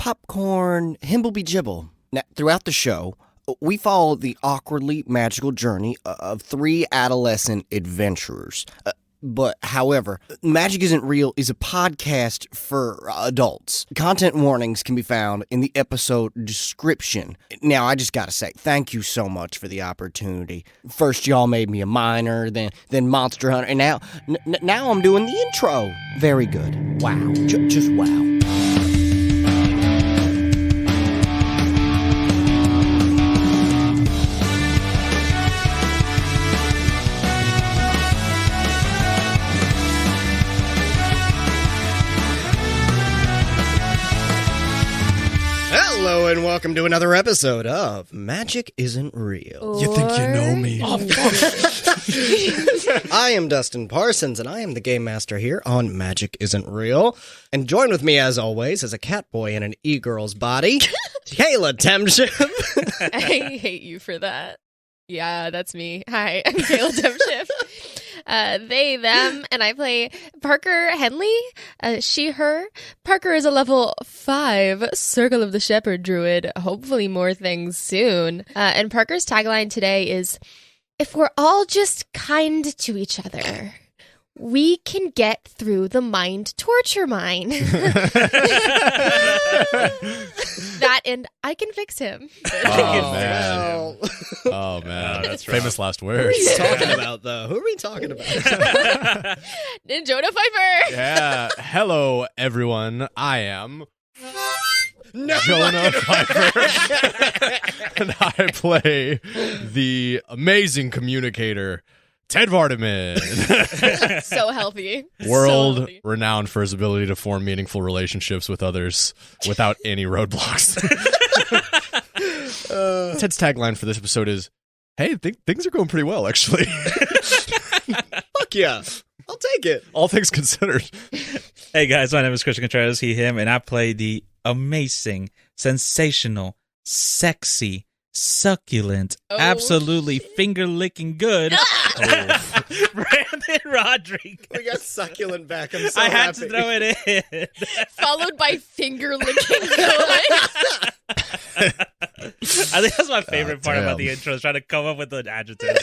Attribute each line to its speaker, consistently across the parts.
Speaker 1: popcorn, Himblebee jibble. Now, throughout the show, we follow the awkwardly magical journey of three adolescent adventurers. However, Magic Isn't Real is a podcast for adults. Content warnings can be found in the episode description. Now, I just gotta say, thank you so much for the opportunity. First, y'all made me a miner, then Monster Hunter, and now I'm doing the intro. Very good. Wow. Just wow. Hello and welcome to another episode of Magic Isn't Real.
Speaker 2: You think you know me?
Speaker 1: Oh, I am Dustin Parsons, and I am the Game Master here on Magic Isn't Real. And joined with me, as always, is a cat boy in an e-girl's body, Kayla Temshiv.
Speaker 3: I hate you for that. Yeah, that's me. Hi, I'm Kayla Temshiv. They, them, and I play Parker Henley, she, her. Parker is a level 5 Circle of the Shepherd druid. Hopefully more things soon. And Parker's tagline today is, if we're all just kind to each other, we can get through the mind torture mine. That and I can fix him.
Speaker 2: Oh, man. Oh, man. That's famous last words.
Speaker 1: Who are we talking about, though? Who are we talking about?
Speaker 3: Jonah Pfeiffer.
Speaker 2: Yeah. Hello, everyone. I am
Speaker 1: No,
Speaker 2: Jonah Pfeiffer. And I play the amazing communicator, Ted Vardeman.
Speaker 3: So healthy.
Speaker 2: World
Speaker 3: So healthy.
Speaker 2: renowned for his ability to form meaningful relationships with others without any roadblocks. Ted's tagline for this episode is, hey, things are going pretty well, actually.
Speaker 1: Fuck yeah. I'll take it.
Speaker 2: All things considered.
Speaker 4: Hey guys, my name is Christian Contreras, he, him, and I play the amazing, sensational, sexy, succulent, absolutely finger-licking good Brandon Rodriguez.
Speaker 1: We got succulent back. I'm so
Speaker 4: I had
Speaker 1: happy.
Speaker 4: to throw it in.
Speaker 3: Followed by finger licking good.
Speaker 4: I think that's my favorite part about the intro, is trying to come up with an adjective.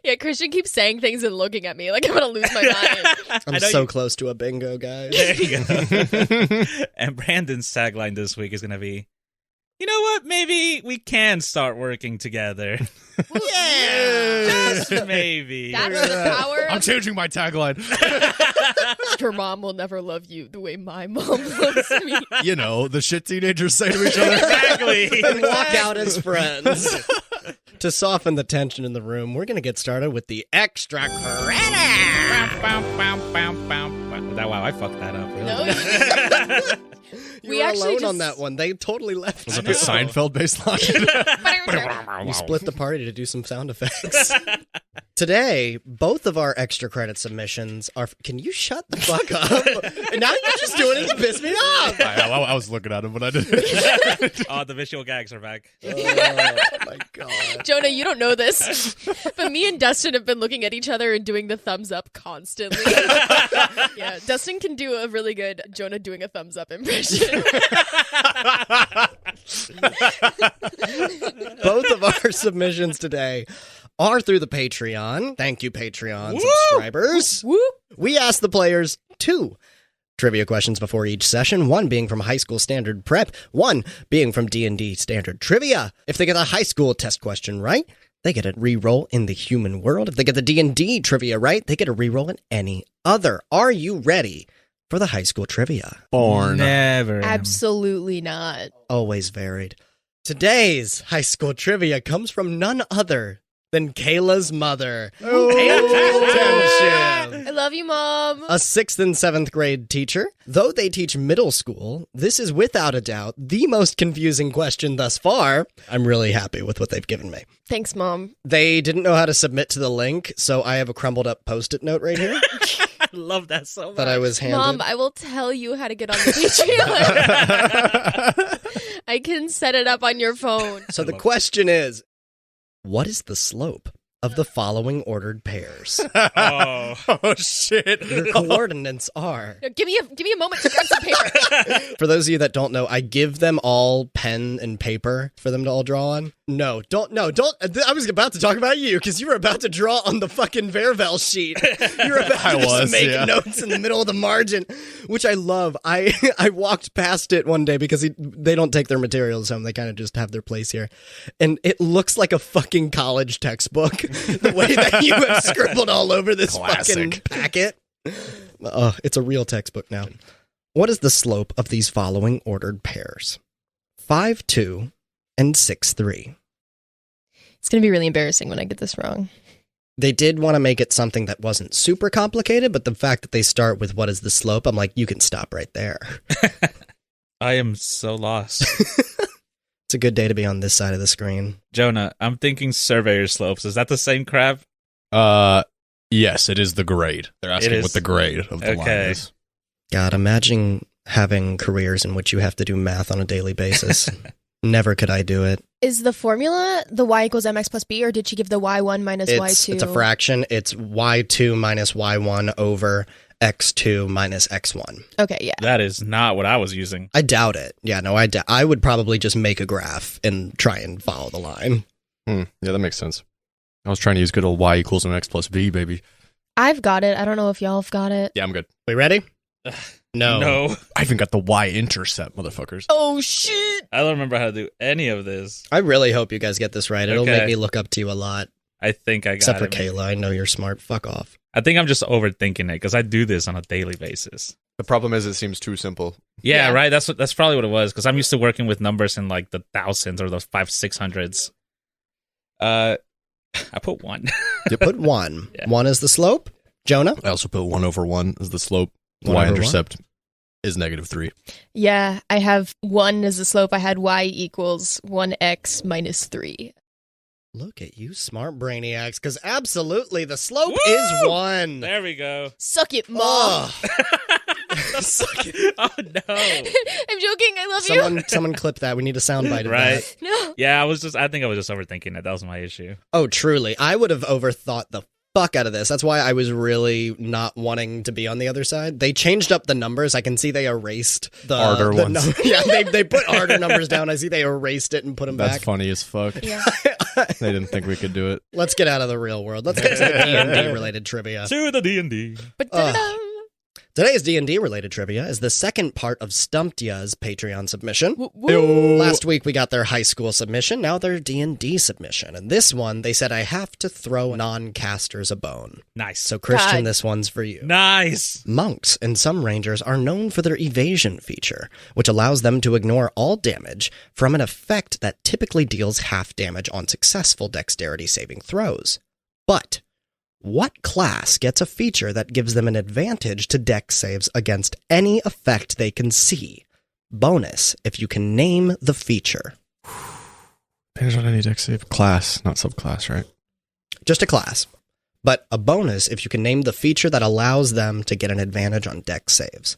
Speaker 3: Yeah, Christian keeps saying things and looking at me like I'm gonna lose my mind.
Speaker 1: I'm so close to a bingo, guys.
Speaker 4: There you go. And Brandon's tagline this week is going to be, you know what? Maybe we can start working together.
Speaker 1: Yeah!
Speaker 4: Just maybe.
Speaker 3: That's the power
Speaker 2: I'm
Speaker 3: of
Speaker 2: changing my tagline.
Speaker 3: your mom will never love you the way my mom loves me.
Speaker 2: You know, the shit teenagers say to each other.
Speaker 4: Exactly.
Speaker 1: And walk out as friends. To soften the tension in the room, we're going to get started with the extra credit.
Speaker 4: Wow, I fucked that up. Really.
Speaker 3: No,
Speaker 1: You were alone on that one. They totally left.
Speaker 2: Was it the Seinfeld baseline?
Speaker 1: You split the party to do some sound effects. Today, both of our extra credit submissions are... Can you shut the fuck up? And now you're just doing it to piss me off.
Speaker 2: I was looking at him, but I didn't.
Speaker 4: Oh, the visual gags are back.
Speaker 1: Oh, my God.
Speaker 3: Jonah, you don't know this, but me and Dustin have been looking at each other and doing the thumbs up constantly. Yeah, Dustin can do a really good Jonah doing a thumbs up impression.
Speaker 1: Both of our submissions today are through the Patreon. Thank you, Patreon subscribers.
Speaker 3: Whoop.
Speaker 1: We asked the players 2 trivia questions before each session, 1 being from high school standard prep, 1 being from D&D standard trivia. If they get a high school test question right, they get a reroll in the human world. If they get the D&D trivia right, they get a reroll in any other. Are you ready for the high school trivia?
Speaker 2: Born.
Speaker 4: Never.
Speaker 3: Absolutely not.
Speaker 1: Always varied. Today's high school trivia comes from none other than Kayla's mother.
Speaker 3: I love you, Mom.
Speaker 1: A 6th and 7th grade teacher. Though they teach middle school, this is without a doubt the most confusing question thus far. I'm really happy with what they've given me.
Speaker 3: Thanks, Mom.
Speaker 1: They didn't know how to submit to the link, so I have a crumbled up Post-it note right here
Speaker 4: I love that so much.
Speaker 1: that I was handed.
Speaker 3: Mom, I will tell you how to get on the Patreon. I can set it up on your phone.
Speaker 1: So the question is, what is the slope
Speaker 5: of the following ordered pairs.
Speaker 4: Oh.
Speaker 2: Oh shit!
Speaker 5: Your coordinates are.
Speaker 3: No, give me a moment to grab some paper.
Speaker 5: For those of you that don't know, I give them all pen and paper for them to all draw on. No, don't. I was about to talk about you because you were about to draw on the fucking Vervel sheet. You were about to make notes in the middle of the margin, which I love. I walked past it one day because they don't take their materials home. They kind of just have their place here. And it looks like a fucking college textbook, the way that you have scribbled all over this fucking packet. Oh, it's a real textbook now. What is the slope of these following ordered pairs? 5-2 and 6-3.
Speaker 3: It's going to be really embarrassing when I get this wrong.
Speaker 5: They did want to make it something that wasn't super complicated, but the fact that they start with what is the slope, I'm like, you can stop right there.
Speaker 4: I am so lost.
Speaker 5: It's a good day to be on this side of the screen.
Speaker 4: Jonah, I'm thinking surveyor slopes. Is that the same crap?
Speaker 2: Yes, it is the grade. They're asking what the grade of the line is.
Speaker 5: God, imagine having careers in which you have to do math on a daily basis. Never could I do it.
Speaker 3: Is the formula the y equals mx plus b, or did she give the y1 minus y2?
Speaker 5: It's a fraction. It's y2 minus y1 over x2 minus x1.
Speaker 3: Okay, yeah.
Speaker 4: That is not what I was using.
Speaker 5: I doubt it. Yeah, no, I would probably just make a graph and try and follow the line.
Speaker 2: Yeah, that makes sense. I was trying to use good old y equals mx plus b, baby.
Speaker 3: I've got it. I don't know if y'all have got it.
Speaker 2: Yeah, I'm good.
Speaker 5: We ready? No.
Speaker 2: I even got the y-intercept, motherfuckers.
Speaker 3: Oh, shit!
Speaker 4: I don't remember how to do any of this.
Speaker 5: I really hope you guys get this right. It'll
Speaker 4: Okay.
Speaker 5: make me look up to you a lot.
Speaker 4: I think I got
Speaker 5: Except for
Speaker 4: it.
Speaker 5: Kayla. I know you're smart. Fuck off.
Speaker 4: I think I'm just overthinking it because I do this on a daily basis.
Speaker 2: The problem is it seems too simple.
Speaker 4: Yeah,
Speaker 3: Yeah.
Speaker 4: right. That's probably what it was because I'm used to working with numbers in like the thousands or the 500-600s. I put 1.
Speaker 5: You put 1.
Speaker 4: Yeah.
Speaker 5: 1 is the slope. Jonah?
Speaker 2: I also put 1 over 1 as the slope. The
Speaker 5: 1 over
Speaker 2: y-intercept is -3.
Speaker 3: Yeah, I have 1 as the slope. I had y equals 1x minus 3.
Speaker 5: Look at you, smart brainiacs, because absolutely the slope
Speaker 4: Woo!
Speaker 5: is 1.
Speaker 4: There we go.
Speaker 3: Suck it, mom.
Speaker 5: Oh.
Speaker 4: Oh no.
Speaker 3: I'm joking. I love you.
Speaker 5: Someone clip that. We need a soundbite of
Speaker 4: Right.
Speaker 5: that.
Speaker 3: No.
Speaker 4: Yeah, I think I was just overthinking it. That was my issue.
Speaker 5: Oh, truly. I would have overthought the fuck out of this. That's why I was really not wanting to be on the other side. They changed up the numbers. I can see they erased the
Speaker 2: Harder ones.
Speaker 5: Yeah, they put harder numbers down. I see they erased it and put them
Speaker 2: That's
Speaker 5: back.
Speaker 2: funny as fuck.
Speaker 3: Yeah.
Speaker 2: They didn't think we could do it.
Speaker 5: Let's get out of the real world. Let's get to the D&D related trivia.
Speaker 4: To the D&D.
Speaker 3: But
Speaker 5: Today's D&D related trivia is the second part of Stumptia's Patreon submission.
Speaker 3: woo.
Speaker 5: Last week we got their high school submission, now their D&D submission. And this one, they said, I have to throw non-casters a bone.
Speaker 4: Nice.
Speaker 5: So Christian,
Speaker 3: God.
Speaker 5: this one's for you.
Speaker 4: Nice.
Speaker 5: Monks and some rangers are known for their evasion feature, which allows them to ignore all damage from an effect that typically deals half damage on successful dexterity saving throws. But what class gets a feature that gives them an advantage to dex saves against any effect they can see? Bonus, if you can name the feature.
Speaker 2: There's what I need to save. Class, not subclass, right?
Speaker 5: Just a class. But a bonus if you can name the feature that allows them to get an advantage on dex saves.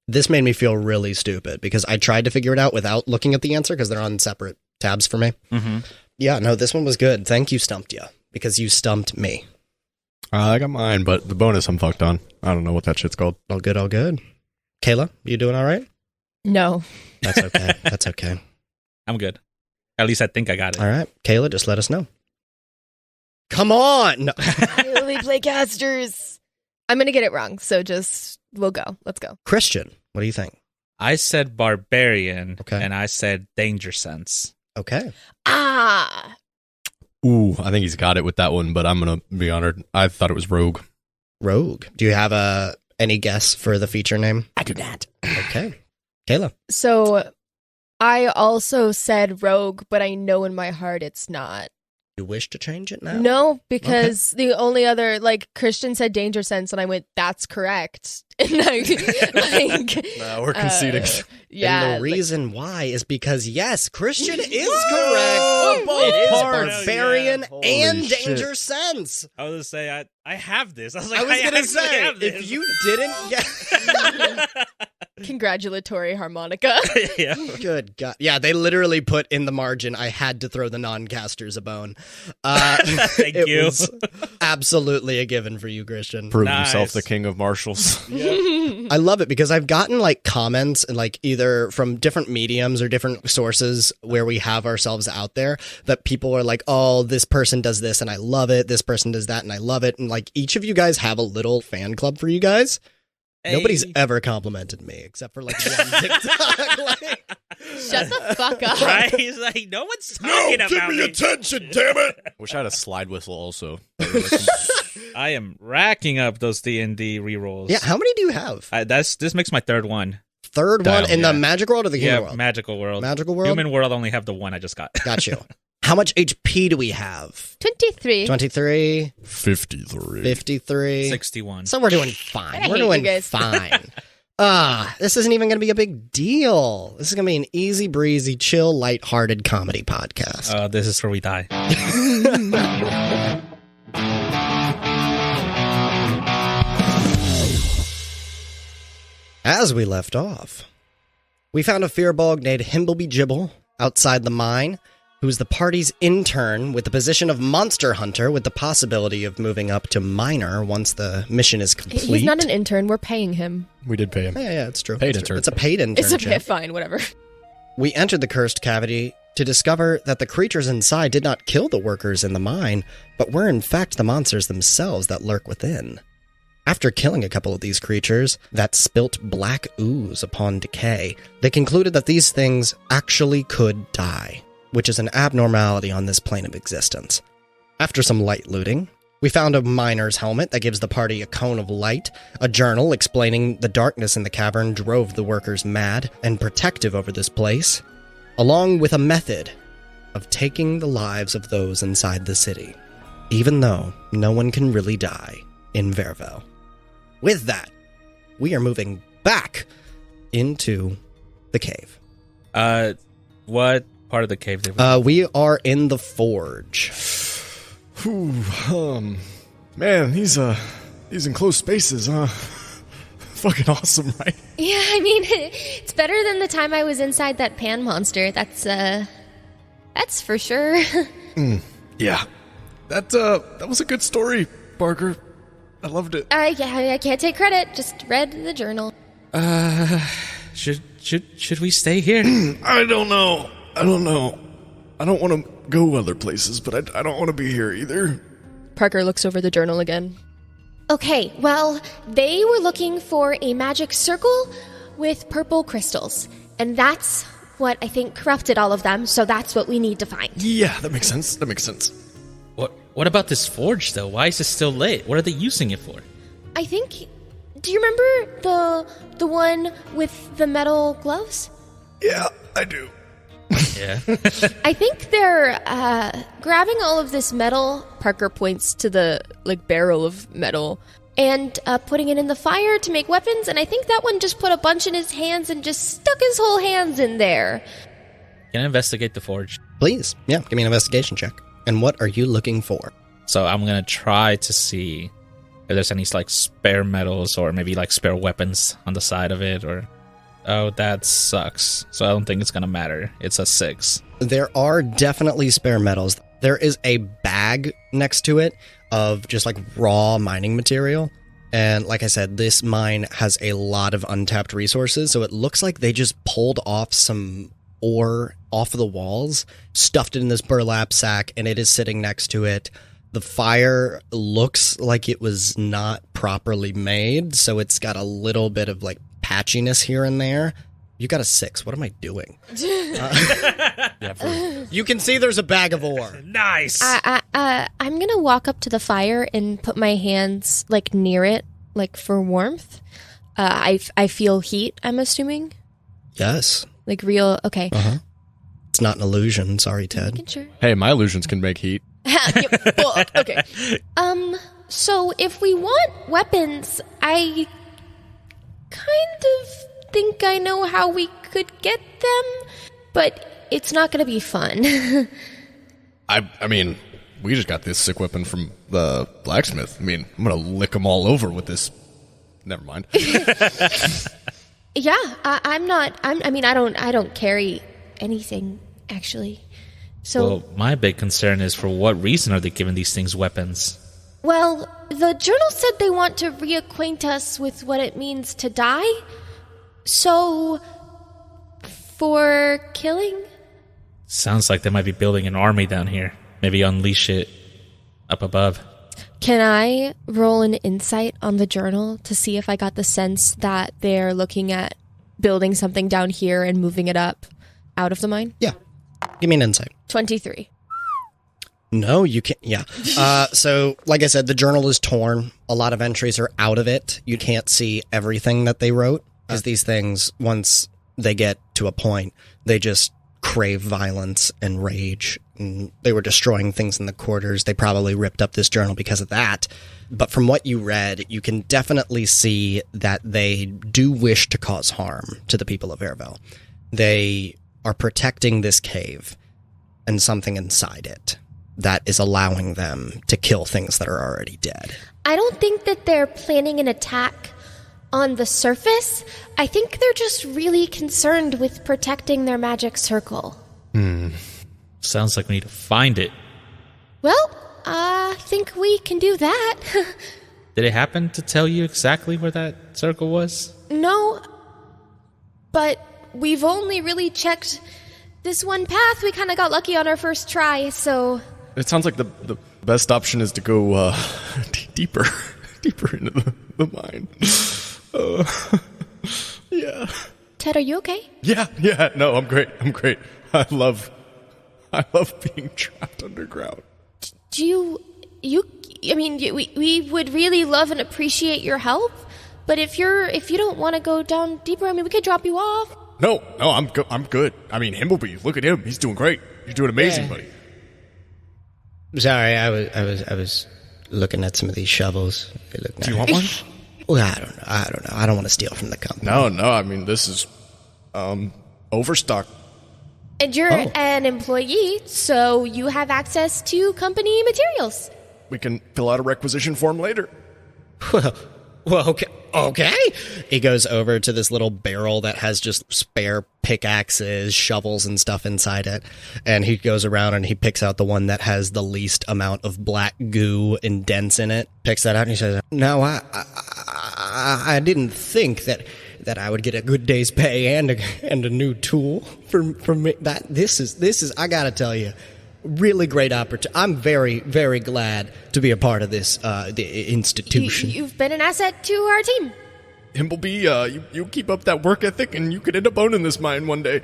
Speaker 5: This made me feel really stupid because I tried to figure it out without looking at the answer because they're on separate tabs for me.
Speaker 4: Mm-hmm.
Speaker 5: Yeah, no, this one was good. Thank you, Stumptia, because you stumped me.
Speaker 2: I got mine, but the bonus I'm fucked on. I don't know what that shit's called.
Speaker 5: All good, all good. Kayla, you doing all right?
Speaker 3: No.
Speaker 5: That's okay. That's okay.
Speaker 4: I'm good. At least I think I got it.
Speaker 5: All right. Kayla, just let us know. Come on! No.
Speaker 3: We play casters. I'm going to get it wrong, so we'll go. Let's go.
Speaker 5: Christian, what do you think?
Speaker 4: I said barbarian,
Speaker 5: Okay.
Speaker 4: and I said danger sense.
Speaker 5: Okay.
Speaker 3: Ah.
Speaker 2: Ooh, I think he's got it with that one, but I'm going to be honored. I thought it was Rogue.
Speaker 5: Rogue. Do you have any guess for the feature name?
Speaker 1: I do not.
Speaker 5: Okay. Kayla.
Speaker 3: So I also said rogue, but I know in my heart it's not.
Speaker 5: You wish to change it now?
Speaker 3: No, because the only other, Christian said danger sense, and I went, that's correct. And
Speaker 2: No, we're conceding.
Speaker 3: Yeah.
Speaker 5: And the reason why is because, yes, Christian is
Speaker 3: Woo!
Speaker 5: correct.
Speaker 3: Both
Speaker 5: It is
Speaker 4: parts.
Speaker 5: barbarian
Speaker 2: Holy
Speaker 5: and
Speaker 2: shit.
Speaker 5: danger sense.
Speaker 4: I was going to say, I have this. I was like,
Speaker 5: I was going to
Speaker 4: actually
Speaker 5: say,
Speaker 4: have this.
Speaker 5: if you didn't get...
Speaker 3: Congratulatory harmonica.
Speaker 4: Yeah.
Speaker 5: Good God. Yeah, they literally put in the margin, I had to throw the non-casters a bone. Thank
Speaker 4: you.
Speaker 5: Was absolutely a given for you, Christian.
Speaker 2: Prove
Speaker 4: Nice.
Speaker 2: himself the king of marshals.
Speaker 5: I love it because I've gotten like comments and like either from different mediums or different sources where we have ourselves out there that people are like, oh, this person does this and I love it. This person does that and I love it. And like each of you guys have a little fan club for you guys.
Speaker 4: Hey.
Speaker 5: Nobody's ever complimented me except for like one TikTok. Like,
Speaker 3: Shut the fuck up.
Speaker 4: Right? He's like, no one's talking about me.
Speaker 5: attention, damn it!
Speaker 2: Wish I had a slide whistle also.
Speaker 4: I am racking up those D&D rerolls.
Speaker 5: Yeah, how many do you have?
Speaker 4: This makes my third one.
Speaker 5: Third one in
Speaker 4: yeah.
Speaker 5: the magic world or the human world?
Speaker 4: Magical world.
Speaker 5: Magical world?
Speaker 4: Human world only have the one I just got.
Speaker 5: Got you. How much HP do we have?
Speaker 3: 23.
Speaker 5: 23,
Speaker 2: 53.
Speaker 5: 53.
Speaker 4: 61.
Speaker 5: So we're doing fine.
Speaker 3: I
Speaker 5: We're
Speaker 3: hate you
Speaker 5: doing
Speaker 3: guys.
Speaker 5: fine. This isn't even going to be a big deal. This is going to be an easy breezy, chill, lighthearted comedy podcast.
Speaker 4: This is where we die.
Speaker 5: As we left off, we found a fearbog named Himblebee outside the mine, who's the party's intern with the position of monster hunter with the possibility of moving up to miner once the mission is complete.
Speaker 3: He's not an intern. We're paying him.
Speaker 2: We did pay him.
Speaker 5: Yeah, it's true.
Speaker 2: Paid
Speaker 5: It's true.
Speaker 2: intern.
Speaker 5: It's a paid internship.
Speaker 3: It's okay. Fine. Whatever.
Speaker 5: We entered the cursed cavity to discover that the creatures inside did not kill the workers in the mine, but were in fact the monsters themselves that lurk within. After killing a couple of these creatures that spilt black ooze upon decay, they concluded that these things actually could die, which is an abnormality on this plane of existence. After some light looting, we found a miner's helmet that gives the party a cone of light, a journal explaining the darkness in the cavern drove the workers mad and protective over this place, along with a method of taking the lives of those inside the city, even though no one can really die in Vervel. With that, we are moving back into the cave.
Speaker 4: What part of the cave did we?
Speaker 5: We are in the forge.
Speaker 2: Whew, man, he's in close spaces, huh? Fucking awesome, right?
Speaker 3: Yeah, I mean, it's better than the time I was inside that pan monster. That's for sure.
Speaker 2: Yeah. That was a good story, Parker. I loved it.
Speaker 3: I can't take credit. Just read the journal.
Speaker 4: Should we stay here?
Speaker 2: I don't know. I don't want to go other places, but I don't want to be here either.
Speaker 3: Parker looks over the journal again. Okay, well, they were looking for a magic circle with purple crystals. And that's what I think corrupted all of them, so that's what we need to find.
Speaker 2: Yeah, that makes sense.
Speaker 4: What about this forge, though? Why is it still lit? What are they using it for?
Speaker 3: I think... Do you remember the one with the metal gloves?
Speaker 2: Yeah, I do.
Speaker 4: Yeah.
Speaker 3: I think they're grabbing all of this metal, Parker points to the barrel of metal, and putting it in the fire to make weapons, and I think that one just put a bunch in his hands and just stuck his whole hands in there.
Speaker 4: Can I investigate the forge?
Speaker 5: Please, yeah, give me an investigation check. And what are you looking for?
Speaker 4: So I'm going to try to see if there's any spare metals or maybe spare weapons on the side of it, or... Oh, that sucks. So I don't think it's going to matter. It's a 6.
Speaker 5: There are definitely spare metals. There is a bag next to it of just raw mining material. And like I said, this mine has a lot of untapped resources. So it looks like they just pulled off some ore off of the walls, stuffed it in this burlap sack, and it is sitting next to it. The fire looks like it was not properly made. So it's got a little bit of patchiness here and there. You got a 6. What am I doing? You can see there's a bag of ore.
Speaker 4: Nice!
Speaker 3: I'm gonna walk up to the fire and put my hands near it, for warmth. I feel heat, I'm assuming.
Speaker 5: Yes.
Speaker 3: Real, okay.
Speaker 5: Uh-huh. It's not an illusion. Sorry, Ted.
Speaker 3: Making sure.
Speaker 2: Hey, my illusions can make heat.
Speaker 3: Fuck, okay. So if we want weapons, I kind of think I know how we could get them, but it's not going to be fun.
Speaker 2: I mean, we just got this sick weapon from the blacksmith. I mean, I'm going to lick them all over with this. Never mind.
Speaker 3: Yeah, I don't carry anything, actually. So,
Speaker 4: Well, my big concern is for what reason are they giving these things weapons?
Speaker 3: well, the journal said they want to reacquaint us with what it means to die. So, for killing?
Speaker 4: Sounds like they might be building an army down here. Maybe unleash it up above.
Speaker 3: Can I roll an insight on the journal to see if I got the sense that they're looking at building something down here and moving it up out of the mine?
Speaker 5: Yeah. Give me an insight.
Speaker 3: 23.
Speaker 5: No, you can't. Yeah. So, like I said, the journal is torn. A lot of entries are out of it. You can't see everything that they wrote because these things, once they get to a point, they just crave violence and rage. And they were destroying things in the quarters. They probably ripped up this journal because of that. But from what you read, you can definitely see that they do wish to cause harm to the people of Airvel. They are protecting this cave and something inside it that is allowing them to kill things that are already dead.
Speaker 3: I don't think that they're planning an attack on the surface. I think they're just really concerned with protecting their magic circle.
Speaker 4: Sounds like we need to find it.
Speaker 3: Well, I think we can do that.
Speaker 4: Did it happen to tell you exactly where that circle was?
Speaker 3: No, but we've only really checked this one path. We kind of got lucky on our first try, so...
Speaker 2: It sounds like the best option is to go deeper into the mine. Yeah.
Speaker 3: Ted, are you okay?
Speaker 2: Yeah. No, I'm great. I love being trapped underground.
Speaker 3: We would really love and appreciate your help, but if you don't want to go down deeper, we could drop you off.
Speaker 2: No, I'm good. I mean, Himblebee, look at him. He's doing great. You're doing amazing, buddy.
Speaker 5: Sorry, I was looking at some of these shovels. They look nice.
Speaker 2: Do you want one?
Speaker 5: Well, I don't know. I don't want to steal from the company.
Speaker 2: No. I mean, this is overstock.
Speaker 3: And you're an employee, so you have access to company materials.
Speaker 2: We can fill out a requisition form later.
Speaker 5: Well, okay. He goes over to this little barrel that has just spare pickaxes, shovels, and stuff inside it. And he goes around and he picks out the one that has the least amount of black goo and dents in it. Picks that out and he says, "No, I didn't think that I would get a good day's pay and a new tool from me. This is I gotta tell you, really great opportunity. I'm very, very glad to be a part of this the institution.
Speaker 3: You've been an asset to our team.
Speaker 2: Himblebee, you keep up that work ethic and you could end up owning this mine one day."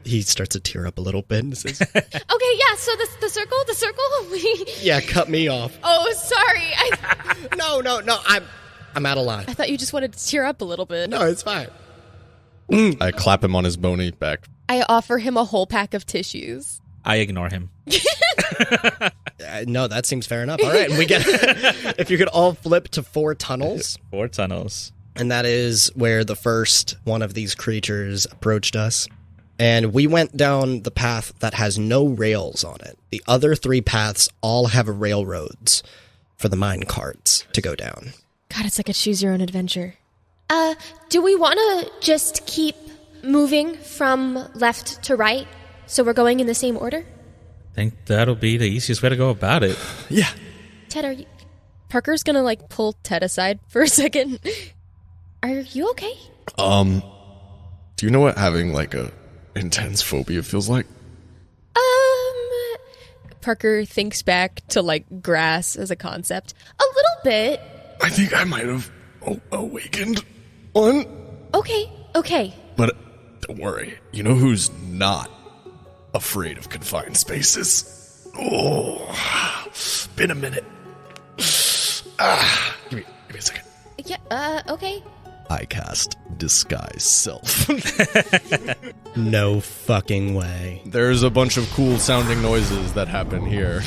Speaker 5: He starts to tear up a little bit and says,
Speaker 3: Okay, yeah, so the circle?
Speaker 5: "Yeah, cut me off."
Speaker 3: Oh, sorry.
Speaker 5: No, I'm out of line.
Speaker 3: I thought you just wanted to tear up a little bit.
Speaker 5: No, it's fine.
Speaker 2: I clap him on his bony back.
Speaker 3: I offer him a whole pack of tissues.
Speaker 4: I ignore him.
Speaker 5: No, that seems fair enough. All right, and we get if you could all flip to 4 tunnels.
Speaker 4: 4 tunnels.
Speaker 5: And that is where the first one of these creatures approached us. And we went down the path that has no rails on it. The other 3 paths all have railroads for the mine carts to go down.
Speaker 3: God, it's like a choose your own adventure. Do we want to just keep moving from left to right so we're going in the same order?
Speaker 4: I think that'll be the easiest way to go about it.
Speaker 2: Yeah.
Speaker 3: Ted, are you... Parker's gonna, pull Ted aside for a second. Are you okay?
Speaker 2: Do you know what having, a intense phobia feels like?
Speaker 3: Parker thinks back to, grass as a concept. A little bit.
Speaker 2: I think I might have awakened one.
Speaker 3: Okay.
Speaker 2: But don't worry. You know who's not afraid of confined spaces? Oh, been a minute. Give me a second.
Speaker 3: Yeah, okay.
Speaker 2: I cast Disguise Self.
Speaker 5: No fucking way.
Speaker 2: There's a bunch of cool sounding noises that happen here.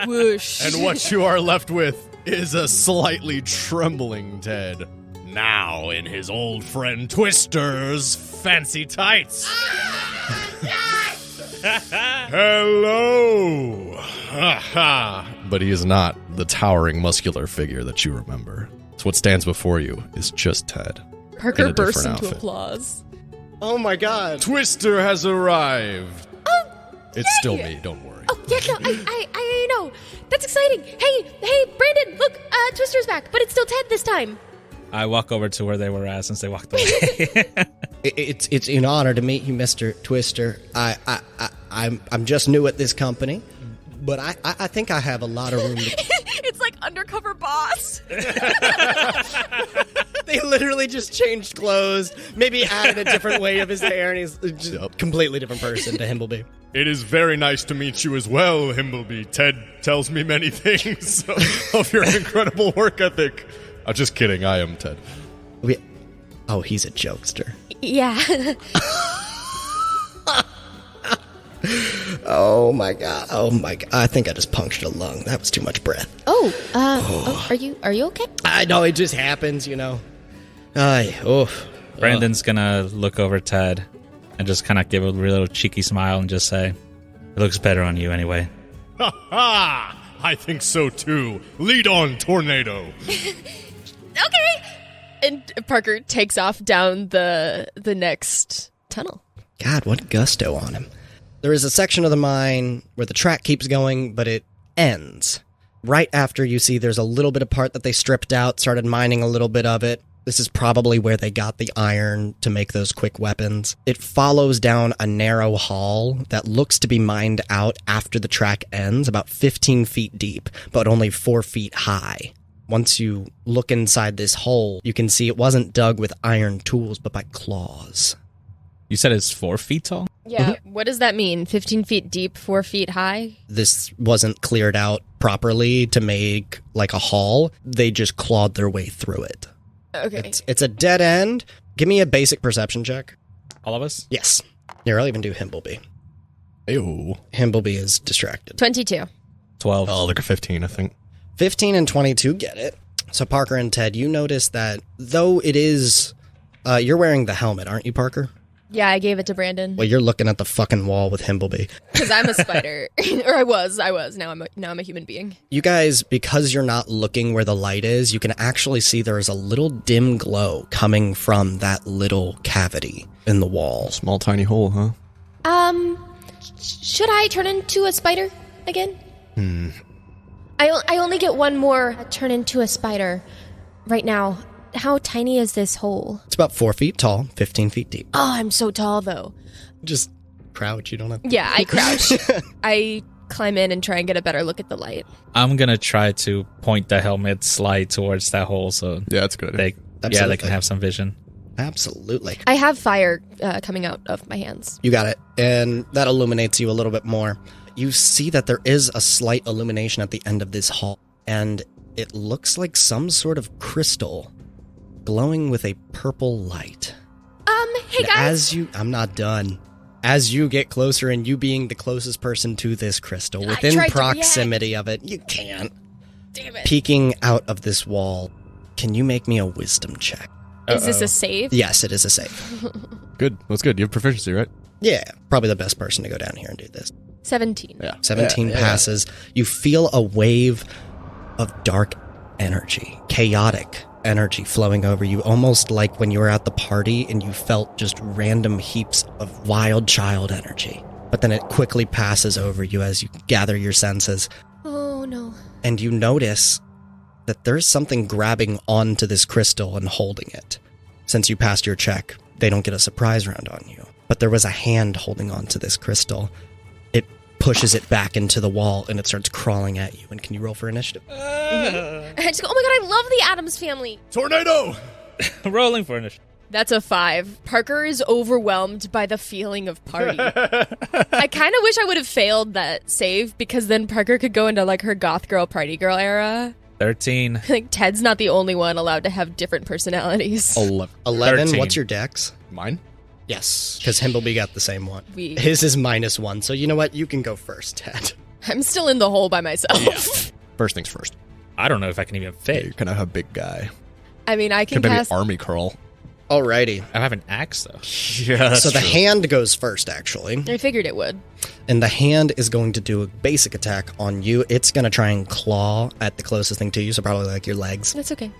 Speaker 3: Whoosh.
Speaker 2: And what you are left with is a slightly trembling Ted. Now in his old friend Twister's fancy tights. Hello! But he is not the towering muscular figure that you remember. So what stands before you is just Ted. In
Speaker 3: Parker
Speaker 2: a
Speaker 3: bursts
Speaker 2: different
Speaker 3: into
Speaker 2: outfit.
Speaker 3: applause.
Speaker 5: Oh my god.
Speaker 2: Twister has arrived.
Speaker 3: Oh,
Speaker 2: It's still me, don't worry.
Speaker 3: oh yeah, no, I know. That's exciting. Hey, Brandon, look, Twister's back, but it's still Ted this time.
Speaker 4: I walk over to where they were at since they walked away.
Speaker 5: It's an honor to meet you, Mr. Twister. I'm just new at this company, but I think I have a lot of room to...
Speaker 3: It's like undercover boss.
Speaker 5: They literally just changed clothes, maybe added a different way of his hair, and he's just a completely different person to Himblebee.
Speaker 2: It is very nice to meet you as well, Himblebee. Ted tells me many things of your incredible work ethic. Just kidding, I am Ted.
Speaker 5: Oh, he's a jokester.
Speaker 3: Yeah.
Speaker 5: Oh my god. I think I just punctured a lung. That was too much breath.
Speaker 3: Are you okay?
Speaker 5: I know, it just happens, you know.
Speaker 4: Brandon's gonna look over Ted and just kind of give a little cheeky smile and just say, "It looks better on you anyway."
Speaker 2: Ha ha! I think so too. Lead on, Tornado.
Speaker 3: Okay. And Parker takes off down the next tunnel.
Speaker 5: God, what gusto on him. There is a section of the mine where the track keeps going, but it ends. Right after you see there's a little bit of part that they stripped out, started mining a little bit of it. This is probably where they got the iron to make those quick weapons. It follows down a narrow hall that looks to be mined out after the track ends, about 15 feet deep, but only 4 feet high. Once you look inside this hole, you can see it wasn't dug with iron tools, but by claws.
Speaker 4: You said it's 4 feet tall?
Speaker 3: Yeah. What does that mean? 15 feet deep, 4 feet high?
Speaker 5: This wasn't cleared out properly to make like a hall. They just clawed their way through it.
Speaker 3: Okay.
Speaker 5: It's a dead end. Give me a basic perception check.
Speaker 4: All of us?
Speaker 5: Yes. Here, I'll even do Himblebee.
Speaker 2: Ew.
Speaker 5: Himblebee is distracted.
Speaker 3: 22.
Speaker 4: 12.
Speaker 2: Oh, like a 15, I think.
Speaker 5: 15 and 22 get it. So Parker and Ted, you notice that though it is... you're wearing the helmet, aren't you, Parker?
Speaker 3: Yeah, I gave it to Brandon.
Speaker 5: Well, you're looking at the fucking wall with Himblebee.
Speaker 3: Because I'm a spider. Or I was. Now I'm a human being.
Speaker 5: You guys, because you're not looking where the light is, you can actually see there is a little dim glow coming from that little cavity in the wall.
Speaker 2: Small, tiny hole, huh?
Speaker 3: Should I turn into a spider again? I only get one more turn into a spider right now. How tiny is this hole?
Speaker 5: It's about 4 feet tall, 15 feet deep.
Speaker 3: Oh, I'm so tall, though.
Speaker 5: Just crouch, you don't have to...
Speaker 3: Yeah, I crouch. I climb in and try and get a better look at the light.
Speaker 4: I'm going to try to point the helmet slide towards that hole so
Speaker 2: Yeah, that's good.
Speaker 4: they can have some vision.
Speaker 5: Absolutely.
Speaker 3: I have fire coming out of my hands.
Speaker 5: You got it. And that illuminates you a little bit more. You see that there is a slight illumination at the end of this hall, and it looks like some sort of crystal glowing with a purple light.
Speaker 3: Hey guys.
Speaker 5: I'm not done. As you get closer, and you being the closest person to this crystal, within
Speaker 3: tried to
Speaker 5: proximity of it, you can't.
Speaker 3: Damn it.
Speaker 5: Peeking out of this wall, can you make me a wisdom check?
Speaker 3: Is this a save?
Speaker 5: Yes, it is a save.
Speaker 2: Good. That's good. You have proficiency, right?
Speaker 5: Yeah, probably the best person to go down here and do this.
Speaker 3: 17.
Speaker 2: Yeah.
Speaker 5: 17 passes. You feel a wave of dark energy, chaotic energy flowing over you, almost like when you were at the party and you felt just random heaps of wild child energy. But then it quickly passes over you as you gather your senses.
Speaker 3: Oh, no.
Speaker 5: And you notice that there's something grabbing onto this crystal and holding it. Since you passed your check, they don't get a surprise round on you. But there was a hand holding onto this crystal. It pushes it back into the wall and it starts crawling at you. And can you roll for initiative?
Speaker 3: I just go, oh my god, I love the Addams Family.
Speaker 2: Tornado!
Speaker 4: Rolling for initiative.
Speaker 3: That's a 5. Parker is overwhelmed by the feeling of party. I kind of wish I would have failed that save, because then Parker could go into like her goth girl, party girl era.
Speaker 4: 13.
Speaker 3: Like, Ted's not the only one allowed to have different personalities.
Speaker 5: 11.
Speaker 4: 13.
Speaker 5: What's your dex?
Speaker 2: Mine?
Speaker 5: Yes, because Himblebee got the same one.
Speaker 3: We-
Speaker 5: His is -1, so you know what? You can go first, Ted.
Speaker 3: I'm still in the hole by myself.
Speaker 2: First things first.
Speaker 4: I don't know if I can even fit.
Speaker 2: You're gonna have a big guy.
Speaker 3: I mean, I can
Speaker 2: Could maybe
Speaker 3: cast...
Speaker 2: army curl.
Speaker 5: Alrighty.
Speaker 4: I have an axe, though.
Speaker 2: Yeah,
Speaker 5: So the hand goes first, actually.
Speaker 3: I figured it would.
Speaker 5: And the hand is going to do a basic attack on you. It's going to try and claw at the closest thing to you, so probably like your legs.
Speaker 3: That's okay.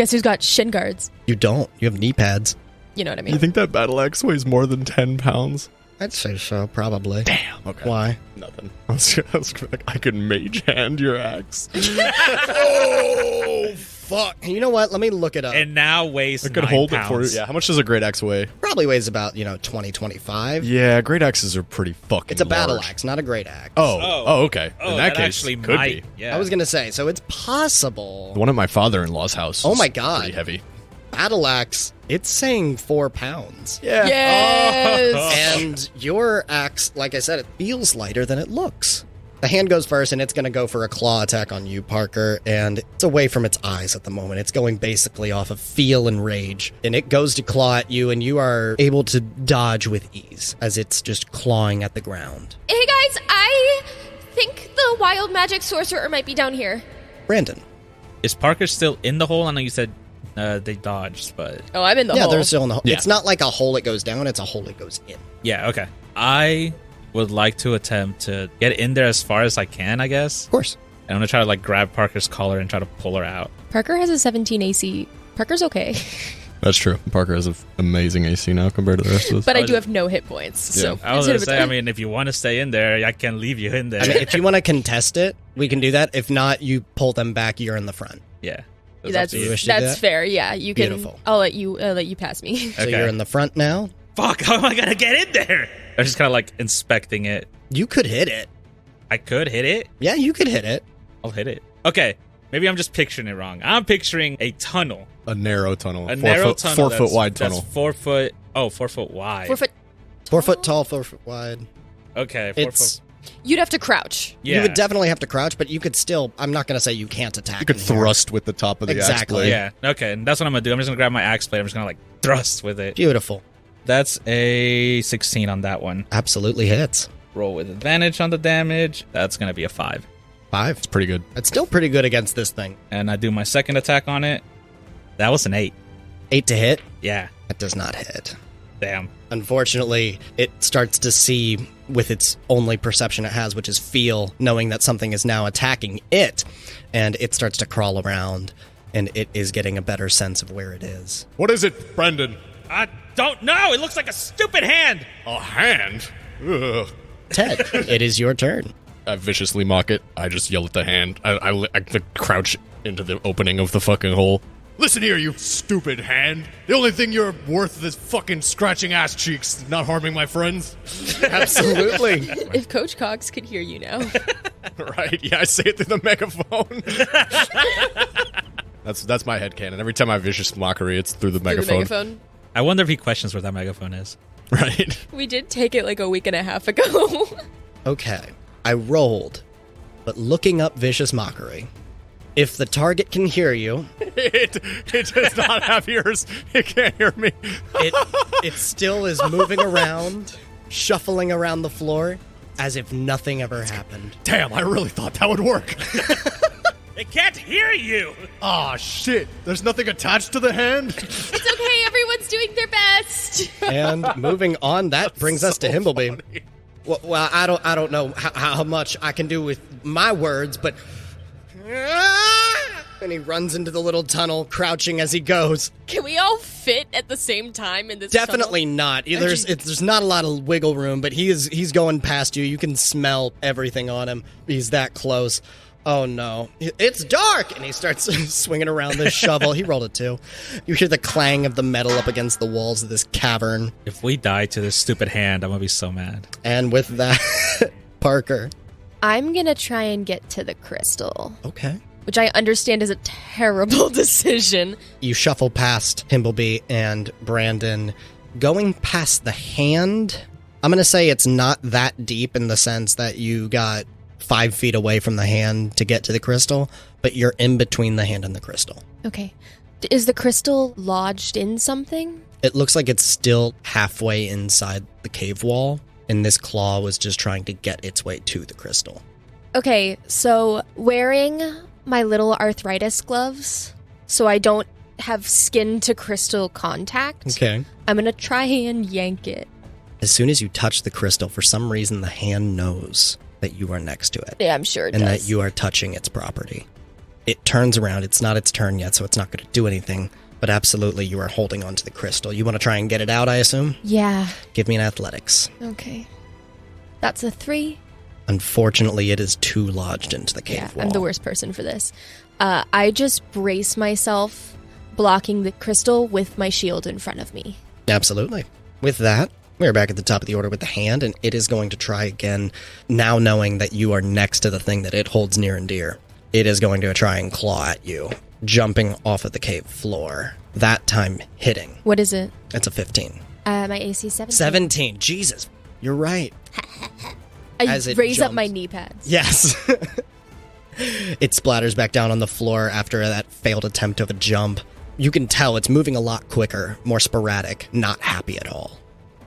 Speaker 3: Guess who's got shin guards?
Speaker 5: You don't. You have knee pads.
Speaker 3: You know what I
Speaker 2: You
Speaker 3: mean?
Speaker 2: think that battle axe weighs more than 10 pounds?
Speaker 5: I'd say so, probably.
Speaker 2: Damn. Okay.
Speaker 5: Why?
Speaker 2: Nothing. I was like, I could mage hand your axe. Oh, fuck.
Speaker 5: You know what? Let me look it up.
Speaker 4: And now weighs
Speaker 2: I could
Speaker 4: 9
Speaker 2: hold
Speaker 4: pounds.
Speaker 2: it for you. Yeah, how much does a great axe weigh?
Speaker 5: Probably weighs about, 20, 25.
Speaker 2: Yeah, great axes are pretty fucking
Speaker 5: It's a battle
Speaker 2: large.
Speaker 5: axe, not a great axe.
Speaker 2: Oh, okay.
Speaker 4: Oh,
Speaker 2: In that case,
Speaker 4: actually
Speaker 2: could
Speaker 4: might.
Speaker 2: be.
Speaker 4: Yeah.
Speaker 5: I was going to say, so it's possible.
Speaker 2: The one at my father-in-law's house.
Speaker 5: Oh
Speaker 2: is
Speaker 5: my God.
Speaker 2: Pretty heavy.
Speaker 5: Battle axe, it's saying 4 pounds.
Speaker 2: Yeah.
Speaker 3: Yes!
Speaker 5: And your axe, like I said, it feels lighter than it looks. The hand goes first, and it's going to go for a claw attack on you, Parker, and it's away from its eyes at the moment. It's going basically off of feel and rage, and it goes to claw at you, and you are able to dodge with ease as it's just clawing at the ground.
Speaker 3: Hey guys, I think the wild magic sorcerer might be down here.
Speaker 5: Brandon.
Speaker 4: Is Parker still in the hole? I know you said they dodged, but
Speaker 3: Oh, I'm in the
Speaker 5: Yeah,
Speaker 3: hole.
Speaker 5: they're still in the hole.
Speaker 2: Yeah.
Speaker 5: It's not like a hole that goes down, it's a hole that goes in.
Speaker 4: yeah, okay. I would like to attempt to get in there as far as I can, I guess.
Speaker 5: Of course.
Speaker 4: And I'm gonna try to grab Parker's collar and try to pull her out.
Speaker 3: Parker has a 17 AC. Parker's okay.
Speaker 2: That's true. Parker has an amazing AC now compared to the rest of us.
Speaker 3: But I do have no hit points. So
Speaker 4: I was
Speaker 3: it's a
Speaker 4: gonna
Speaker 3: bit
Speaker 4: say,
Speaker 3: of
Speaker 4: I
Speaker 3: a-
Speaker 4: mean, if you want to stay in there, I can leave you in there.
Speaker 5: I mean, if you want to contest it, we can do that. If not, you pull them back, you're in the front.
Speaker 4: yeah,
Speaker 3: that's
Speaker 4: up to you.
Speaker 5: wish to do
Speaker 3: that's
Speaker 5: that?
Speaker 3: fair. Yeah, you can.
Speaker 5: Beautiful.
Speaker 3: I'll let you pass me.
Speaker 5: So
Speaker 4: Okay.
Speaker 5: you're in the front now.
Speaker 4: Fuck! How am I gonna get in there? I'm just kind of inspecting it.
Speaker 5: You could hit it.
Speaker 4: I could hit it.
Speaker 5: Yeah, you could hit it.
Speaker 4: I'll hit it. Okay, maybe I'm just picturing it wrong. I'm picturing a tunnel,
Speaker 2: A narrow tunnel.
Speaker 4: a narrow tunnel,
Speaker 2: 4 foot wide
Speaker 4: that's
Speaker 2: tunnel.
Speaker 4: 4 foot. Oh, 4 foot wide.
Speaker 3: 4 foot.
Speaker 5: 4 foot tall, 4 foot wide.
Speaker 4: Okay, 4
Speaker 5: It's
Speaker 4: foot.
Speaker 3: You'd have to crouch.
Speaker 4: Yeah.
Speaker 5: You would definitely have to crouch, but you could still. I'm not going to say you can't attack.
Speaker 2: You could
Speaker 5: in here.
Speaker 2: thrust with the top of the axe
Speaker 5: Exactly.
Speaker 2: blade.
Speaker 4: Yeah. Okay, and that's what I'm gonna do. I'm just gonna grab my axe blade. I'm just gonna thrust with it.
Speaker 5: Beautiful.
Speaker 4: That's a 16 on that one.
Speaker 5: Absolutely hits.
Speaker 4: Roll with advantage on the damage. That's gonna be a 5.
Speaker 5: 5.
Speaker 2: It's pretty good.
Speaker 5: It's still pretty good against this thing.
Speaker 4: And I do my second attack on it. That was an 8.
Speaker 5: 8 to hit.
Speaker 4: Yeah.
Speaker 5: That does not hit.
Speaker 4: Damn.
Speaker 5: Unfortunately, it starts to see with its only perception it has, which is feel, knowing that something is now attacking it, and it starts to crawl around, and it is getting a better sense of where it is.
Speaker 2: What is it, Brendan?
Speaker 4: I don't know. It looks like a stupid hand.
Speaker 2: A hand? Ugh.
Speaker 5: Ted, it is your turn.
Speaker 2: I viciously mock it. I just yell at the hand. I crouch into the opening of the fucking hole. Listen here, you stupid hand. The only thing you're worth is fucking scratching ass cheeks, not harming my friends.
Speaker 5: Absolutely.
Speaker 3: If Coach Cox could hear you now.
Speaker 2: Right? Yeah, I say it through the megaphone. That's my headcanon. Every time I vicious mockery, it's through the
Speaker 3: Through
Speaker 2: megaphone.
Speaker 3: the megaphone.
Speaker 4: I wonder if he questions where that megaphone is.
Speaker 2: Right?
Speaker 3: We did take it a week and a half ago.
Speaker 5: Okay. I rolled, but looking up vicious mockery. If the target can hear you,
Speaker 2: It does not have ears. It can't hear me.
Speaker 5: it still is moving around, shuffling around the floor, as if nothing ever happened.
Speaker 2: Damn, I really thought that would work.
Speaker 4: It can't hear you.
Speaker 2: Aw, shit. There's nothing attached to the hand?
Speaker 3: It's okay. Everyone's doing their best.
Speaker 5: And moving on, that brings us to Himblebee. Well, I don't know how much I can do with my words, but and he runs into the little tunnel, crouching as he goes.
Speaker 3: Can we all fit at the same time in this?
Speaker 5: Definitely not. There's not a lot of wiggle room, but he's going past you. You can smell everything on him. He's that close. Oh no, it's dark! And he starts swinging around this shovel. He rolled a 2. You hear the clang of the metal up against the walls of this cavern.
Speaker 4: If we die to this stupid hand, I'm gonna be so mad.
Speaker 5: And with that, Parker.
Speaker 3: I'm gonna try and get to the crystal,
Speaker 5: Okay.
Speaker 3: which I understand is a terrible decision.
Speaker 5: You shuffle past Himblebee and Brandon. Going past the hand, I'm going to say it's not that deep in the sense that you got 5 feet away from the hand to get to the crystal, but you're in between the hand and the crystal.
Speaker 3: Okay. Is the crystal lodged in something?
Speaker 5: It looks like it's still halfway inside the cave wall, and this claw was just trying to get its way to the crystal.
Speaker 3: Okay, so wearing my little arthritis gloves so I don't have skin to crystal contact,
Speaker 5: Okay.
Speaker 3: I'm gonna try and yank it.
Speaker 5: As soon as you touch the crystal, for some reason the hand knows that you are next to it.
Speaker 3: Yeah, I'm sure it
Speaker 5: and
Speaker 3: does.
Speaker 5: that you are touching its property. It turns around. It's not its turn yet, so it's not going to do anything. But absolutely, you are holding onto the crystal. You want to try and get it out, I assume?
Speaker 3: Yeah.
Speaker 5: Give me an athletics.
Speaker 3: Okay. That's a 3.
Speaker 5: Unfortunately, it is too lodged into the cave wall.
Speaker 3: I'm the worst person for this. I just brace myself, blocking the crystal with my shield in front of me.
Speaker 5: Absolutely. With that, we're back at the top of the order with the hand, and it is going to try again, now knowing that you are next to the thing that it holds near and dear. It is going to try and claw at you, jumping off of the cave floor. That time hitting.
Speaker 3: What is it?
Speaker 5: It's a 15.
Speaker 3: My AC 17.
Speaker 5: 17. Jesus. You're right.
Speaker 3: I
Speaker 5: As it
Speaker 3: raise up
Speaker 5: jumps.
Speaker 3: my knee pads.
Speaker 5: Yes. It splatters back down on the floor after that failed attempt of a jump. You can tell it's moving a lot quicker, more sporadic, not happy at all.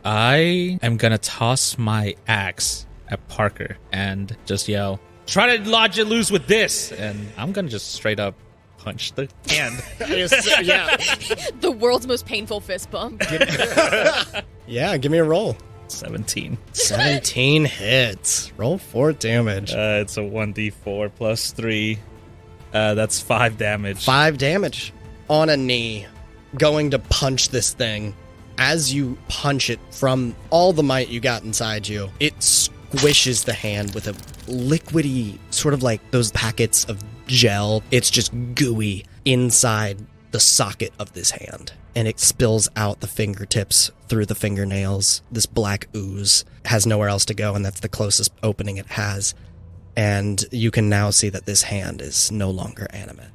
Speaker 4: I am going to toss my axe at Parker and just yell, try to lodge it loose with this. And I'm going to just straight up punch the hand.
Speaker 5: Yeah.
Speaker 3: The world's most painful fist bump.
Speaker 5: Yeah, give me a roll.
Speaker 4: 17.
Speaker 5: 17 hits. Roll 4 damage.
Speaker 4: It's a 1d4 plus 3. That's 5 damage.
Speaker 5: 5 damage. On a knee, going to punch this thing. As you punch it from all the might you got inside you, it squishes the hand with a liquidy, sort of like those packets of gel. It's just gooey inside the socket of this hand. And it spills out the fingertips through the fingernails. This black ooze has nowhere else to go, and that's the closest opening it has. And you can now see that this hand is no longer animate.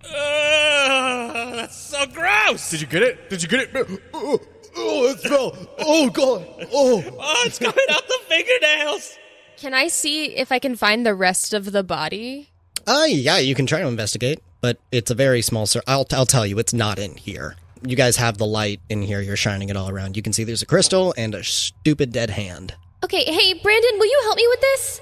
Speaker 4: That's so gross.
Speaker 2: Did you get it? Did you get it?
Speaker 5: Oh, it fell. Oh, God. Oh.
Speaker 4: Oh, it's coming out the fingernails.
Speaker 3: Can I see if I can find the rest of the body?
Speaker 5: Yeah, you can try to investigate, but it's a very small I'll tell you, it's not in here. You guys have the light in here. You're shining it all around. You can see there's a crystal and a stupid dead hand.
Speaker 3: Okay, hey, Brandon, will you help me with this?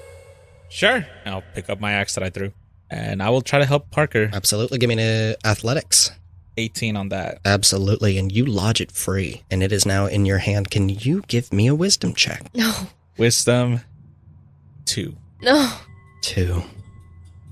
Speaker 4: Sure. I'll pick up my axe that I threw, and I will try to help Parker.
Speaker 5: Absolutely. Give me an athletics.
Speaker 4: 18 on that.
Speaker 5: Absolutely. And you lodge it free, and it is now in your hand. Can you give me a wisdom check?
Speaker 3: No.
Speaker 4: Wisdom 2.
Speaker 3: No.
Speaker 5: 2.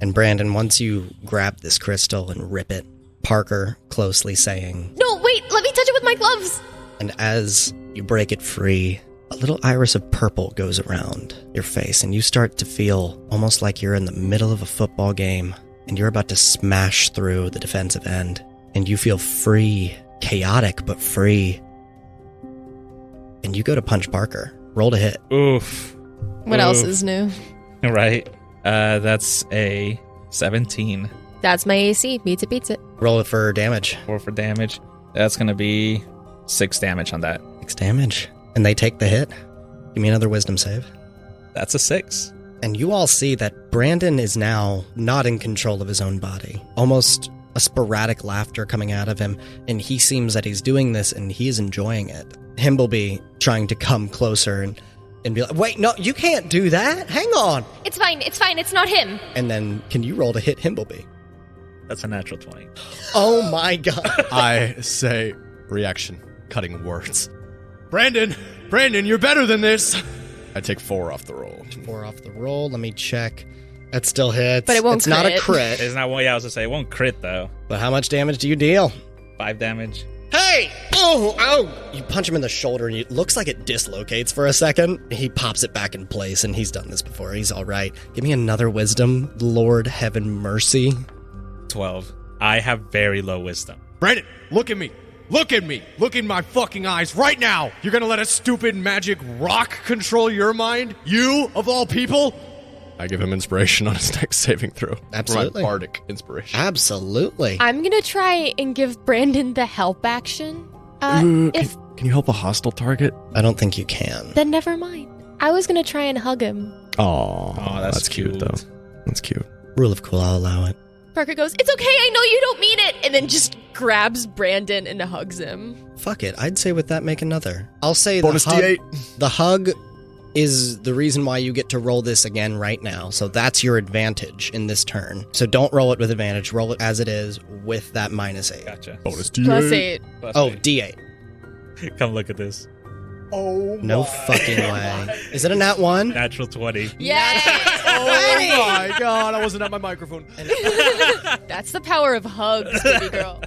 Speaker 5: And Brandon, once you grab this crystal and rip it, Parker closely saying,
Speaker 3: No, wait, let me touch it with my gloves.
Speaker 5: and as you break it free, a little iris of purple goes around your face, and you start to feel almost like you're in the middle of a football game, and you're about to smash through the defensive end, and you feel free, chaotic, but free. And you go to punch Parker. Roll to hit.
Speaker 4: Oof.
Speaker 3: What else is new?
Speaker 4: Right. That's a 17.
Speaker 3: That's my AC. Beats it.
Speaker 5: Roll it for damage.
Speaker 4: 4 for damage. That's going to be 6 damage on that.
Speaker 5: 6 damage. And they take the hit. Give me another wisdom save.
Speaker 4: That's a 6.
Speaker 5: And you all see that Brandon is now not in control of his own body. Almost a sporadic laughter coming out of him, and he seems that he's doing this and he is enjoying it. Himblebee trying to come closer and be like, wait, no, you can't do that. Hang on.
Speaker 3: It's fine. It's not him.
Speaker 5: And then can you roll to hit Himblebee?
Speaker 4: That's a natural 20.
Speaker 5: Oh my God.
Speaker 2: I say reaction, cutting words. Brandon, you're better than this. I take 4 off the roll.
Speaker 5: 4 off the roll. Let me check. That still hits.
Speaker 3: But it won't
Speaker 5: It's not a
Speaker 3: crit.
Speaker 5: crit.
Speaker 4: It's not what I was going to say. It won't crit, though.
Speaker 5: But how much damage do you deal?
Speaker 4: 5 damage.
Speaker 5: Hey! Oh! You punch him in the shoulder, and it looks like it dislocates for a second. He pops it back in place, and he's done this before. He's all right. Give me another wisdom. Lord heaven mercy.
Speaker 4: 12. I have very low wisdom.
Speaker 2: Brandon, look at me. Look at me. Look in my fucking eyes right now. You're gonna let a stupid magic rock control your mind? You, of all people? I give him inspiration on his next saving throw.
Speaker 5: Absolutely.
Speaker 2: My bardic inspiration.
Speaker 5: Absolutely.
Speaker 3: I'm gonna try and give Brandon the help action.
Speaker 2: Can you help a hostile target?
Speaker 5: I don't think you can.
Speaker 3: Then never mind. I was gonna try and hug him.
Speaker 2: Oh,
Speaker 4: that's
Speaker 2: cute, though. That's cute.
Speaker 5: Rule of cool, I'll allow it.
Speaker 3: Parker goes, "It's okay, I know you don't mean it," and then just grabs Brandon and hugs him.
Speaker 5: Fuck it. I'd say with that, make another. I'll say
Speaker 2: Bonus
Speaker 5: the hug,
Speaker 2: D8.
Speaker 5: The hug is the reason why you get to roll this again right now. So that's your advantage in this turn. So don't roll it with advantage. Roll it as it is with that -8.
Speaker 4: Gotcha.
Speaker 2: Bonus D8.
Speaker 3: Plus 8.
Speaker 4: Plus
Speaker 5: Oh,
Speaker 4: eight.
Speaker 5: D8.
Speaker 4: Come look at this.
Speaker 2: Oh,
Speaker 5: No fucking way. Is it a nat 1?
Speaker 4: Natural 20.
Speaker 3: Yay!
Speaker 2: Oh my god, I wasn't at my microphone.
Speaker 3: That's the power of hugs, baby girl.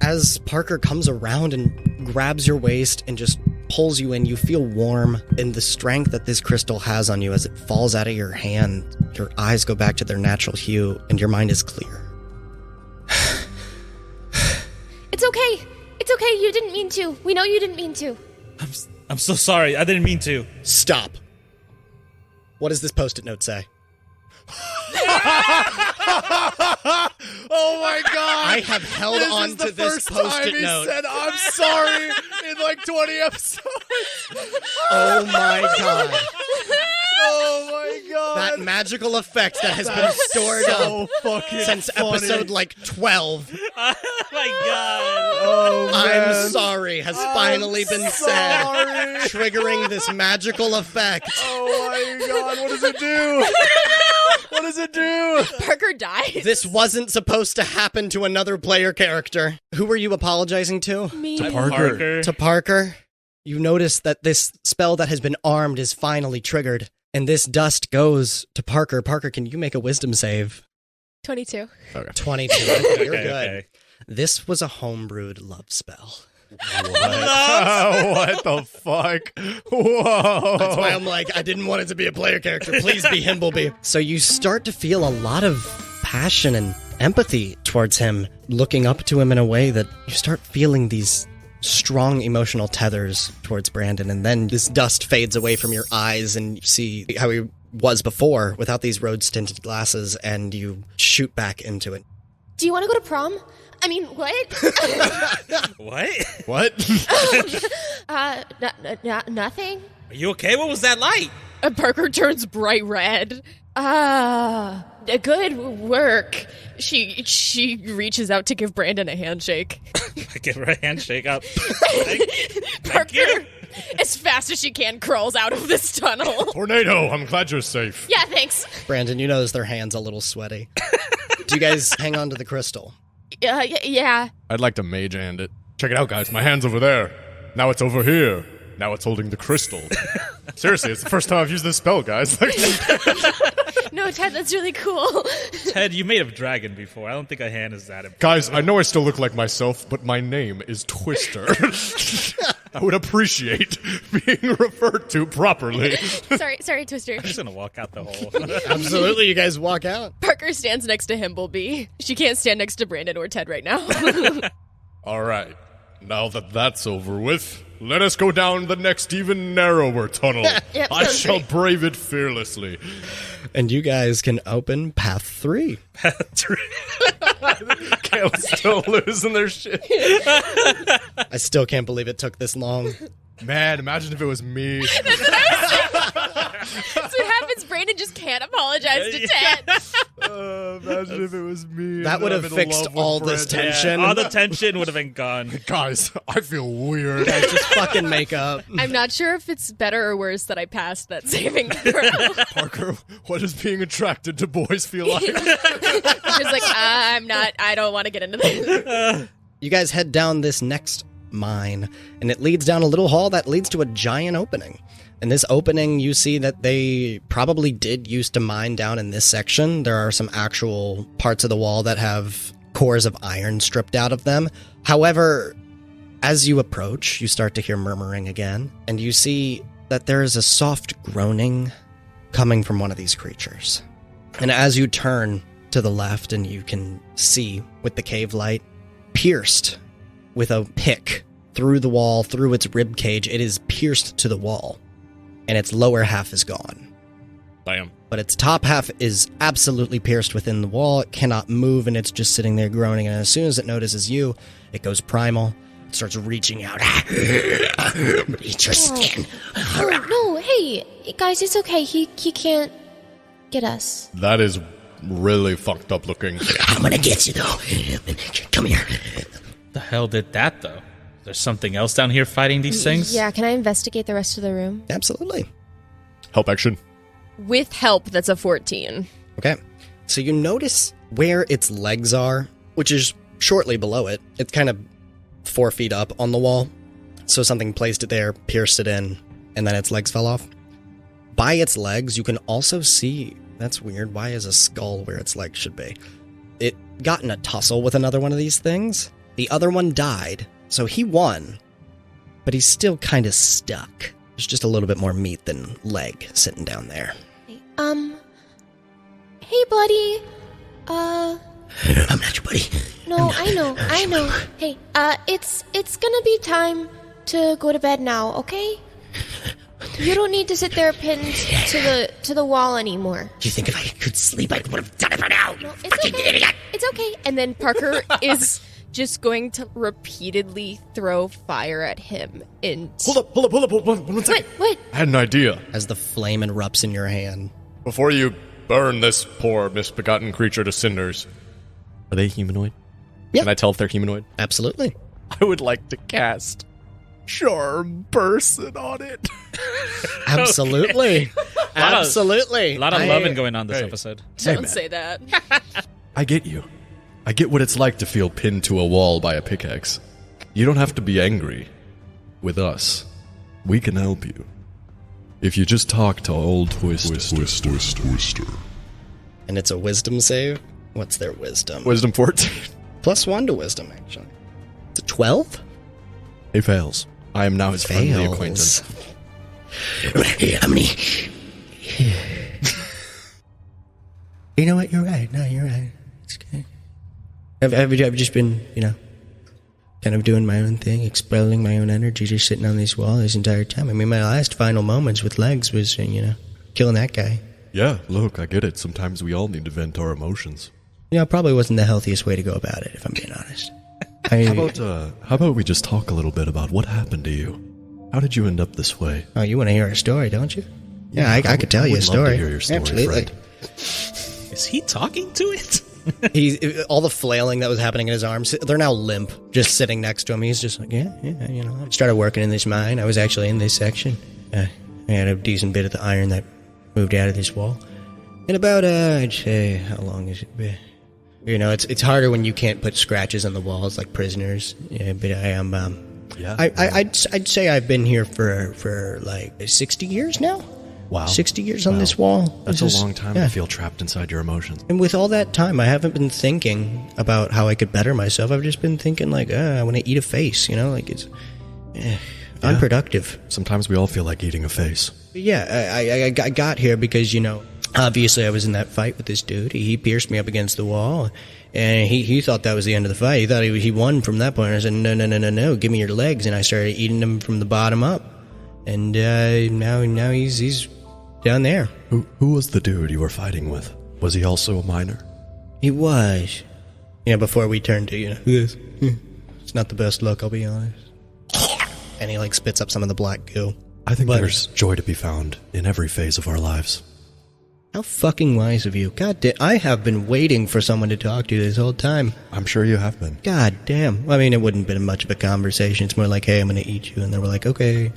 Speaker 5: As Parker comes around and grabs your waist and just pulls you in, you feel warm, and the strength that this crystal has on you as it falls out of your hand, your eyes go back to their natural hue, and your mind is clear.
Speaker 3: It's okay. It's okay. You didn't mean to. We know you didn't mean to.
Speaker 4: I'm so sorry. I didn't mean to.
Speaker 5: Stop. What does this post-it note say?
Speaker 2: Oh my god!
Speaker 5: I have held on to this post-it note.
Speaker 2: He said, "I'm sorry" in like 20 episodes.
Speaker 5: Oh my god.
Speaker 2: Oh my god!
Speaker 5: That magical effect that has been stored
Speaker 2: so
Speaker 5: up
Speaker 2: fucking
Speaker 5: since
Speaker 2: funny.
Speaker 5: episode like 12.
Speaker 4: Oh my god.
Speaker 2: Oh man.
Speaker 5: I'm sorry has finally been said, triggering this magical effect.
Speaker 2: Oh my god! What does it do? What does it do?
Speaker 3: Parker dies.
Speaker 5: This wasn't supposed to happen to another player character. Who were you apologizing to?
Speaker 3: Me.
Speaker 4: Parker.
Speaker 5: To Parker. You notice that this spell that has been armed is finally triggered, and this dust goes to Parker. Parker, can you make a wisdom save?
Speaker 3: 22.
Speaker 5: 22. Okay, you're
Speaker 4: Okay,
Speaker 5: good.
Speaker 4: okay.
Speaker 5: This was a homebrewed love spell.
Speaker 2: What the fuck? Whoa!
Speaker 5: That's why I'm like, I didn't want it to be a player character. Please be Himblebee. So you start to feel a lot of passion and empathy towards him, looking up to him in a way that you start feeling these strong emotional tethers towards Brandon, and then this dust fades away from your eyes and you see how he was before without these rose-tinted glasses, and you shoot back into it.
Speaker 3: Do you want to go to prom? I mean, what?
Speaker 4: What?
Speaker 2: What?
Speaker 3: Nothing.
Speaker 4: Are you okay? What was that light?
Speaker 3: Parker turns bright red. Good work. She reaches out to give Brandon a handshake.
Speaker 4: I give her a handshake up.
Speaker 3: Parker, as fast as she can, crawls out of this tunnel.
Speaker 2: Tornado! I'm glad you're safe.
Speaker 3: Yeah, thanks.
Speaker 5: Brandon, you notice their hands a little sweaty. Do you guys hang on to the crystal?
Speaker 3: Yeah.
Speaker 2: I'd like to mage hand it. Check it out, guys. My hand's over there. Now it's over here. Now it's holding the crystal. Seriously, it's the first time I've used this spell, guys.
Speaker 3: No, Ted, that's really cool.
Speaker 4: Ted, you made a dragon before. I don't think a hand is that important.
Speaker 2: Guys, I know I still look like myself, but my name is Twister. I would appreciate being referred to properly.
Speaker 3: Sorry, Twister.
Speaker 4: I'm just gonna walk out the hole.
Speaker 5: Absolutely, you guys walk out.
Speaker 3: Parker stands next to Himblebee. She can't stand next to Brandon or Ted right now.
Speaker 2: All right. Now that that's over with, let us go down the next even narrower tunnel.
Speaker 3: Yep,
Speaker 2: I
Speaker 3: sounds
Speaker 2: shall
Speaker 3: great.
Speaker 2: brave it fearlessly.
Speaker 5: And you guys can open path 3.
Speaker 2: Kayla's still losing their shit.
Speaker 5: I still can't believe it took this long.
Speaker 2: Man, imagine if it was me.
Speaker 3: That's what happens. Brandon just can't apologize to Ted.
Speaker 2: Imagine if it was me.
Speaker 5: That would have fixed all this tension.
Speaker 4: All the tension would have been gone.
Speaker 2: Guys, I feel weird.
Speaker 5: Guys, just fucking make up.
Speaker 3: I'm not sure if it's better or worse that I passed that saving throw.
Speaker 2: Parker, what does being attracted to boys feel like?
Speaker 3: Parker's like, I don't want to get into this.
Speaker 5: You guys head down this next mine, and it leads down a little hall that leads to a giant opening. In this opening, you see that they probably did used to mine down in this section. There are some actual parts of the wall that have cores of iron stripped out of them. However, as you approach, you start to hear murmuring again, and you see that there is a soft groaning coming from one of these creatures. And as you turn to the left, and you can see with the cave light, pierced with a pick through the wall, through its rib cage, it is pierced to the wall, and its lower half is gone.
Speaker 2: Damn.
Speaker 5: But its top half is absolutely pierced within the wall. It cannot move, and it's just sitting there groaning, and as soon as it notices you, it goes primal. It starts reaching out. Eat your skin.
Speaker 6: No, hey, guys, it's okay. He can't get us.
Speaker 2: That is really fucked up looking.
Speaker 5: I'm gonna get you, though. Come here.
Speaker 4: The hell did that, though? There's something else down here fighting these things?
Speaker 6: Yeah, can I investigate the rest of the room?
Speaker 5: Absolutely.
Speaker 2: Help action.
Speaker 3: With help, that's a 14.
Speaker 5: Okay. So you notice where its legs are, which is shortly below it. It's kind of 4 feet up on the wall. So something placed it there, pierced it in, and then its legs fell off. By its legs, you can also see... That's weird. Why is a skull where its legs should be? It got in a tussle with another one of these things. The other one died, so he won. But he's still kind of stuck. There's just a little bit more meat than leg sitting down there.
Speaker 6: Hey, buddy.
Speaker 5: I'm not your buddy.
Speaker 6: No, I know. Hey, it's gonna be time to go to bed now, okay? You don't need to sit there pinned to the wall anymore.
Speaker 5: Do you think if I could sleep, I would have done it by now?
Speaker 6: No, it's okay. It's okay.
Speaker 3: And then Parker is just going to repeatedly throw fire at him.
Speaker 2: Hold up. One second.
Speaker 6: What?
Speaker 2: I had an idea.
Speaker 5: As the flame erupts in your hand.
Speaker 2: Before you burn this poor misbegotten creature to cinders, are they humanoid?
Speaker 5: Yeah.
Speaker 2: Can I tell if they're humanoid?
Speaker 5: Absolutely.
Speaker 2: I would like to cast Charm Person on it.
Speaker 5: Absolutely. Absolutely.
Speaker 4: A lot of loving going on this episode.
Speaker 3: Don't say that.
Speaker 2: I get you. I get what it's like to feel pinned to a wall by a pickaxe. You don't have to be angry. With us, we can help you. If you just talk to old Twister.
Speaker 5: And it's a wisdom save? What's their wisdom?
Speaker 2: Wisdom 14.
Speaker 5: +1 to wisdom, actually. It's a 12?
Speaker 2: He fails. I am now his friendly
Speaker 5: Fails.
Speaker 2: acquaintance.
Speaker 5: How many? You know what? You're right. No, you're right. It's okay. I've just been, kind of doing my own thing, expelling my own energy, just sitting on this wall this entire time. I mean, my last final moments with legs was, killing that guy.
Speaker 2: Yeah, look, I get it. Sometimes we all need to vent our emotions.
Speaker 5: It probably wasn't the healthiest way to go about it, if I'm being honest.
Speaker 2: How about we just talk a little bit about what happened to you? How did you end up this way?
Speaker 5: Oh, you want to hear a story, don't you? Yeah, I could tell you a story.
Speaker 2: I would love to hear your story,
Speaker 5: Absolutely.
Speaker 2: friend.
Speaker 4: Is he talking to it?
Speaker 5: All the flailing that was happening in his arms, they're now limp, just sitting next to him. He's just like, I started working in this mine. I was actually in this section. I had a decent bit of the iron that moved out of this wall. And about, I'd say, how long has it been? It's harder when you can't put scratches on the walls like prisoners. Yeah, but I am, I'd say I've been here for like 60 years now.
Speaker 2: Wow.
Speaker 5: 60 years on this wall.
Speaker 2: That's a long time to feel trapped inside your emotions.
Speaker 5: And with all that time, I haven't been thinking about how I could better myself. I've just been thinking like, I want to eat a face, it's unproductive.
Speaker 2: Sometimes we all feel like eating a face.
Speaker 5: But yeah, I got here because, obviously I was in that fight with this dude. He pierced me up against the wall, and he thought that was the end of the fight. He thought he won from that point. I said, no, give me your legs. And I started eating them from the bottom up. And now he's down there.
Speaker 2: Who was the dude you were fighting with? Was he also a miner?
Speaker 5: He was. Before we turned to, this. It's not the best look, I'll be honest. And he, spits up some of the black goo.
Speaker 2: I think there's joy to be found in every phase of our lives.
Speaker 5: How fucking wise of you. God damn, I have been waiting for someone to talk to this whole time.
Speaker 2: I'm sure you have been.
Speaker 5: God damn. I mean, it wouldn't have been much of a conversation. It's more like, hey, I'm going to eat you. And they were like, okay,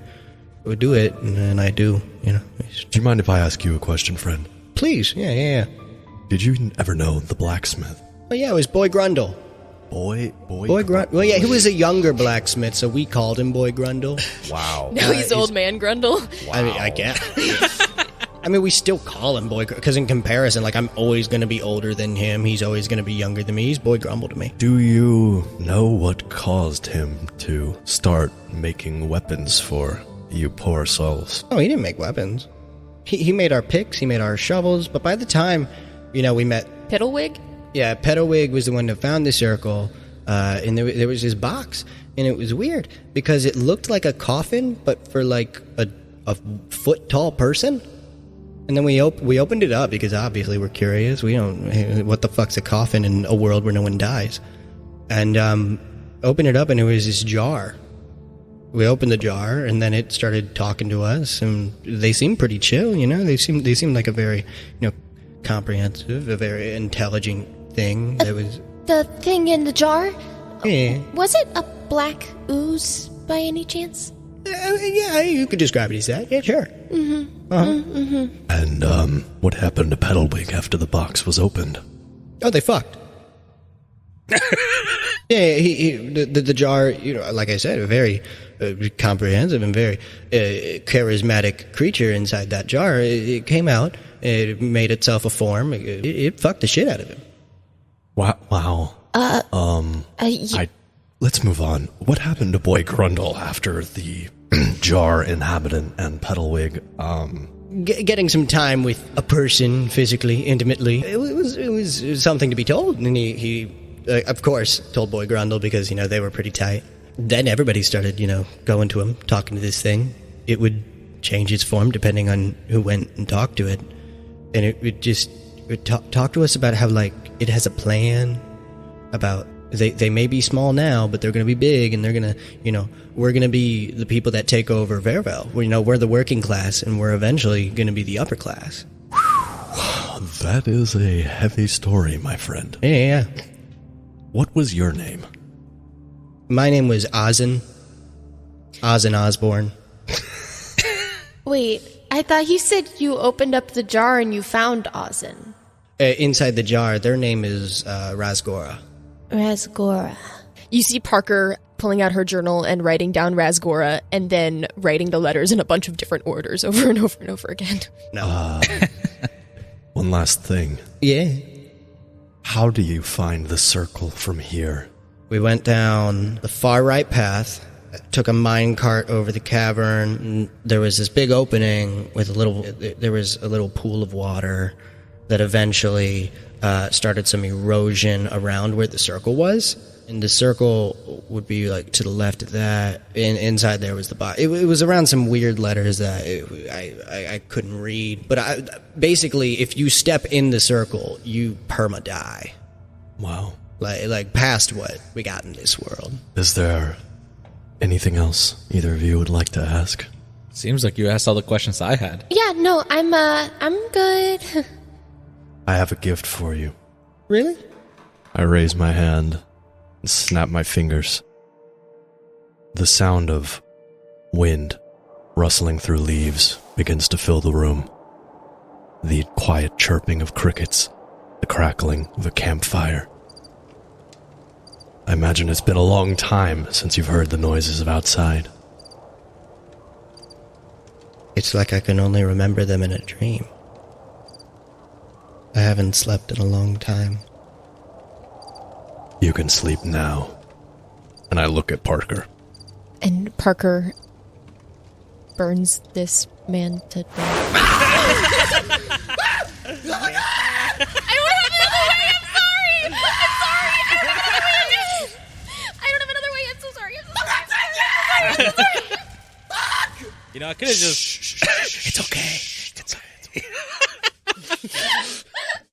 Speaker 5: we'll do it. And then I do,
Speaker 2: Do you mind if I ask you a question, friend?
Speaker 5: Please. Yeah.
Speaker 2: Did you ever know the blacksmith?
Speaker 5: Oh, yeah, it was Boy Grundle.
Speaker 2: Boy
Speaker 5: Grundle. Well, yeah, he was a younger blacksmith, so we called him Boy Grundle.
Speaker 2: Wow.
Speaker 3: Now he's old man Grundle.
Speaker 2: Wow.
Speaker 5: I mean, I guess. I mean, we still call him Boy, because in comparison, I'm always going to be older than him. He's always going to be younger than me. He's Boy Grumble to me.
Speaker 2: Do you know what caused him to start making weapons for you poor souls?
Speaker 5: Oh, he didn't make weapons. He made our picks, he made our shovels, but by the time, we met...
Speaker 3: Piddlewig?
Speaker 5: Yeah, Pedowig was the one that found the circle, and there was this box, and it was weird, because it looked like a coffin, but for, a foot-tall person. And then we opened it up, because obviously we're curious. We don't... What the fuck's a coffin in a world where no one dies? And opened it up, and it was this jar. We opened the jar, and then it started talking to us, and they seemed pretty chill, They seemed like a very, comprehensive, a very intelligent thing that was...
Speaker 6: The thing in the jar?
Speaker 5: Yeah.
Speaker 6: Was it a black ooze by any chance?
Speaker 5: Yeah, you could describe it as that. Yeah, sure.
Speaker 6: Mm-hmm.
Speaker 5: Uh-huh.
Speaker 6: Mm-hmm.
Speaker 2: And, what happened to Pedalwig after the box was opened?
Speaker 5: Oh, they fucked. Yeah, the jar, like I said, a very comprehensive and very charismatic creature inside that jar. It came out, it made itself a form, it fucked the shit out of him.
Speaker 7: Wow. Let's move on. What happened to Boy Grundle after the jar inhabitant and Petalwig?
Speaker 5: Getting some time with a person physically, intimately, it was something to be told, and he of course, told Boy Grundle because, they were pretty tight. Then everybody started, going to him, talking to this thing. It would change its form depending on who went and talked to it. And it would talk to us about how, it has a plan about they may be small now, but they're going to be big, and they're going to, we're going to be the people that take over Vervel. We're the working class, and we're eventually going to be the upper class.
Speaker 7: That is a heavy story, my friend.
Speaker 5: Yeah.
Speaker 7: What was your name?
Speaker 5: My name was Ozin Osborne.
Speaker 6: Wait, I thought you said you opened up the jar and you found Ozin.
Speaker 5: Inside the jar, their name is Razgora.
Speaker 6: Razgora.
Speaker 3: You see Parker pulling out her journal and writing down Razgora and then writing the letters in a bunch of different orders over and over and over again.
Speaker 5: No.
Speaker 7: One last thing.
Speaker 5: Yeah.
Speaker 7: How do you find the circle from here?
Speaker 5: We went down the far right path, took a mine cart over the cavern, and there was this big opening with there was a little pool of water that eventually started some erosion around where the circle was. And the circle would be to the left of that. And inside there was the bottom. It was around some weird letters that I couldn't read. But basically, if you step in the circle, you perma-die.
Speaker 7: Wow.
Speaker 5: Like past what we got in this world.
Speaker 7: Is there anything else either of you would like to ask?
Speaker 4: Seems like you asked all the questions I had.
Speaker 6: Yeah, no, I'm good.
Speaker 7: I have a gift for you.
Speaker 5: Really?
Speaker 7: I raise my hand and snap my fingers. The sound of wind rustling through leaves begins to fill the room. The quiet chirping of crickets, the crackling of a campfire. I imagine it's been a long time since you've heard the noises of outside.
Speaker 5: It's like I can only remember them in a dream. I haven't slept in a long time.
Speaker 7: You can sleep now. And I look at Parker.
Speaker 3: And Parker burns this man to death. I don't have another way. I'm sorry. I don't have another way. I'm so sorry.
Speaker 4: I could have just...
Speaker 7: It's okay.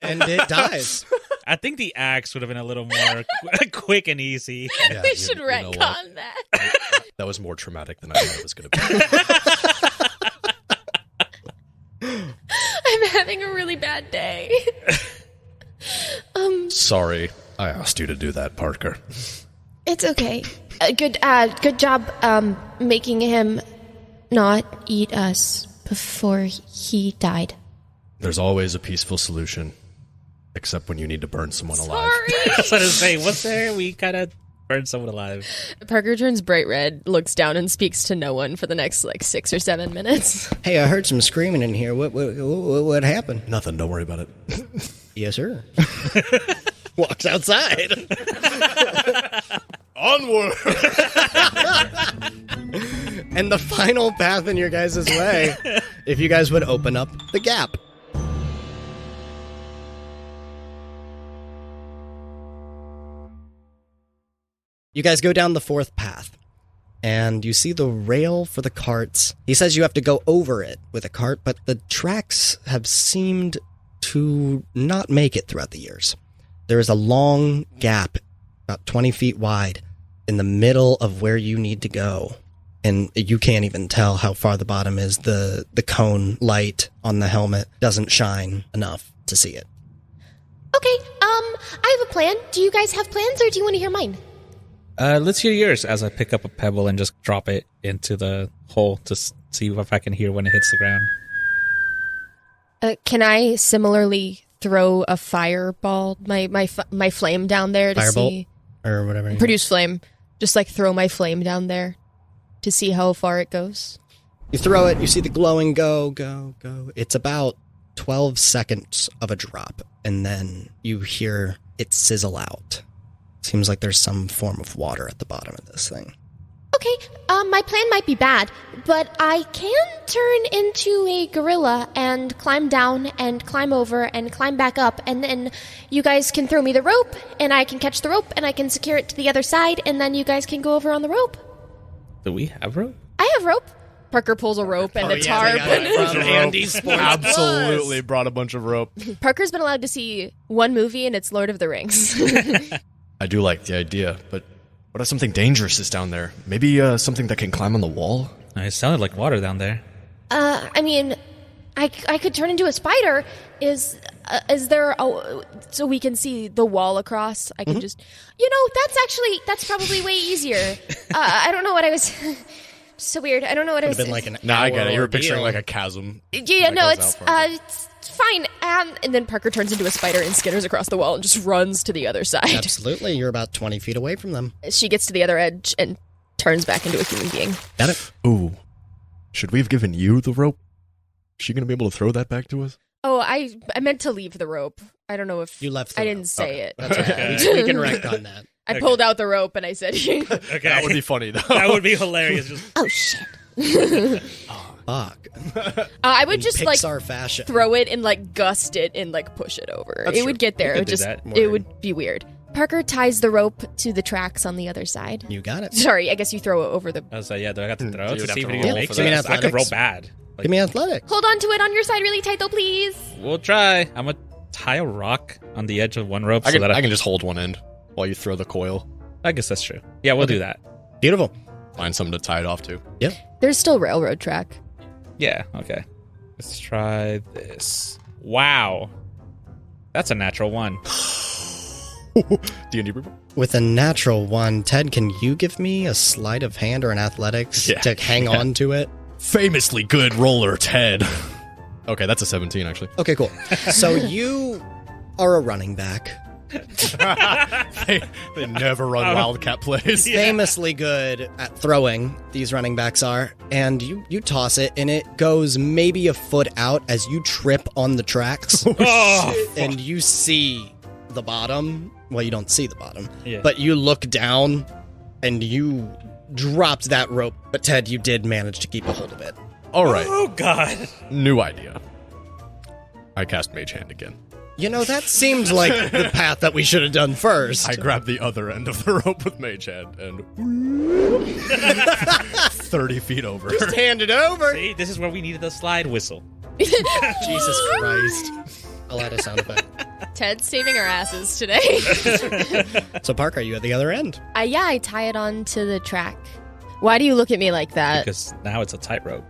Speaker 5: And it dies.
Speaker 4: I think the axe would have been a little more quick and easy.
Speaker 7: Yeah,
Speaker 3: They should retcon that.
Speaker 7: That was more traumatic than I thought it was going to be.
Speaker 3: I'm having a really bad day.
Speaker 7: Sorry, I asked you to do that, Parker.
Speaker 6: It's okay. Good job making him not eat us before he died.
Speaker 7: There's always a peaceful solution, except when you need to burn someone alive.
Speaker 3: Sorry.
Speaker 4: That's what I was saying. What's there? We gotta burn someone alive.
Speaker 3: Parker turns bright red, looks down, and speaks to no one for the next 6 or 7 minutes.
Speaker 5: Hey, I heard some screaming in here. What happened?
Speaker 7: Nothing, don't worry about it.
Speaker 5: Yes, sir. Walks outside.
Speaker 2: Onward!
Speaker 5: And the final path in your guys' way, if you guys would open up the gap. You guys go down the fourth path, and you see the rail for the carts. He says you have to go over it with a cart, but the tracks have seemed to not make it throughout the years. There is a long gap, about 20 feet wide, in the middle of where you need to go. And you can't even tell how far the bottom is. The cone light on the helmet doesn't shine enough to see it.
Speaker 6: Okay, I have a plan. Do you guys have plans, or do you want to hear mine?
Speaker 4: Let's hear yours as I pick up a pebble and just drop it into the hole to see if I can hear when it hits the ground.
Speaker 3: Can I similarly throw a fireball, my flame down there to
Speaker 5: Firebolt?
Speaker 3: see?
Speaker 5: or whatever.
Speaker 3: Produce flame. Just like throw my flame down there to see how far it goes.
Speaker 5: You throw it, you see the glowing go. It's about 12 seconds of a drop, and then you hear it sizzle out. Seems like there's some form of water at the bottom of this thing.
Speaker 6: Okay, my plan might be bad, but I can turn into a gorilla and climb down and climb over and climb back up, and then you guys can throw me the rope, and I can catch the rope, and I can secure it to the other side, and then you guys can go over on the rope.
Speaker 4: Do we have rope?
Speaker 6: I have rope.
Speaker 3: Parker pulls a rope and a
Speaker 5: they
Speaker 3: tarp.
Speaker 5: got it from Andy's Sports
Speaker 2: Absolutely brought a bunch of rope.
Speaker 3: Parker's been allowed to see one movie, and it's Lord of the Rings.
Speaker 7: I do like the idea, but what if something dangerous is down there? Maybe something that can climb on the wall?
Speaker 4: It sounded like water down there.
Speaker 6: I mean, I could turn into a spider. Is there so we can see the wall across? I can just, that's probably way easier. I don't know what I was. So weird. I don't know what I was.
Speaker 5: Been like an
Speaker 2: Nah, I get it. You were
Speaker 5: ordeal.
Speaker 2: picturing like a chasm.
Speaker 6: Yeah,
Speaker 2: that
Speaker 6: no,
Speaker 2: goes
Speaker 6: it's
Speaker 2: out farther.
Speaker 6: it's fine.
Speaker 3: And then Parker turns into a spider and skitters across the wall and just runs to the other side.
Speaker 5: Absolutely, you're about 20 feet away from them.
Speaker 3: She gets to the other edge and turns back into a human being.
Speaker 5: Got it?
Speaker 7: Ooh. Should we have given you the rope? Is she going to be able to throw that back to us?
Speaker 3: Oh, I meant to leave the rope. I don't know if
Speaker 5: You left the
Speaker 3: I
Speaker 5: rope.
Speaker 3: didn't say it.
Speaker 5: That's okay. We can retcon that.
Speaker 3: I pulled out the rope and I said,
Speaker 4: Okay.
Speaker 2: That would be funny, though.
Speaker 4: That would be hilarious. Just,
Speaker 6: Oh shit!
Speaker 5: Fuck.
Speaker 3: I would
Speaker 5: In
Speaker 3: just like
Speaker 5: Pixar fashion.
Speaker 3: throw it and like gust it and like push it over.
Speaker 2: That's
Speaker 3: It
Speaker 2: true.
Speaker 3: would get there.
Speaker 4: We
Speaker 3: It
Speaker 4: could
Speaker 3: would
Speaker 4: do
Speaker 3: just
Speaker 4: that.
Speaker 3: it would be weird. Parker ties the rope to the tracks on the other side.
Speaker 5: You got it.
Speaker 3: Sorry, I guess you throw it over the.
Speaker 4: I was like, yeah, do I got to throw
Speaker 2: You
Speaker 4: to
Speaker 2: would
Speaker 4: see if
Speaker 2: have
Speaker 4: it
Speaker 2: to
Speaker 4: even
Speaker 2: roll
Speaker 4: makes
Speaker 2: for that.
Speaker 4: sense? I could roll
Speaker 5: Athletics.
Speaker 4: bad. Like,
Speaker 5: Give me athletics.
Speaker 6: Hold on to it on your side really tight, though, please.
Speaker 4: we'll try. I'm going to tie a rock on the edge of one rope
Speaker 2: I
Speaker 4: so
Speaker 2: can,
Speaker 4: that
Speaker 2: I can just hold one end while you throw the coil.
Speaker 4: I guess that's true. Yeah, we'll do that.
Speaker 5: Beautiful.
Speaker 2: Find something to tie it off to.
Speaker 3: There's still railroad track.
Speaker 4: Yeah, okay. Let's try this. Wow. That's a natural one.
Speaker 2: D&D report?
Speaker 5: With a natural one, Ted, can you give me a sleight of hand or an athletics
Speaker 2: Yeah.
Speaker 5: to hang on to it?
Speaker 2: Famously good roller, Ted. Okay, that's a 17, actually.
Speaker 5: Okay, cool. So you are a running back.
Speaker 2: They never run Wildcat plays.
Speaker 5: Famously good at throwing, these running backs are. And you toss it, and it goes maybe a foot out as you trip on the tracks.
Speaker 4: Oh,
Speaker 5: And you see the bottom. Well, you don't see the bottom.
Speaker 4: Yeah.
Speaker 5: But you look down, and you dropped that rope. But Ted, you did manage to keep a hold of it.
Speaker 2: All right,
Speaker 4: oh God.
Speaker 2: new idea. I cast Mage Hand again.
Speaker 5: You know, that seemed like the path that we should have done first.
Speaker 2: I grab the other end of the rope with Mage Hand and 30 feet over.
Speaker 5: Just hand it over.
Speaker 4: See, this is where we needed the slide whistle.
Speaker 5: Jesus Christ. I'll add a sound effect.
Speaker 3: Ted's saving our asses today.
Speaker 5: So, Parker, you at the other end.
Speaker 3: Yeah, I tie it onto the track. Why do you look at me like that?
Speaker 4: Because now it's a tightrope.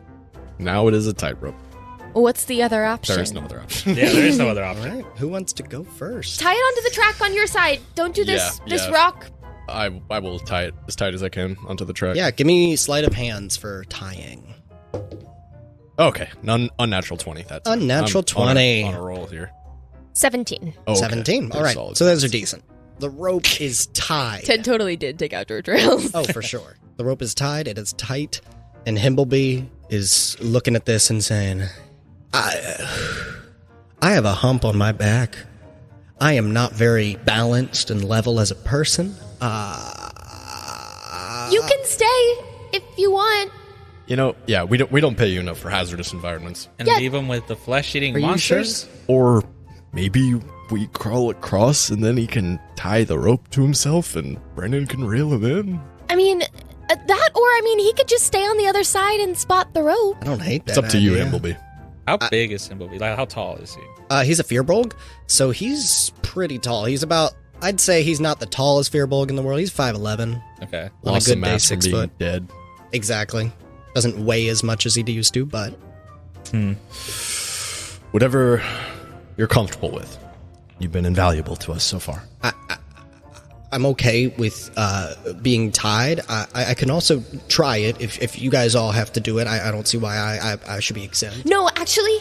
Speaker 2: Now it is a tightrope.
Speaker 3: What's the other option?
Speaker 2: There is no other option.
Speaker 4: Yeah, there is no other
Speaker 5: All
Speaker 4: option.
Speaker 5: right. Who wants to go first?
Speaker 6: Tie it onto the track on your side. Don't do this
Speaker 2: Yeah, yeah.
Speaker 6: rock.
Speaker 2: I will tie it as tight as I can onto the track.
Speaker 5: Yeah, give me sleight of hands for tying.
Speaker 2: Okay, unnatural 20. That's
Speaker 5: Unnatural
Speaker 2: I'm
Speaker 5: 20.
Speaker 2: on a roll here.
Speaker 3: 17.
Speaker 2: Okay.
Speaker 5: 17. All
Speaker 2: They're
Speaker 5: right.
Speaker 2: solid
Speaker 5: So those are
Speaker 2: points.
Speaker 5: decent. The rope is tied.
Speaker 3: Ted totally did take outdoor trails.
Speaker 5: Oh, for sure. The rope is tied. It is tight. And Himblebee is looking at this and saying, I have a hump on my back. I am not very balanced and level as a person.
Speaker 6: You can stay if you want.
Speaker 2: You know, yeah, we don't pay you enough for hazardous environments.
Speaker 4: And
Speaker 6: Yeah.
Speaker 4: leave them with the flesh-eating
Speaker 5: Are you
Speaker 4: monsters?
Speaker 5: sure?
Speaker 7: Or maybe we crawl across and then he can tie the rope to himself and Brennan can reel him in?
Speaker 6: I mean, that, or I mean, he could just stay on the other side and spot the rope.
Speaker 5: I don't hate that.
Speaker 2: It's up to you,
Speaker 5: idea.
Speaker 2: Himblebee.
Speaker 4: How big is Himblebee? Like, how tall is he?
Speaker 5: He's a Fearbolg, so he's pretty tall. He's about, I'd say he's not the tallest Fearbolg in the world. He's 5'11".
Speaker 4: Okay.
Speaker 5: On a
Speaker 2: Lost
Speaker 5: good
Speaker 2: some
Speaker 5: day,
Speaker 2: mass from
Speaker 5: 6
Speaker 2: being
Speaker 5: foot.
Speaker 2: dead.
Speaker 5: Exactly. Doesn't weigh as much as he used to, but
Speaker 2: Whatever you're comfortable with.
Speaker 7: You've been invaluable to us so far.
Speaker 5: I'm okay with being tied. I can also try it if you guys all have to do it. I don't see why I should be exempt.
Speaker 6: No, actually,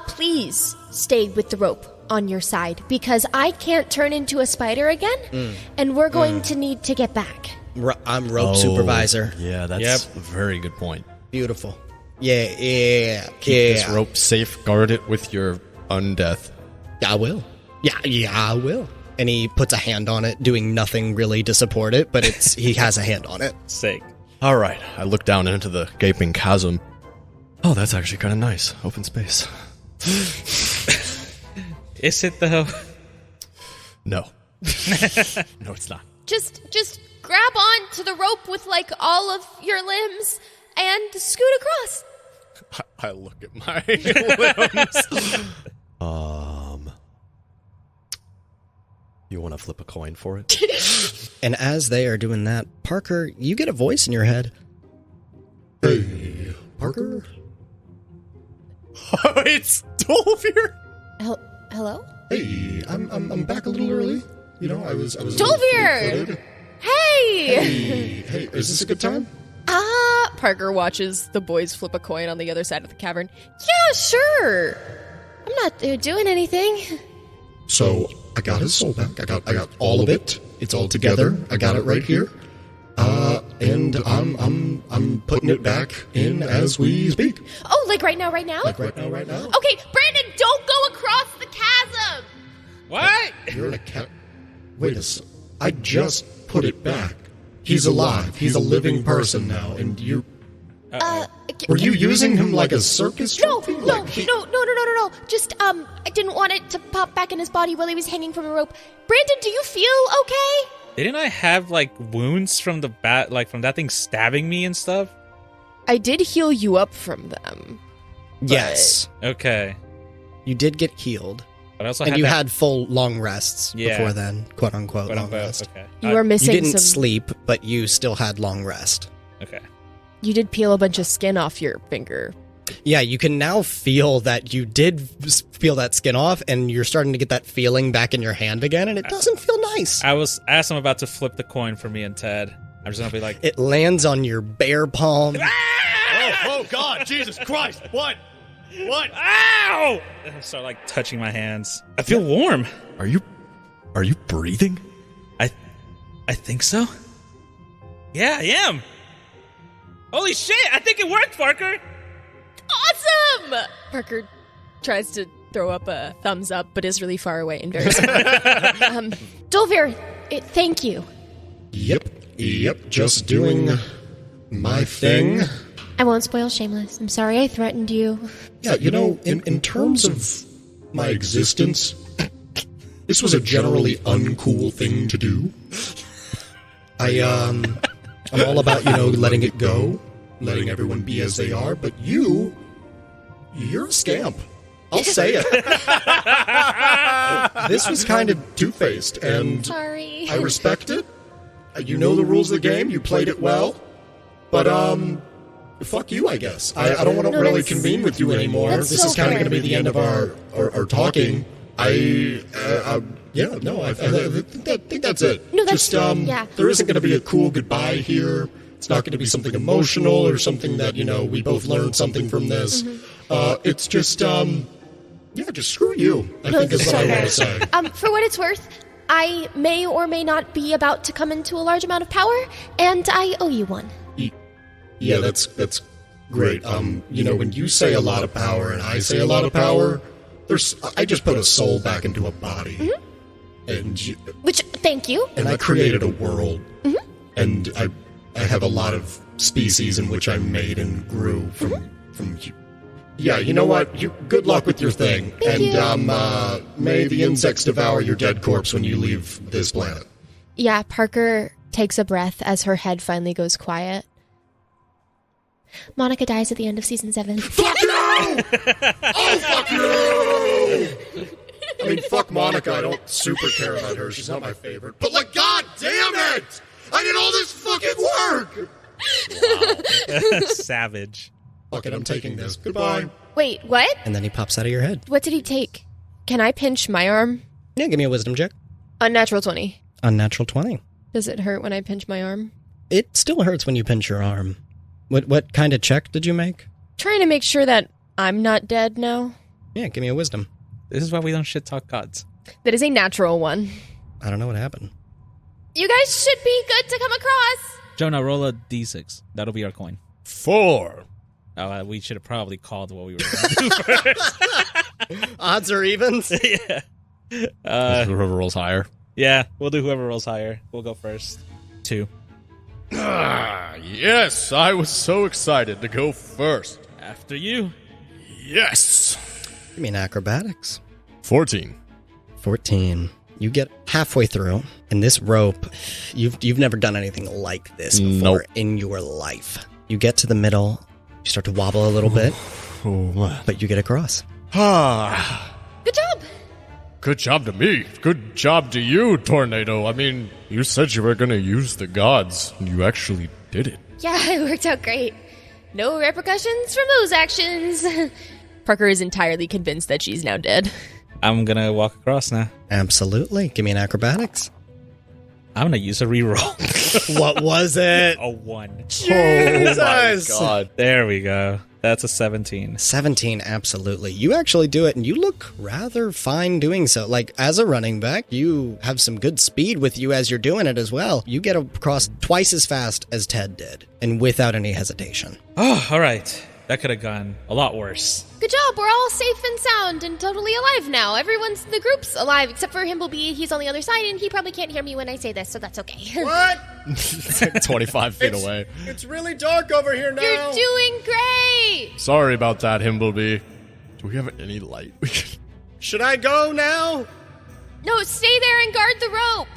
Speaker 6: please stay with the rope. on your side because I can't turn into a spider again, and we're going to need to get back.
Speaker 5: I'm rope supervisor.
Speaker 7: Yeah, that's a very good point.
Speaker 5: Beautiful. Yeah.
Speaker 2: Keep this rope safe. Guard it with your undeath.
Speaker 5: I will. Yeah, I will. And he puts a hand on it, doing nothing really to support it, but he has a hand on it.
Speaker 4: Sick.
Speaker 7: All right, I look down into the gaping chasm. Oh, that's actually kind of nice. Open space.
Speaker 4: Is it though?
Speaker 7: No. No, it's not.
Speaker 6: Just grab on to the rope with like all of your limbs and scoot across.
Speaker 2: I look at my limbs.
Speaker 7: You want to flip a coin for it?
Speaker 5: And as they are doing that, Parker, you get a voice in your head.
Speaker 8: Hey, Parker?
Speaker 2: It's Dolvir.
Speaker 6: Hello?
Speaker 8: Hey, I'm back a little early. You know, I was
Speaker 6: Dolvir! Hey!
Speaker 8: Hey, is this a good time?
Speaker 3: Parker watches the boys flip a coin on the other side of the cavern.
Speaker 6: Yeah, sure. I'm not doing anything.
Speaker 8: So, I got his soul back. I got all of it. It's all together. I got it right here. And I'm putting it back in as we speak.
Speaker 6: Oh, like right now?
Speaker 8: Like right now.
Speaker 6: Okay, Brandon, don't go across the chasm!
Speaker 4: What?
Speaker 8: You're a cat. Wait a second. I just put it back. He's alive. He's a living person now, and you... Were you using him like a circus
Speaker 6: No.
Speaker 8: trophy?
Speaker 6: Just, I didn't want it to pop back in his body while he was hanging from a rope. Brandon, do you feel okay?
Speaker 4: Didn't I have like wounds from the bat, like from that thing stabbing me and stuff?
Speaker 3: I did heal you up from them.
Speaker 5: Yes.
Speaker 4: Okay.
Speaker 5: You did get healed.
Speaker 4: But I also
Speaker 5: And
Speaker 4: had
Speaker 5: you
Speaker 4: that-
Speaker 5: had full long rests before then, quote unquote, long
Speaker 4: quote-unquote,
Speaker 5: rest.
Speaker 4: okay.
Speaker 3: You were
Speaker 5: You
Speaker 3: missing
Speaker 5: didn't
Speaker 3: some...
Speaker 5: sleep, but you still had long rest.
Speaker 4: Okay.
Speaker 3: You did peel a bunch of skin off your finger.
Speaker 5: Yeah, you can now feel that you did peel that skin off, and you're starting to get that feeling back in your hand again, and it doesn't feel nice.
Speaker 4: As I'm about to flip the coin for me and Ted, I'm just gonna be like,
Speaker 5: It lands on your bare palm.
Speaker 2: Oh God, Jesus Christ! What?
Speaker 4: ow! And I start like touching my hands. I feel warm.
Speaker 7: Are you breathing?
Speaker 4: I think so. Yeah, I am. Holy shit! I think it worked, Parker.
Speaker 3: Awesome! Parker tries to throw up a thumbs up, but is really far away and very sad.
Speaker 6: Dolvir, thank you.
Speaker 8: Yep. Just doing my thing.
Speaker 6: I won't spoil Shameless. I'm sorry I threatened you.
Speaker 8: Yeah, you know, in terms of my existence, this was a generally uncool thing to do. I'm all about, letting it go, letting everyone be as they are, but you're a scamp. I'll say it. This was kind of two-faced, and
Speaker 6: Sorry.
Speaker 8: I respect it. You know the rules of the game, you played it well, but, fuck you, I guess. I don't want to really convene with you anymore.
Speaker 6: that's
Speaker 8: This
Speaker 6: so
Speaker 8: is kind of
Speaker 6: fair.
Speaker 8: going to be the end of our talking. I think that's it.
Speaker 6: No, that's-
Speaker 8: Just,
Speaker 6: yeah.
Speaker 8: there isn't going to be a cool goodbye here. It's not going to be something emotional or something that, we both learned something from this. It's just, just screw you, I think is what I want to say.
Speaker 6: For what it's worth, I may or may not be about to come into a large amount of power, and I owe you one.
Speaker 8: Yeah, that's great. When you say a lot of power and I say a lot of power, I just put a soul back into a body. And
Speaker 6: Which, thank you.
Speaker 8: I created a world. And I have a lot of species in which I made and grew from you. Yeah, you know what? Good luck with your thing.
Speaker 6: Thank
Speaker 8: And may the insects devour your dead corpse when you leave this planet.
Speaker 3: Yeah, Parker takes a breath as her head finally goes quiet.
Speaker 6: Monica dies at the end of season 7.
Speaker 8: Fuck you! Oh, fuck you! I mean, fuck Monica. I don't super care about her. She's not my favorite. But, god damn it! I did all this fucking work!
Speaker 4: Savage.
Speaker 8: Fuck it, I'm taking this. Goodbye.
Speaker 3: Wait, what?
Speaker 5: And then he pops out of your head.
Speaker 3: What did he take? Can I pinch my arm?
Speaker 5: Yeah, give me a wisdom check.
Speaker 3: Unnatural 20.
Speaker 5: Unnatural 20.
Speaker 3: Does it hurt when I pinch my arm?
Speaker 5: It still hurts when you pinch your arm. What kind of check did you make?
Speaker 3: Trying to make sure that I'm not dead now.
Speaker 5: Yeah, give me a wisdom.
Speaker 4: This is why we don't shit talk gods.
Speaker 3: That is a natural one.
Speaker 5: I don't know what happened.
Speaker 6: You guys should be good to come across.
Speaker 4: Jonah, roll a d6. That'll be our coin.
Speaker 2: 4.
Speaker 4: Oh, we should have probably called what we were going to do first.
Speaker 5: Odds or evens?
Speaker 4: Yeah.
Speaker 2: Whoever rolls higher.
Speaker 4: Yeah, we'll do whoever rolls higher. We'll go first. 2.
Speaker 2: Yes, I was so excited to go first.
Speaker 4: After you.
Speaker 2: Yes.
Speaker 5: Give me an acrobatics.
Speaker 2: 14.
Speaker 5: 14. You get halfway through, and this rope, you've never done anything like this before in your life. You get to the middle, you start to wobble a little bit, but you get across.
Speaker 6: Good job.
Speaker 2: Good job to me. Good job to you, Tornado. I mean, you said you were going to use the gods, and you actually did it.
Speaker 6: Yeah, it worked out great. No repercussions from those actions.
Speaker 3: Parker is entirely convinced that she's now dead.
Speaker 4: I'm going to walk across now.
Speaker 5: Absolutely. Give me an acrobatics.
Speaker 4: I'm going to use a reroll.
Speaker 5: What was it?
Speaker 4: A 1.
Speaker 5: Jesus.
Speaker 2: Oh, my God.
Speaker 4: There we go. That's a 17.
Speaker 5: 17, absolutely. You actually do it, and you look rather fine doing so. Like, as a running back, you have some good speed with you as you're doing it as well. You get across twice as fast as Ted did, and without any hesitation.
Speaker 4: Oh, all right. That could have gone a lot worse.
Speaker 6: Good job. We're all safe and sound and totally alive now. The group's alive except for Himblebee. He's on the other side, and he probably can't hear me when I say this, so that's okay.
Speaker 5: What?
Speaker 2: 25 feet away.
Speaker 5: It's really dark over here now.
Speaker 6: You're doing great.
Speaker 2: Sorry about that, Himblebee. Do we have any light?
Speaker 5: Should I go now?
Speaker 6: No, stay there and guard the rope.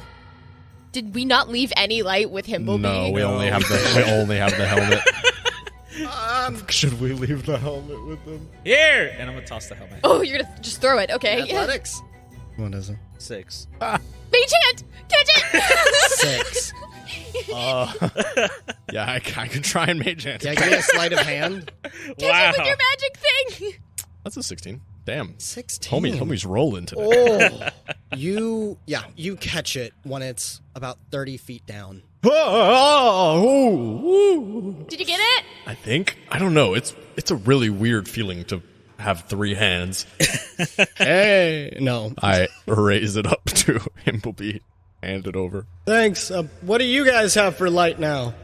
Speaker 3: Did we not leave any light with Himblebee?
Speaker 2: No, we only have the helmet. Should we leave the helmet with them?
Speaker 4: Here! And I'm going to toss the helmet.
Speaker 3: Oh, you're going to just throw it. Okay.
Speaker 5: Athletics. What is it?
Speaker 4: 6.
Speaker 6: Mage hand. Catch it.
Speaker 5: 6.
Speaker 2: Yeah, I can try and mage hand.
Speaker 5: Yeah, give me a sleight of hand.
Speaker 6: Catch it with your magic thing.
Speaker 2: That's a 16. Damn.
Speaker 5: 16.
Speaker 2: Homie's rolling today.
Speaker 5: Oh, you catch it when it's about 30 feet down.
Speaker 6: Did you get it?
Speaker 2: I think. I don't know. It's a really weird feeling to have 3 hands.
Speaker 5: Hey, no.
Speaker 2: I raise it up to Himblebee. Hand it over.
Speaker 5: Thanks. What do you guys have for light now?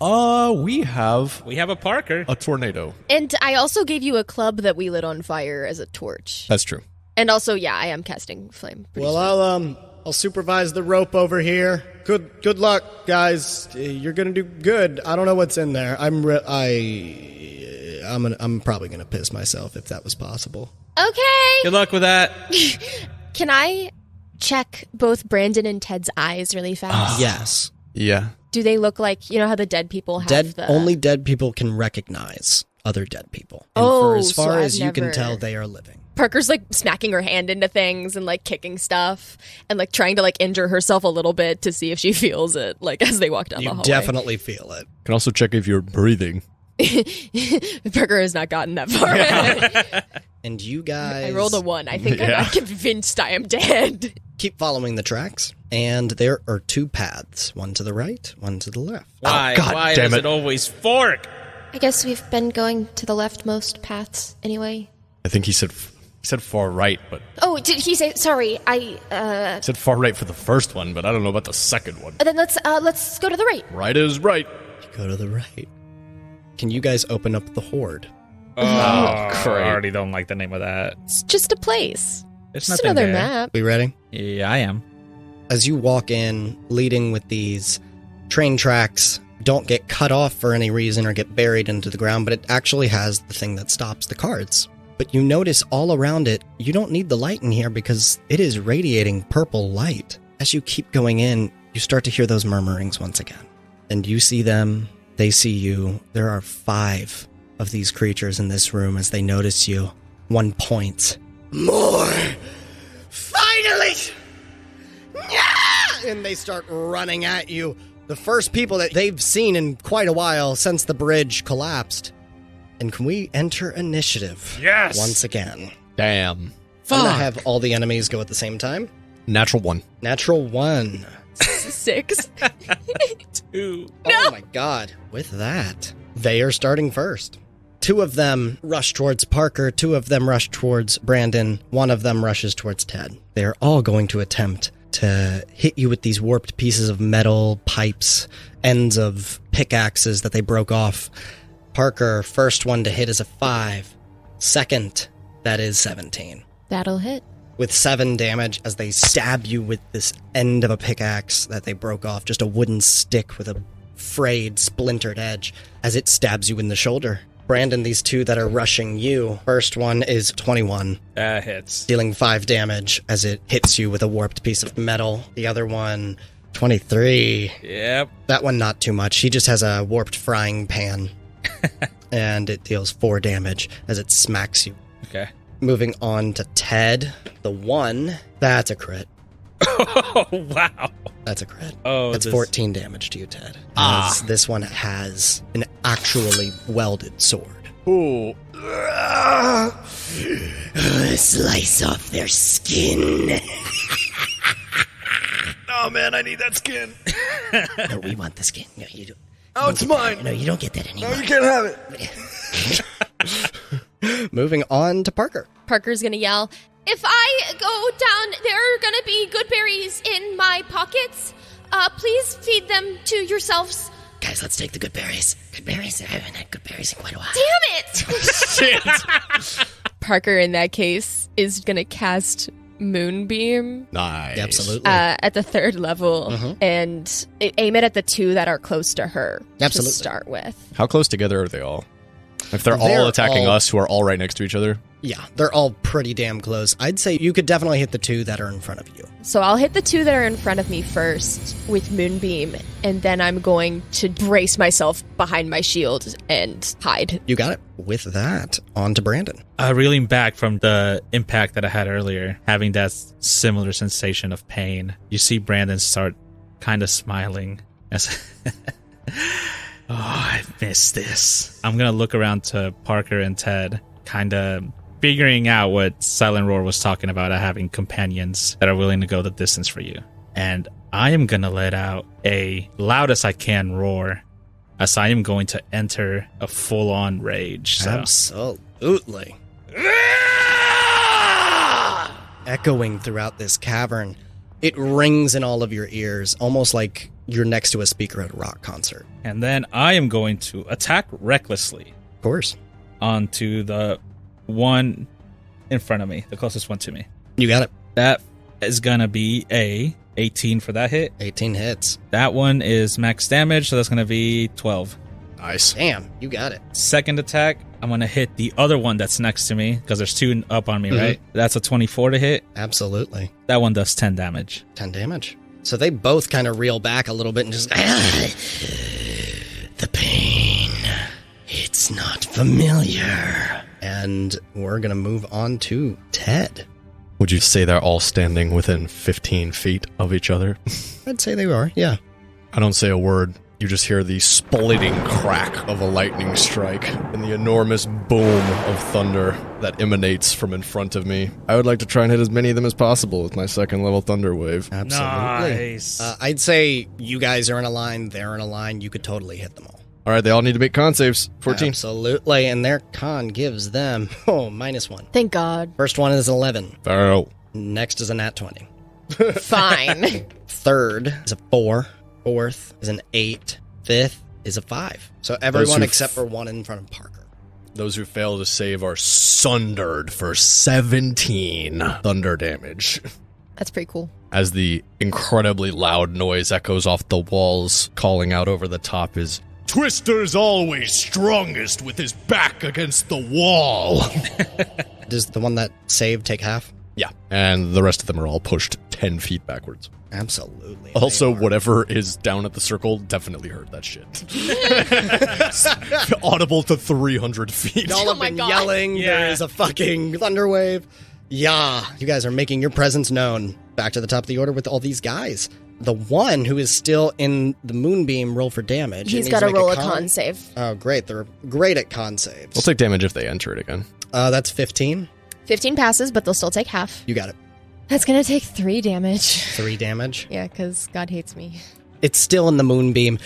Speaker 2: We have
Speaker 4: a Parker.
Speaker 2: a tornado.
Speaker 3: And I also gave you a club that we lit on fire as a torch.
Speaker 2: That's true.
Speaker 3: And also, yeah, I am casting flame.
Speaker 5: Well, I'll supervise the rope over here. Good luck, guys. You're gonna do good. I don't know what's in there. I'm probably gonna piss myself if that was possible.
Speaker 6: Okay.
Speaker 4: Good luck with that.
Speaker 3: Can I check both Brandon and Ted's eyes really fast?
Speaker 5: Yes.
Speaker 2: Yeah.
Speaker 3: Do they look like, you know how the dead people have
Speaker 5: Only dead people can recognize other dead people. And for as far as you can tell, they are living.
Speaker 3: Parker's like smacking her hand into things and like kicking stuff and like trying to like injure herself a little bit to see if she feels it, like as they walk down the
Speaker 5: You
Speaker 3: hallway.
Speaker 5: definitely feel it.
Speaker 2: Can also check if you're breathing.
Speaker 3: Parker has not gotten that far.
Speaker 5: And you guys...
Speaker 3: I rolled a 1. I think I'm not convinced I am dead.
Speaker 5: Keep following the tracks, and there are 2 paths. One to the right, one to the left.
Speaker 4: Why?
Speaker 2: God
Speaker 4: Why
Speaker 2: damn
Speaker 4: does
Speaker 2: it.
Speaker 4: it always fork?
Speaker 6: I guess we've been going to the leftmost paths anyway.
Speaker 2: I think he said far right, but
Speaker 6: Oh, did he say? Sorry,
Speaker 2: he said far right for the first one, but I don't know about the second one.
Speaker 6: Then let's go to the right.
Speaker 2: Right is right.
Speaker 5: You go to the right. Can you guys open up the horde?
Speaker 4: Oh, I already don't like the name of that.
Speaker 3: It's just a place.
Speaker 4: It's
Speaker 3: Just
Speaker 4: nothing
Speaker 3: another
Speaker 4: there.
Speaker 3: map.
Speaker 5: We ready?
Speaker 4: Yeah, I am.
Speaker 5: As you walk in, leading with these train tracks, don't get cut off for any reason or get buried into the ground, but it actually has the thing that stops the carts. But you notice all around it, you don't need the light in here because it is radiating purple light. As you keep going in, you start to hear those murmurings once again. And you see them, they see you. There are 5 of these creatures in this room as they notice you. One points. More! Finally! Yeah! And they start running at you. The first people that they've seen in quite a while since the bridge collapsed. And can we enter initiative?
Speaker 2: Yes!
Speaker 5: Once again.
Speaker 2: Damn.
Speaker 5: I'm going to have all the enemies go at the same time.
Speaker 2: Natural 1.
Speaker 5: Natural 1.
Speaker 3: 6.
Speaker 4: 2.
Speaker 5: Oh my god. With that, they are starting first. 2 of them rush towards Parker, 2 of them rush towards Brandon, 1 of them rushes towards Ted. They are all going to attempt to hit you with these warped pieces of metal, pipes, ends of pickaxes that they broke off. Parker, first one to hit is a 5. Second, that is 17.
Speaker 3: That'll hit.
Speaker 5: With 7 damage as they stab you with this end of a pickaxe that they broke off, just a wooden stick with a frayed, splintered edge, as it stabs you in the shoulder. Brandon, these 2 that are rushing you, first one is 21.
Speaker 4: That hits.
Speaker 5: Dealing 5 damage as it hits you with a warped piece of metal. The other one, 23.
Speaker 4: Yep.
Speaker 5: That one, not too much. He just has a warped frying pan. And it deals 4 damage as it smacks you.
Speaker 4: Okay.
Speaker 5: Moving on to Ted. The 1, that's a crit.
Speaker 4: Oh, wow.
Speaker 5: That's a crit.
Speaker 4: Oh,
Speaker 5: that's 14 damage to you, Ted. As this one has an actually welded sword.
Speaker 2: Ooh.
Speaker 1: Slice off their skin.
Speaker 2: Oh man, I need that skin.
Speaker 1: No, we want the skin. No, you don't.
Speaker 2: Oh, it's mine.
Speaker 1: No, you don't get that anymore.
Speaker 2: No, you can't have it.
Speaker 5: Moving on to Parker.
Speaker 6: Parker's gonna yell, "If I go down, there are gonna be good berries in my pockets. Please feed them to yourselves."
Speaker 1: Guys, let's take the good berries. Good berries. I haven't had good berries in quite a while.
Speaker 6: Damn it!
Speaker 2: Shit.
Speaker 3: Parker, in that case, is going to cast Moonbeam
Speaker 2: Nice.
Speaker 5: Absolutely.
Speaker 3: at the 3rd level and aim it at the 2 that are close to her
Speaker 5: Absolutely.
Speaker 3: to start with.
Speaker 2: How close together are they all? If they're all
Speaker 5: They're
Speaker 2: attacking
Speaker 5: all-
Speaker 2: us, who are all right next to each other.
Speaker 5: Yeah, they're all pretty damn close. I'd say you could definitely hit the 2 that are in front of you.
Speaker 3: So I'll hit the 2 that are in front of me first with Moonbeam, and then I'm going to brace myself behind my shield and hide.
Speaker 5: You got it. With that, on to Brandon.
Speaker 4: Reeling back from the impact that I had earlier, having that similar sensation of pain, you see Brandon start kind of smiling. As oh, I missed this. I'm going to look around to Parker and Ted, kind of figuring out what Silent Roar was talking about, having companions that are willing to go the distance for you. And I am going to let out a loud as I can roar, as I am going to enter a full-on rage. So.
Speaker 5: Absolutely. Echoing throughout this cavern, it rings in all of your ears, almost like you're next to a speaker at a rock concert.
Speaker 4: And then I am going to attack recklessly
Speaker 5: Of course.
Speaker 4: onto the one in front of me, the closest one to me.
Speaker 5: You got it.
Speaker 4: That is going to be a 18 for that hit.
Speaker 5: 18 hits.
Speaker 4: That one is max damage, so that's going to be 12.
Speaker 2: Nice.
Speaker 5: Damn, you got it.
Speaker 4: Second attack, I'm going to hit the other one that's next to me, because there's 2 up on me, right? That's a 24 to hit.
Speaker 5: Absolutely.
Speaker 4: That one does 10 damage.
Speaker 5: 10 damage. So they both kind of reel back a little bit and just...
Speaker 1: The pain. It's not familiar.
Speaker 5: And we're going to move on to Ted.
Speaker 7: Would you say they're all standing within 15 feet of each other?
Speaker 5: I'd say they are, yeah.
Speaker 2: I don't say a word. You just hear the splitting crack of a lightning strike and the enormous boom of thunder that emanates from in front of me. I would like to try and hit as many of them as possible with my 2nd level thunder wave.
Speaker 5: Absolutely.
Speaker 4: Nice.
Speaker 5: I'd say you guys are in a line, they're in a line. You could totally hit them all.
Speaker 2: All right, they all need to make con saves. 14.
Speaker 5: Absolutely, and their con gives them, -1.
Speaker 3: Thank God.
Speaker 5: First one is an 11.
Speaker 2: Oh.
Speaker 5: Next is a nat 20.
Speaker 3: Fine.
Speaker 5: Third is a 4. Fourth is an 8. Fifth is a 5. So everyone
Speaker 2: who
Speaker 5: except for one in front of Parker.
Speaker 2: Those who fail to save are sundered for 17 thunder damage.
Speaker 3: That's pretty cool.
Speaker 2: As the incredibly loud noise echoes off the walls, calling out over the top is, "Twister's always strongest with his back against the wall."
Speaker 5: Does the one that saved take half?
Speaker 2: Yeah, and the rest of them are all pushed 10 feet backwards.
Speaker 5: Absolutely.
Speaker 2: Also,
Speaker 5: They are.
Speaker 2: whatever is down at the circle definitely heard that shit. Audible to 300 feet.
Speaker 5: Y'all have
Speaker 3: my
Speaker 5: been
Speaker 3: God.
Speaker 5: yelling.
Speaker 4: Yeah.
Speaker 5: There is a fucking thunder wave. Yeah, you guys are making your presence known. Back to the top of the order with all these guys. The one who is still in the moonbeam, roll for damage.
Speaker 3: He's
Speaker 5: It
Speaker 3: got to
Speaker 5: needs to
Speaker 3: roll
Speaker 5: make
Speaker 3: a con save.
Speaker 5: Oh, great. They're great at con saves.
Speaker 2: We'll take damage if they enter it again.
Speaker 5: That's 15.
Speaker 3: 15 passes, but they'll still take half.
Speaker 5: You got it.
Speaker 3: That's going to take 3 damage.
Speaker 5: 3 damage.
Speaker 3: Yeah, because God hates me.
Speaker 5: It's still in the moonbeam,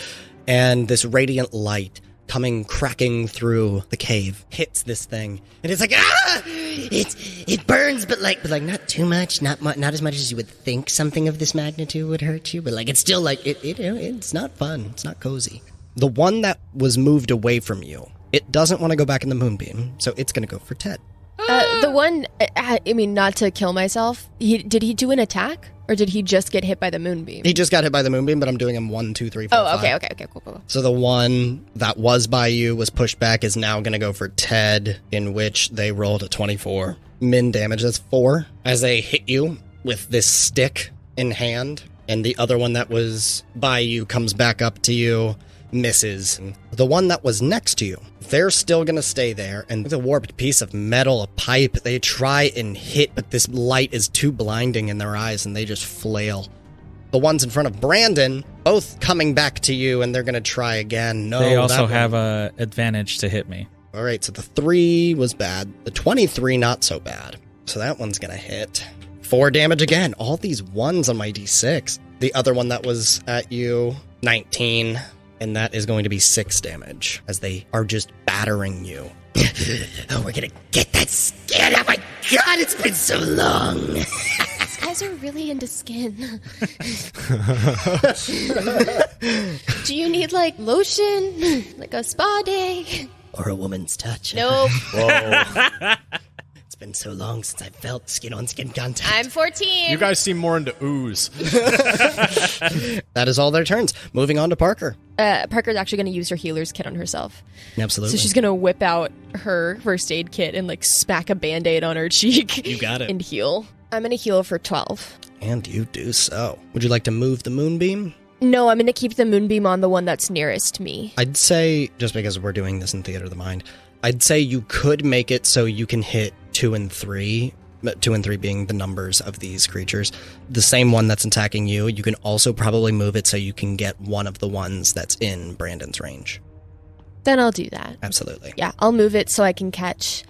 Speaker 5: and this radiant light coming cracking through the cave, hits this thing, and it's like, ah! It burns, but like not too much, not as much as you would think something of this magnitude would hurt you, but like it's still like it's not fun, it's not cozy. The one that was moved away from you, it doesn't want to go back in the moonbeam, so it's going to go for Ted.
Speaker 3: The one, I mean, not to kill myself, did he do an attack? Or did he just get hit by the moonbeam?
Speaker 5: He just got hit by the moonbeam, but I'm doing him 1, 2, 3, 4, 5.
Speaker 3: Okay, cool.
Speaker 5: So the one that was by you was pushed back is now going to go for Ted, in which they rolled a 24. Min damage, that's 4. As they hit you with this stick in hand, and the other one that was by you comes back up to you, misses. The one that was next to you, they're still going to stay there, and with a warped piece of metal, a pipe, they try and hit, but this light is too blinding in their eyes, and they just flail. The ones in front of Brandon, both coming back to you, and they're going to try again. No,
Speaker 4: they also have an advantage to hit me.
Speaker 5: All right, so the 3 was bad. The 23, not so bad. So that one's going to hit. 4 damage again. All these 1s on my d6. The other one that was at you, 19. And that is going to be 6 damage as they are just battering you. Oh, we're going to get that skin. Oh my God, it's been so long.
Speaker 6: These guys are really into skin.
Speaker 3: Do you need, like, lotion? Like a spa day?
Speaker 5: Or a woman's touch.
Speaker 3: Nope.
Speaker 5: Whoa. It's been so long since I felt skin-on-skin contact.
Speaker 3: I'm 14.
Speaker 2: You guys seem more into ooze.
Speaker 5: That is all their turns. Moving on to Parker.
Speaker 3: Parker's actually going to use her healer's kit on herself.
Speaker 5: Absolutely.
Speaker 3: So she's going to whip out her first aid kit and, like, smack a Band-Aid on her cheek.
Speaker 5: You got it.
Speaker 3: And heal. I'm going to heal for 12.
Speaker 5: And you do so. Would you like to move the moonbeam?
Speaker 3: No, I'm going to keep the moonbeam on the one that's nearest me.
Speaker 5: I'd say, just because we're doing this in Theater of the Mind, I'd say you could make it so you can hit 2 and 3, 2 and 3 being the numbers of these creatures. The same one that's attacking you, you can also probably move it so you can get one of the ones that's in Brandon's range.
Speaker 3: Then I'll do that.
Speaker 5: Absolutely.
Speaker 3: Yeah, I'll move it so I can catch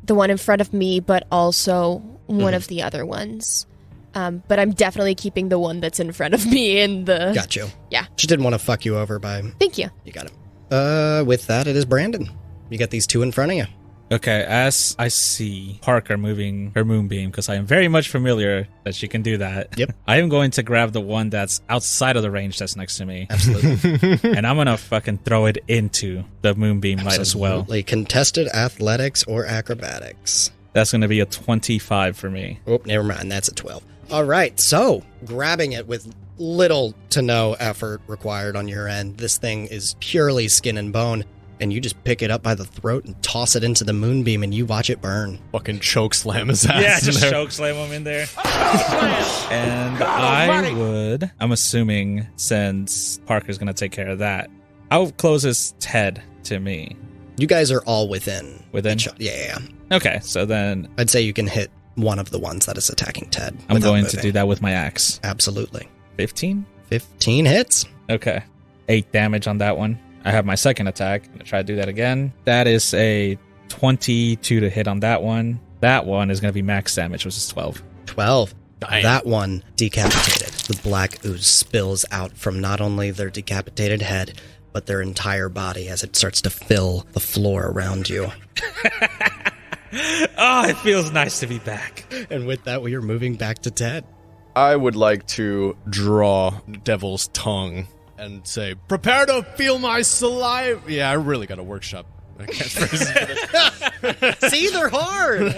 Speaker 3: the one in front of me, but also one of the other ones. But I'm definitely keeping the one that's in front of me in the...
Speaker 5: Got you.
Speaker 3: Yeah.
Speaker 5: Just didn't want to fuck you over by...
Speaker 3: Thank you.
Speaker 5: You got it. With that, it is Brandon. You got these 2 in front of you.
Speaker 4: Okay, as I see Parker moving her moonbeam, because I am very much familiar that she can do that.
Speaker 5: Yep.
Speaker 4: I am going to grab the one that's outside of the range that's next to me.
Speaker 5: Absolutely.
Speaker 4: And I'm going to fucking throw it into the moonbeam light as well.
Speaker 5: Absolutely. Contested athletics or acrobatics.
Speaker 4: That's going to be a 25 for me.
Speaker 5: Oh, never mind. That's a 12. All right, so grabbing it with little to no effort required on your end. This thing is purely skin and bone. And you just pick it up by the throat and toss it into the moonbeam, and you watch it burn.
Speaker 2: Fucking choke slam his ass.
Speaker 4: Yeah, just
Speaker 2: in there.
Speaker 4: choke slam him in there. And I'm assuming since Parker's going to take care of that, I'll close his Ted to me.
Speaker 5: You guys are all within.
Speaker 4: Within?
Speaker 5: Yeah.
Speaker 4: Okay, so then
Speaker 5: I'd say you can hit one of the ones that is attacking Ted.
Speaker 4: I'm
Speaker 5: without
Speaker 4: going
Speaker 5: moving.
Speaker 4: to do that with my axe.
Speaker 5: Absolutely.
Speaker 4: 15?
Speaker 5: 15 hits.
Speaker 4: Okay. 8 damage on that one. I have my second attack. I'm going to try to do that again. That is a 22 to hit on that one. That one is going to be max damage, which is 12.
Speaker 5: 12.
Speaker 2: Damn.
Speaker 5: That one decapitated. The black ooze spills out from not only their decapitated head, but their entire body as it starts to fill the floor around you.
Speaker 4: Oh, it feels nice to be back.
Speaker 5: And with that, we are moving back to Ted.
Speaker 2: I would like to draw Devil's Tongue and say, prepare to feel my saliva. Yeah, I really got a workshop. I can't phrase it.
Speaker 5: See, they're hard.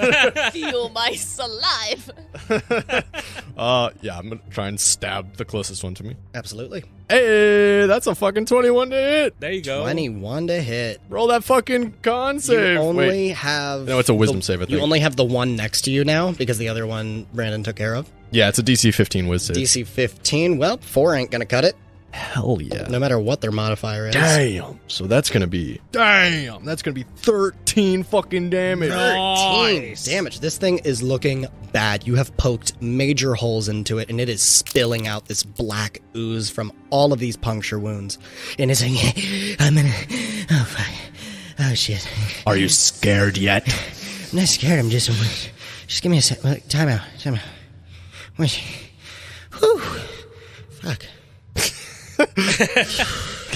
Speaker 3: Feel my saliva.
Speaker 2: Yeah, I'm going to try and stab the closest one to me.
Speaker 5: Absolutely.
Speaker 2: Hey, that's a fucking 21 to hit.
Speaker 4: There you go.
Speaker 5: 21 to hit.
Speaker 2: Roll that fucking con save.
Speaker 5: You only
Speaker 2: Wait.
Speaker 5: have...
Speaker 2: No, it's a wisdom save, I
Speaker 5: You
Speaker 2: think.
Speaker 5: only have the one next to you now because the other one Brandon took care of.
Speaker 2: Yeah, it's a DC 15 whiz save.
Speaker 5: DC 15. Well, 4 ain't going to cut it.
Speaker 2: Hell yeah.
Speaker 5: No matter what their modifier is.
Speaker 2: Damn. So that's going to be... Damn. That's going to be 13 fucking damage.
Speaker 5: 13 damage. This thing is looking bad. You have poked major holes into it, and it is spilling out this black ooze from all of these puncture wounds. And it's like, I'm gonna... Oh, fuck. Oh, shit.
Speaker 2: Are you scared yet?
Speaker 5: I'm not scared. I'm just give me a sec. Time out. Whew. Fuck.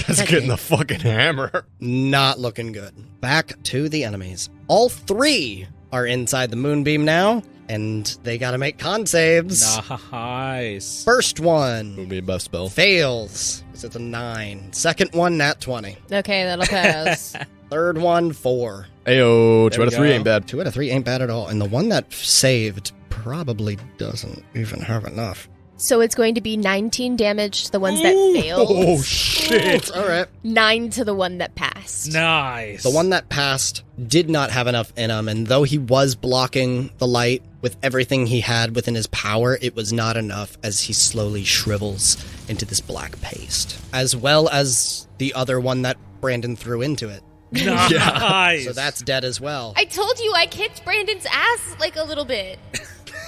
Speaker 2: That's getting the fucking hammer.
Speaker 5: Not looking good. Back to the enemies. All 3 are inside the moonbeam now, and they gotta make con saves.
Speaker 4: Nice.
Speaker 5: First one
Speaker 2: Would be a best spell.
Speaker 5: fails. It's a 9. Second one, nat 20.
Speaker 3: Okay, that'll pass.
Speaker 5: Third one, 4.
Speaker 2: Ayo, 2
Speaker 4: There
Speaker 2: out of
Speaker 4: we
Speaker 2: 3
Speaker 4: go.
Speaker 2: ain't bad.
Speaker 5: 2 out of 3 ain't bad at all. And the one that saved probably doesn't even have enough.
Speaker 3: So it's going to be 19 damage to the ones that failed.
Speaker 2: Oh, shit.
Speaker 5: All right.
Speaker 3: 9 to the one that passed.
Speaker 4: Nice.
Speaker 5: The one that passed did not have enough in him, and though he was blocking the light with everything he had within his power, it was not enough as he slowly shrivels into this black paste, as well as the other one that Brandon threw into it.
Speaker 4: Nice.
Speaker 5: So that's dead as well.
Speaker 3: I told you I kicked Brandon's ass like a little bit.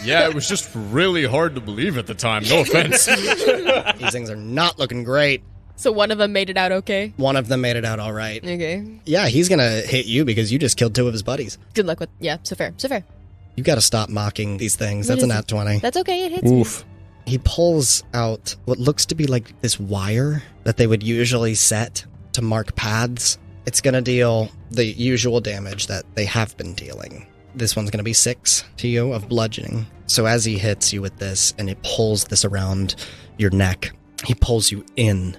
Speaker 2: Yeah, it was just really hard to believe at the time. No offense.
Speaker 5: These things are not looking great.
Speaker 3: So one of them made it out okay?
Speaker 5: One of them made it out all right.
Speaker 3: Okay.
Speaker 5: Yeah, he's gonna hit you because you just killed 2 of his buddies.
Speaker 3: Good luck with... Yeah, so fair. So fair.
Speaker 5: You gotta stop mocking these things.
Speaker 3: What
Speaker 5: That's a
Speaker 3: is
Speaker 5: nat 20.
Speaker 3: That's okay, it hits me.
Speaker 2: Oof.
Speaker 5: He pulls out what looks to be like this wire that they would usually set to mark paths. It's going to deal the usual damage that they have been dealing. This one's going to be 6 to you of bludgeoning. So as he hits you with this and it pulls this around your neck, he pulls you in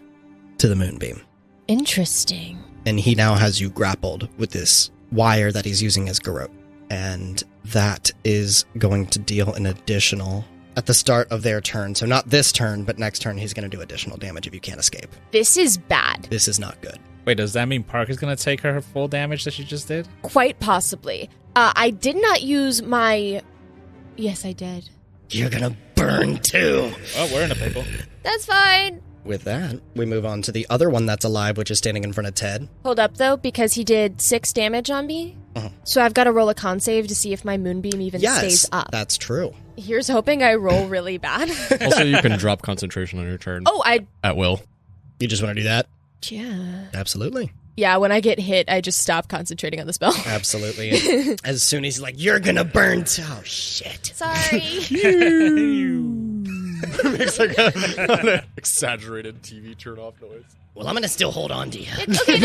Speaker 5: to the moonbeam.
Speaker 3: Interesting.
Speaker 5: And he now has you grappled with this wire that he's using as garrote. And that is going to deal an additional at the start of their turn. So not this turn, but next turn he's going to do additional damage if you can't escape.
Speaker 3: This is bad.
Speaker 5: This is not good.
Speaker 4: Wait, does that mean Parker's going to take her full damage that she just did?
Speaker 3: Quite possibly. I did not use my... Yes, I did.
Speaker 5: You're going to burn too.
Speaker 4: Oh, we're in a pickle.
Speaker 3: That's fine.
Speaker 5: With that, we move on to the other one that's alive, which is standing in front of Ted.
Speaker 3: Hold up, though, because he did 6 damage on me. So I've got to roll a con save to see if my moonbeam even stays up.
Speaker 5: That's true.
Speaker 3: Here's hoping I roll really bad.
Speaker 2: Also, you can drop concentration on your turn.
Speaker 3: Oh,
Speaker 2: At will.
Speaker 5: You just want to do that?
Speaker 3: Yeah.
Speaker 5: Absolutely.
Speaker 3: Yeah, when I get hit, I just stop concentrating on the spell.
Speaker 5: Absolutely. And as soon as he's like, you're going to burn too. Oh, shit.
Speaker 3: Sorry.
Speaker 2: Makes like an exaggerated TV turn-off noise.
Speaker 5: Well, I'm going to still hold on to you.
Speaker 3: Okay,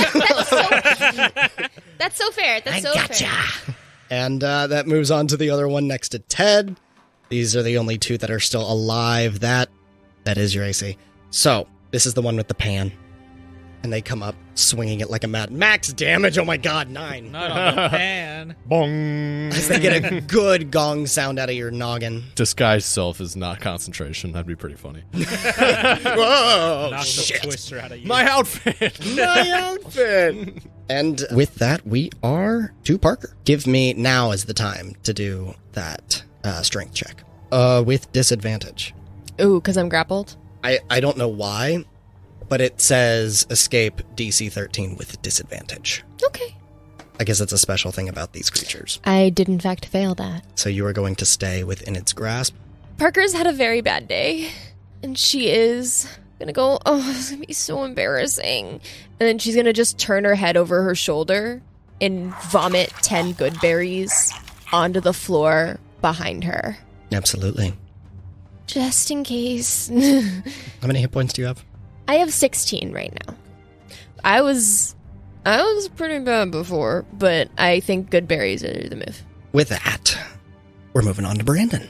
Speaker 3: that's so fair. That's so fair.
Speaker 5: And that moves on to the other one next to Ted. These are the only 2 that are still alive. That is your AC. So, this is the one with the pan. And they come up swinging it like a mad. Max damage, oh my god, 9.
Speaker 4: Not on the pan.
Speaker 2: Bong.
Speaker 5: As they get a good gong sound out of your noggin.
Speaker 2: Disguise self is not concentration. That'd be pretty funny.
Speaker 5: Whoa,
Speaker 4: Knock the
Speaker 5: shit.
Speaker 4: twister out of you.
Speaker 2: My outfit.
Speaker 5: My outfit. And with that, we are to Parker. Give me now is the time to do that strength check. With disadvantage.
Speaker 3: Ooh, because I'm grappled?
Speaker 5: I don't know why, but it says escape DC 13 with disadvantage.
Speaker 3: Okay.
Speaker 5: I guess it's a special thing about these creatures.
Speaker 3: I did, in fact, fail that.
Speaker 5: So you are going to stay within its grasp.
Speaker 3: Parker's had a very bad day, and she is gonna go, oh, this is gonna be so embarrassing. And then she's gonna just turn her head over her shoulder and vomit 10 good berries onto the floor behind her.
Speaker 5: Absolutely.
Speaker 3: Just in case.
Speaker 5: How many hit points do you have?
Speaker 3: I have 16 right now. I was pretty bad before, but I think good berries are the move.
Speaker 5: With that, we're moving on to Brandon.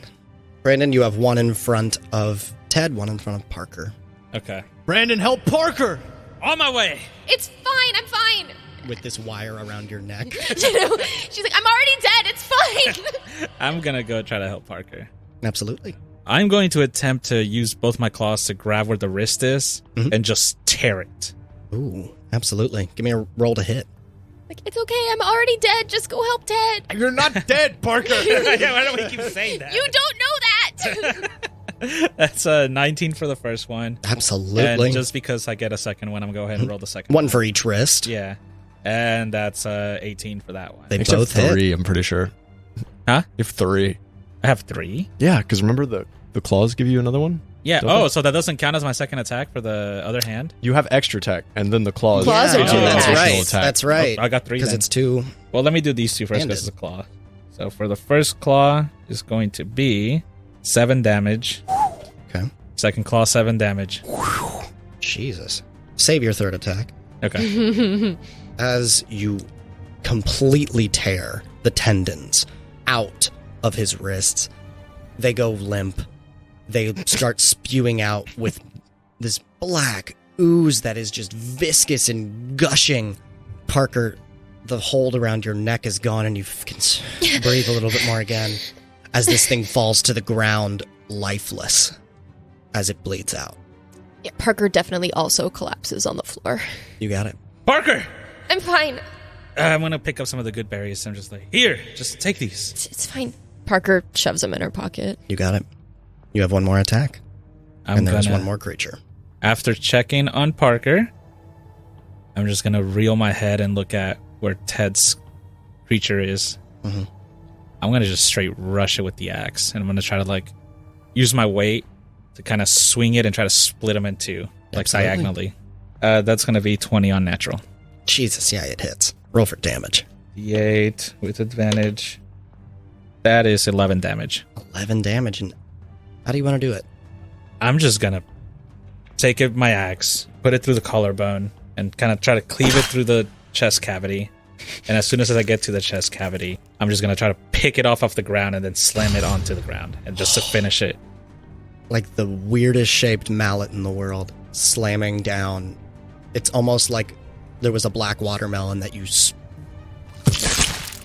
Speaker 5: Brandon, you have 1 in front of Ted, 1 in front of Parker.
Speaker 4: Okay.
Speaker 2: Brandon, help Parker.
Speaker 4: On my way.
Speaker 3: It's fine, I'm fine.
Speaker 5: With this wire around your neck.
Speaker 3: She's like, I'm already dead, it's fine.
Speaker 4: I'm going to go try to help Parker.
Speaker 5: Absolutely.
Speaker 4: I'm going to attempt to use both my claws to grab where the wrist is and just tear it.
Speaker 5: Ooh, absolutely. Give me a roll to hit.
Speaker 3: Like, it's okay, I'm already dead, just go help Ted.
Speaker 2: You're not dead, Parker.
Speaker 4: Why don't we keep saying that?
Speaker 3: You don't know that.
Speaker 4: That's a 19 for the first one.
Speaker 5: Absolutely.
Speaker 4: And just because I get a second one, I'm going to go ahead and roll the second one.
Speaker 5: 1 for each wrist.
Speaker 4: Yeah. And that's 18 for that one.
Speaker 5: They
Speaker 2: Except
Speaker 5: both hit.
Speaker 2: 3, I'm pretty sure.
Speaker 4: Huh?
Speaker 2: You have 3.
Speaker 4: I have 3?
Speaker 2: Yeah, because remember the claws give you another one?
Speaker 4: Yeah.
Speaker 2: Don't
Speaker 4: Oh,
Speaker 2: they?
Speaker 4: so that doesn't count as my second attack for the other hand?
Speaker 2: You have extra attack, and then the claws.
Speaker 3: Claws are
Speaker 5: Yeah,
Speaker 3: two
Speaker 5: that's
Speaker 3: attacks.
Speaker 5: right.
Speaker 2: Attack.
Speaker 5: That's right.
Speaker 4: Oh, I got 3
Speaker 5: Because
Speaker 4: then.
Speaker 5: it's 2.
Speaker 4: Well, let me do these 2 first
Speaker 5: Handed.
Speaker 4: because it's a claw. So for the first claw is going to be 7 damage.
Speaker 5: Okay.
Speaker 4: Second claw, 7 damage.
Speaker 5: Jesus. Save your third attack.
Speaker 4: Okay.
Speaker 5: As you completely tear the tendons out of his wrists, they go limp. They start spewing out with this black ooze that is just viscous and gushing. Parker, the hold around your neck is gone and you can breathe a little bit more again as this thing falls to the ground lifeless as it bleeds out.
Speaker 3: Yeah, Parker definitely also collapses on the floor.
Speaker 5: You got it.
Speaker 4: Parker!
Speaker 6: I'm fine.
Speaker 4: I'm going to pick up some of the good berries. I'm just like, here, just take these.
Speaker 6: It's fine.
Speaker 3: Parker shoves them in her pocket.
Speaker 5: You got it. You have one more attack. And there's one more creature.
Speaker 4: After checking on Parker, I'm just going to reel my head and look at where Ted's creature is.
Speaker 5: Mm-hmm.
Speaker 4: I'm going to just straight rush it with the axe. And I'm going to try to, like, use my weight to kind of swing it and try to split them in two, like
Speaker 5: Absolutely.
Speaker 4: diagonally. That's going to be 20 on natural.
Speaker 5: Jesus, yeah, it hits. Roll for damage.
Speaker 4: D8 with advantage. That is 11 damage.
Speaker 5: 11 damage. And how do you want to do it?
Speaker 4: I'm just going to take my axe, put it through the collarbone, and kind of try to cleave it through the chest cavity. And as soon as I get to the chest cavity, I'm just going to try to pick it off the ground and then slam it onto the ground and just to finish it.
Speaker 5: Like the weirdest shaped mallet in the world, slamming down. It's almost like there was a black watermelon that you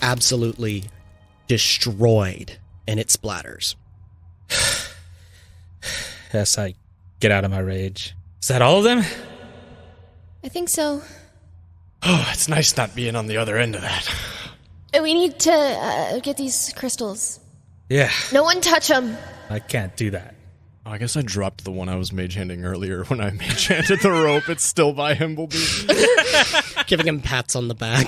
Speaker 5: absolutely destroyed, and it splatters.
Speaker 4: Yes, I get out of my rage. Is that all of them?
Speaker 6: I think so.
Speaker 2: Oh, it's nice not being on the other end of that.
Speaker 6: We need to get these crystals.
Speaker 4: Yeah,
Speaker 6: No one touch them.
Speaker 4: I can't do that.
Speaker 2: Oh, I guess I dropped the one I was mage-handing earlier when I mage-handed the rope. It's still by Himblebee.
Speaker 5: Giving him pats on the back.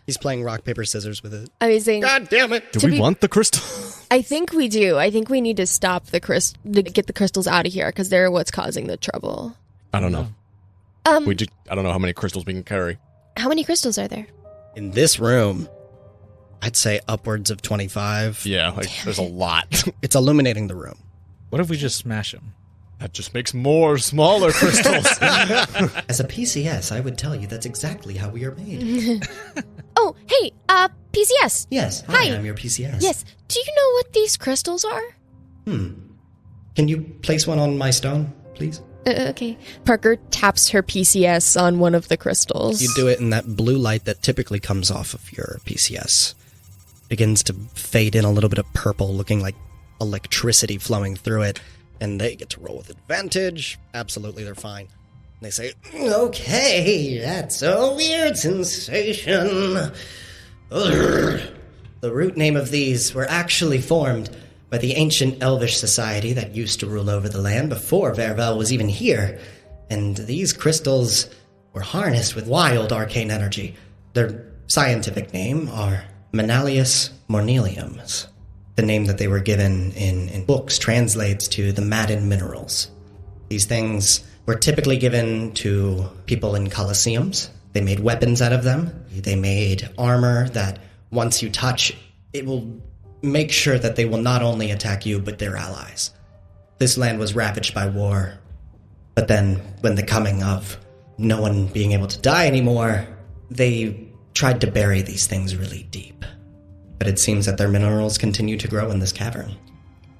Speaker 5: He's playing rock, paper, scissors with it.
Speaker 3: Amazing.
Speaker 5: God damn it.
Speaker 2: Do we want the crystal?
Speaker 3: I think we do. I think we need to stop the to get the crystals out of here because they're what's causing the trouble.
Speaker 2: I don't know. I don't know how many crystals we can carry.
Speaker 6: How many crystals are there?
Speaker 5: In this room, I'd say upwards of 25.
Speaker 2: Yeah, like there's a lot.
Speaker 5: It's illuminating the room.
Speaker 4: What if we just smash them?
Speaker 2: That just makes more smaller crystals.
Speaker 9: As a PCS, I would tell you that's exactly how we are made.
Speaker 6: Oh, hey, PCS.
Speaker 9: Yes,
Speaker 6: Hi.
Speaker 9: I'm your PCS.
Speaker 6: Yes. Do you know what these crystals are?
Speaker 9: Can you place one on my stone, please?
Speaker 6: Okay.
Speaker 3: Parker taps her PCS on one of the crystals.
Speaker 5: You do it, and that blue light that typically comes off of your PCS begins to fade in a little bit of purple, looking like electricity flowing through it, and they get to roll with advantage. Absolutely, they're fine. They say,
Speaker 9: Okay, that's a weird sensation. Ugh. The root name of these were actually formed by the ancient elvish society that used to rule over the land before Vervel was even here. And these crystals were harnessed with wild arcane energy. Their scientific name are Manalius morneliums. The name that they were given in books translates to the Madden minerals. These things were typically given to people in colosseums. They made weapons out of them. They made armor that once you touch, it will make sure that they will not only attack you, but their allies. This land was ravaged by war. But then, when the coming of no one being able to die anymore, they tried to bury these things really deep. But it seems that their minerals continue to grow in this cavern.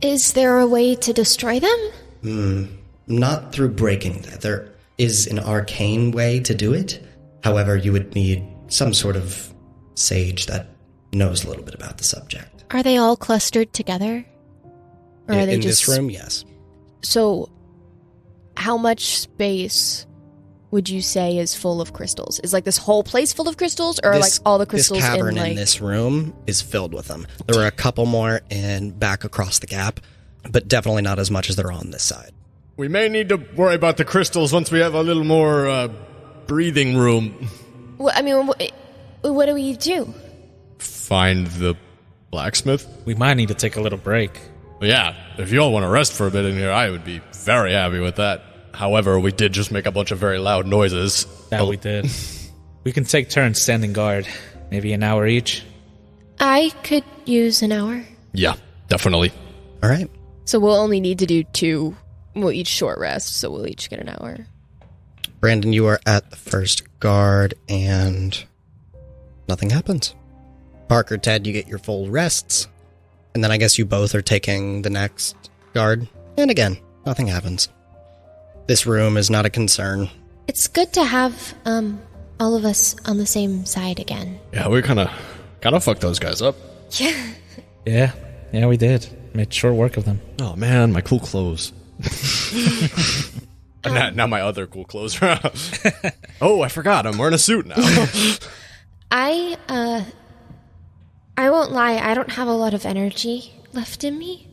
Speaker 6: Is there a way to destroy them?
Speaker 9: Not through breaking them. There is an arcane way to do it. However, you would need some sort of sage that knows a little bit about the subject.
Speaker 6: Are they all clustered together? Or are they
Speaker 5: in
Speaker 6: just...
Speaker 5: this room, yes.
Speaker 3: So, how much space would you say is full of crystals? Is like this whole place full of crystals, or like all the crystals
Speaker 5: this cavern
Speaker 3: in like...
Speaker 5: in this room is filled with them. There were a couple more back across the gap, but definitely not as much as there are on this side.
Speaker 2: We may need to worry about the crystals once we have a little more breathing room.
Speaker 6: Well, I mean, what do we do?
Speaker 2: Find the blacksmith?
Speaker 4: We might need to take a little break.
Speaker 2: Well, yeah, if you all want to rest for a bit in here, I would be very happy with that. However, we did just make a bunch of very loud noises.
Speaker 4: That we did. We can take turns standing guard. Maybe an hour each.
Speaker 6: I could use an hour.
Speaker 2: Yeah, definitely.
Speaker 5: All right.
Speaker 3: So we'll only need to do 2. We'll each short rest, so we'll each get an hour.
Speaker 5: Brandon, you are at the first guard, and nothing happens. Parker, Ted, you get your full rests, and then I guess you both are taking the next guard, and again, nothing happens. This room is not a concern.
Speaker 6: It's good to have all of us on the same side again.
Speaker 2: Yeah, we kind of fucked those guys up.
Speaker 4: Yeah, we did. Made short work of them.
Speaker 7: Oh man, my cool clothes.
Speaker 2: Now my other cool clothes are out. Oh, I forgot. I'm wearing a suit now.
Speaker 6: I won't lie, I don't have a lot of energy left in me.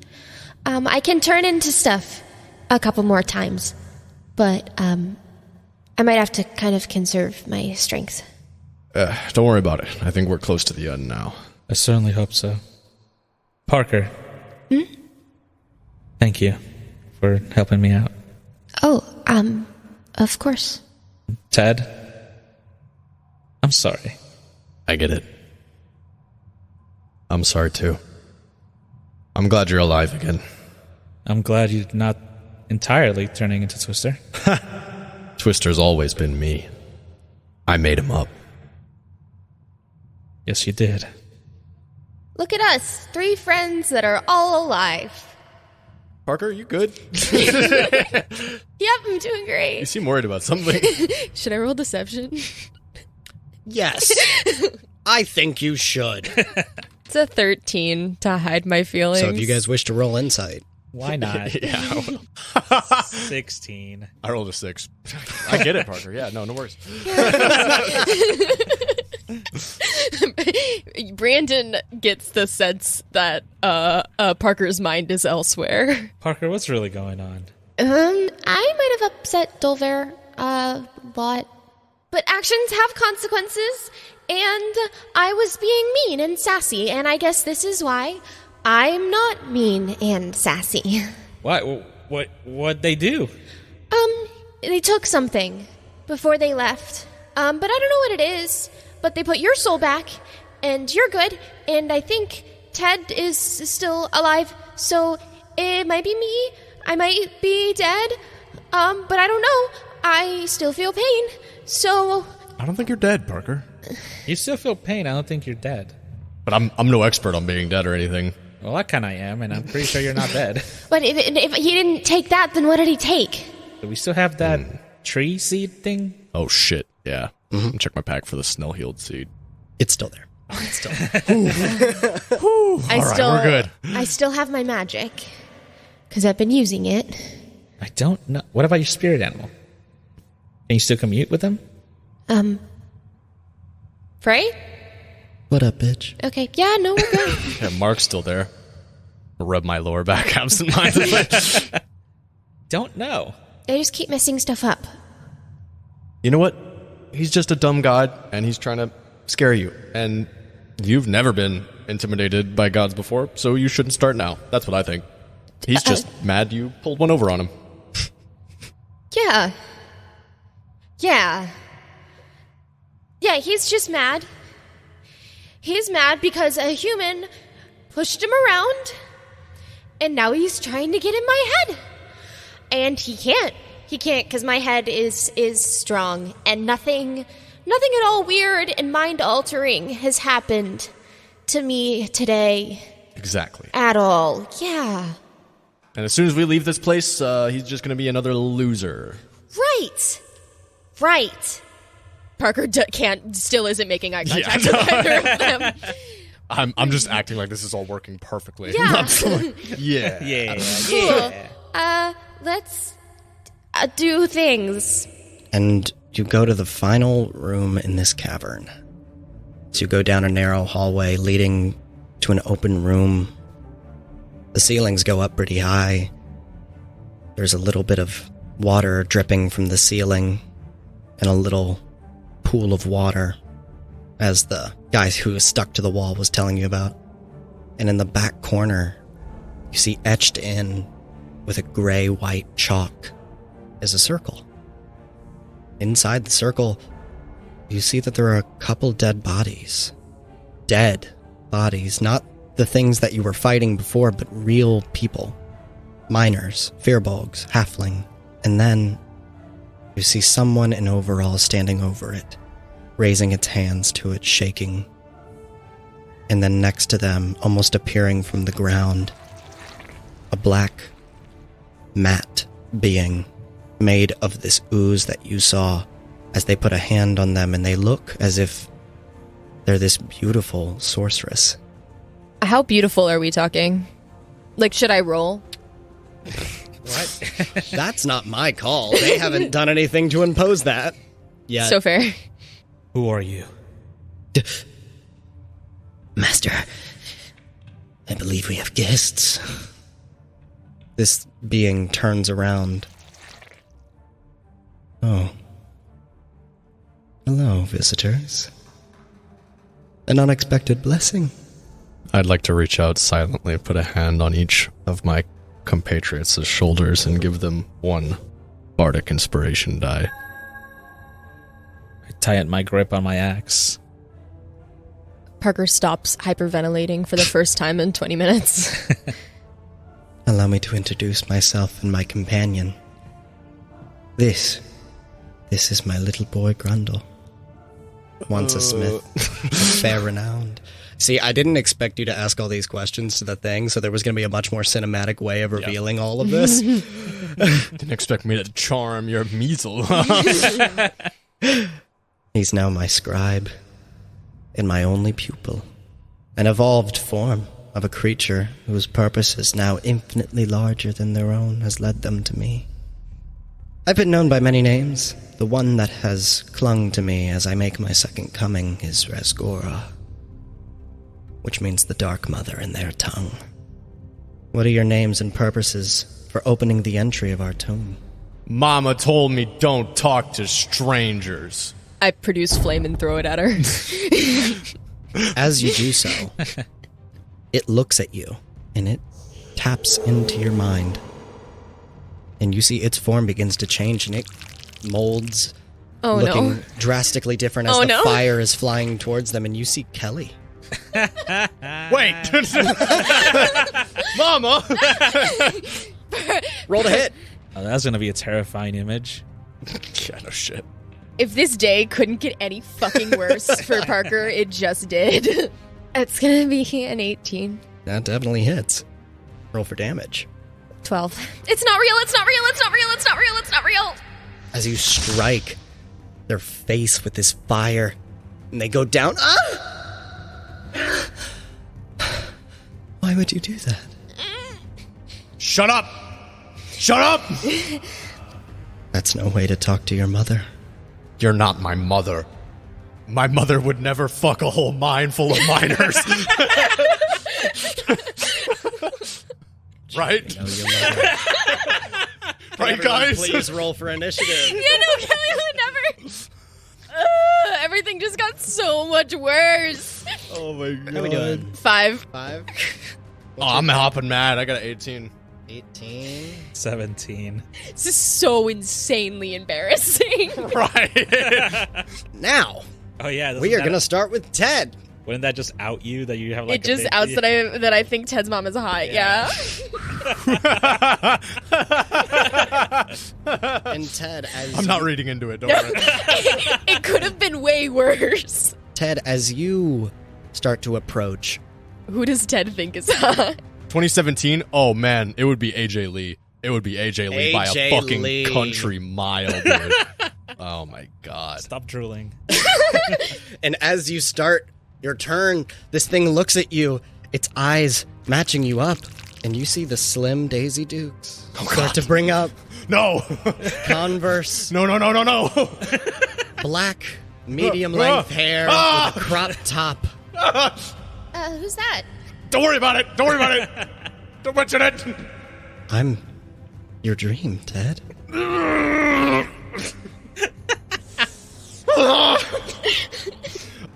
Speaker 6: I can turn into stuff a couple more times, but I might have to kind of conserve my strength.
Speaker 2: Don't worry about it. I think we're close to the end now.
Speaker 4: I certainly hope so. Parker. Thank you for helping me out.
Speaker 6: Oh, of course.
Speaker 4: Ted. I'm sorry.
Speaker 7: I get it. I'm sorry too. I'm glad you're alive again.
Speaker 4: I'm glad you're not entirely turning into Twister.
Speaker 7: Twister's always been me. I made him up.
Speaker 4: Yes, you did.
Speaker 3: Look at us, 3 friends that are all alive.
Speaker 2: Parker, you good?
Speaker 3: Yep, I'm doing
Speaker 2: You
Speaker 3: great.
Speaker 2: seem worried about something.
Speaker 3: Should I roll deception?
Speaker 5: Yes. I think you should.
Speaker 3: It's a 13 to hide my feelings.
Speaker 5: So if you guys wish to roll insight.
Speaker 4: Why not?
Speaker 2: Yeah.
Speaker 4: 16.
Speaker 2: I rolled a 6. I get it, Parker. Yeah, no worries.
Speaker 3: Brandon gets the sense that Parker's mind is elsewhere.
Speaker 4: Parker, what's really going on?
Speaker 6: I might have upset Dolver a lot. But actions have consequences, and I was being mean and sassy, and I guess this is why I'm not mean and sassy.
Speaker 4: What'd they do?
Speaker 6: They took something before they left. But I don't know what it is, but they put your soul back, and you're good, and I think Ted is still alive, so it might be me, I might be dead, but I don't know, I still feel pain, so...
Speaker 2: I don't think you're dead, Parker.
Speaker 4: You still feel pain. I don't think you're dead.
Speaker 2: But I'm no expert on being dead or anything.
Speaker 4: Well, I kind of am, and I'm pretty sure you're not dead.
Speaker 6: But if he didn't take that, then what did he take?
Speaker 4: Do we still have that tree seed thing?
Speaker 2: Oh, shit. Yeah. Check my pack for the snell-healed seed.
Speaker 5: It's still there. It's still there.
Speaker 2: All right, we're good.
Speaker 6: I still have my magic, because I've been using it.
Speaker 4: I don't know. What about your spirit animal? Can you still commute with them?
Speaker 6: Frey?
Speaker 5: What up, bitch?
Speaker 6: Okay, yeah, no, we're good.
Speaker 2: Yeah, Mark's still there. I'll rub my lower back absent-mindedly.
Speaker 4: Don't know.
Speaker 6: I just keep messing stuff up.
Speaker 2: You know what? He's just a dumb god, and he's trying to scare you. And you've never been intimidated by gods before, so you shouldn't start now. That's what I think. He's just mad you pulled one over on him.
Speaker 6: Yeah. Yeah, he's just mad. He's mad because a human pushed him around, and now he's trying to get in my head. And he can't. He can't because my head is strong, and nothing at all weird and mind-altering has happened to me today.
Speaker 2: Exactly.
Speaker 6: At all. Yeah.
Speaker 2: And as soon as we leave this place, he's just going to be another loser.
Speaker 6: Right.
Speaker 3: Parker still isn't making eye contact with either of them.
Speaker 2: I'm just acting like this is all working perfectly.
Speaker 6: Yeah.
Speaker 4: Yeah.
Speaker 6: Let's do things.
Speaker 5: And you go to the final room in this cavern. So you go down a narrow hallway leading to an open room. The ceilings go up pretty high. There's a little bit of water dripping from the ceiling and a little pool of water, as the guy who was stuck to the wall was telling you about. And in the back corner, you see etched in with a gray-white chalk is a circle. Inside the circle, you see that there are a couple dead bodies. Dead bodies, not the things that you were fighting before, but real people. Miners, firbolgs, halfling. And then You see someone in overalls standing over it, raising its hands to it, shaking. And then next to them, almost appearing from the ground, a black, matte being made of this ooze that you saw as they put a hand on them, and they look as if they're this beautiful sorceress.
Speaker 3: How beautiful are we talking? Like, should I roll?
Speaker 5: What? That's not my call. They haven't done anything to impose that yet.
Speaker 3: So fair.
Speaker 4: Who are you?
Speaker 9: Master, I believe we have guests.
Speaker 5: This being turns around. Oh. Hello, visitors. An unexpected blessing.
Speaker 7: I'd like to reach out silently, put a hand on each of my compatriots' shoulders, and give them one bardic inspiration die.
Speaker 4: I tighten my grip on my axe.
Speaker 3: Parker stops hyperventilating for the first time in 20 minutes.
Speaker 5: Allow me to introduce myself and my companion. This is my little boy Grundle. Once a smith, fair renowned. See, I didn't expect you to ask all these questions to the thing, so there was going to be a much more cinematic way of revealing all of this.
Speaker 2: Didn't expect me to charm your measle.
Speaker 5: He's now my scribe, and my only pupil. An evolved form of a creature whose purpose is now infinitely larger than their own has led them to me. I've been known by many names. The one that has clung to me as I make my second coming is Rasgora, which means the Dark Mother in their tongue. What are your names and purposes for opening the entry of our tomb?
Speaker 2: Mama told me don't talk to strangers.
Speaker 3: I produce flame and throw it at her.
Speaker 5: As you do so, it looks at you, and it taps into your mind. And you see its form begins to change, and it molds, looking drastically different as the fire is flying towards them, and you see Kelly.
Speaker 2: Wait! Mama!
Speaker 5: Roll to hit.
Speaker 4: Oh, that's going to be a terrifying image.
Speaker 2: Yeah, no shit.
Speaker 3: If this day couldn't get any fucking worse for Parker, it just did. It's gonna be an 18.
Speaker 5: That definitely hits. Roll for damage.
Speaker 3: 12. It's not real, it's not real, it's not real, it's not real, it's not real!
Speaker 5: As you strike their face with this fire, and they go down. Ah! Why would you do that?
Speaker 2: Shut up! Shut up!
Speaker 5: That's no way to talk to your mother.
Speaker 2: You're not my mother. My mother would never fuck a whole mine full of miners. Right? Right, guys?
Speaker 5: Please roll for initiative.
Speaker 3: Yeah, no, Kelly would never. Everything just got so much worse.
Speaker 2: Oh my god.
Speaker 5: How are we doing?
Speaker 3: 5.
Speaker 5: 5?
Speaker 2: Oh, I'm hopping mad. I got an 18.
Speaker 5: 18.
Speaker 4: 17.
Speaker 3: This is so insanely embarrassing.
Speaker 2: Right.
Speaker 5: Now,
Speaker 4: Oh, yeah.
Speaker 5: we are going to start with Ted.
Speaker 4: Wouldn't that just out you that you have like
Speaker 3: It just outs that I think Ted's mom is hot, yeah.
Speaker 5: And Ted, as
Speaker 2: I'm not reading into it, don't worry.
Speaker 3: It could have been way worse.
Speaker 5: Ted, as you start to approach,
Speaker 3: Who does Ted think is hot?
Speaker 2: 2017? Oh, man. It would be AJ Lee. It would be AJ Lee by a
Speaker 5: AJ
Speaker 2: fucking
Speaker 5: Lee.
Speaker 2: country mile, dude. Oh, my God.
Speaker 4: Stop drooling.
Speaker 5: and as you start your turn, this thing looks at you, its eyes matching you up, and you see the slim Daisy Dukes start to bring up
Speaker 2: No.
Speaker 5: Converse,
Speaker 2: No.
Speaker 5: black, medium-length hair with a crop top.
Speaker 6: Who's that?
Speaker 2: Don't worry about it. Don't mention it.
Speaker 5: I'm your dream, Ted.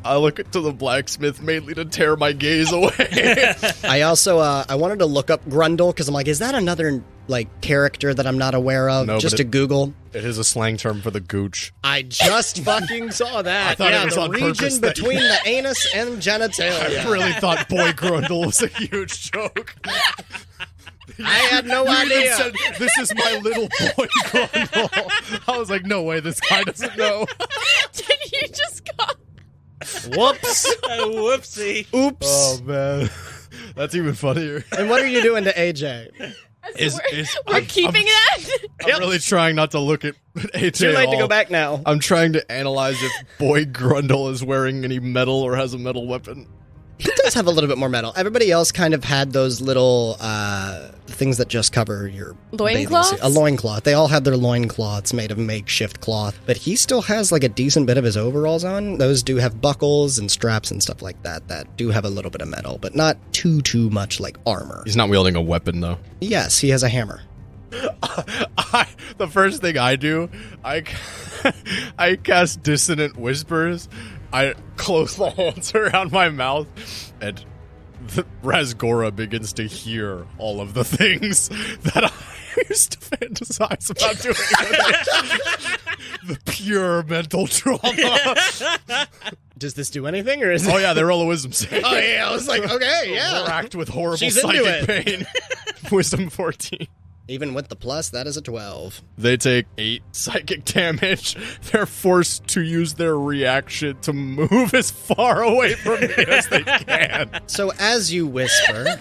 Speaker 2: I look to the blacksmith mainly to tear my gaze away.
Speaker 5: I also, I wanted to look up Grundle, because I'm like, is that another, like, character that I'm not aware of?
Speaker 2: No,
Speaker 5: just
Speaker 2: but
Speaker 5: to Google.
Speaker 2: It is a slang term for the gooch.
Speaker 5: I just fucking saw that.
Speaker 2: I thought it was
Speaker 5: the
Speaker 2: on
Speaker 5: region
Speaker 2: purpose that
Speaker 5: between the anus and genitalia.
Speaker 2: I really thought Boy Grundle was a huge joke.
Speaker 5: I had no
Speaker 2: You even
Speaker 5: idea.
Speaker 2: said, this is my little boy Grundle. I was like, no way, this guy doesn't know.
Speaker 3: Did you just call?
Speaker 5: Whoops.
Speaker 4: Whoopsie.
Speaker 5: Oops.
Speaker 2: Oh, man. That's even funnier.
Speaker 5: And what are you doing to AJ?
Speaker 3: We're keeping that?
Speaker 2: I'm really trying not to look at AJ
Speaker 5: Too
Speaker 2: at
Speaker 5: late to
Speaker 2: all.
Speaker 5: go back now.
Speaker 2: I'm trying to analyze if Boy Grundle is wearing any metal or has a metal weapon.
Speaker 5: He does have a little bit more metal. Everybody else kind of had those little things that just cover your
Speaker 3: Loincloths?
Speaker 5: bathing suit. A loincloth. They all had their loincloths made of makeshift cloth. But he still has like a decent bit of his overalls on. Those do have buckles and straps and stuff like that do have a little bit of metal, but not too much like armor.
Speaker 2: He's not wielding a weapon, though.
Speaker 5: Yes, he has a hammer.
Speaker 2: The first thing I do, I cast Dissonant Whispers. I close my hands around my mouth, and the Razgora begins to hear all of the things that I used to fantasize about doing with it. The pure mental trauma.
Speaker 5: Does this do anything, or is it?
Speaker 2: Oh yeah, they roll a wisdom save.
Speaker 5: Oh yeah, I was like, okay, yeah.
Speaker 2: Racked with horrible
Speaker 5: She's into
Speaker 2: psychic pain. Wisdom 14.
Speaker 5: Even with the plus, that is a 12.
Speaker 2: They take 8 psychic damage. They're forced to use their reaction to move as far away from me as they can.
Speaker 5: So as you whisper,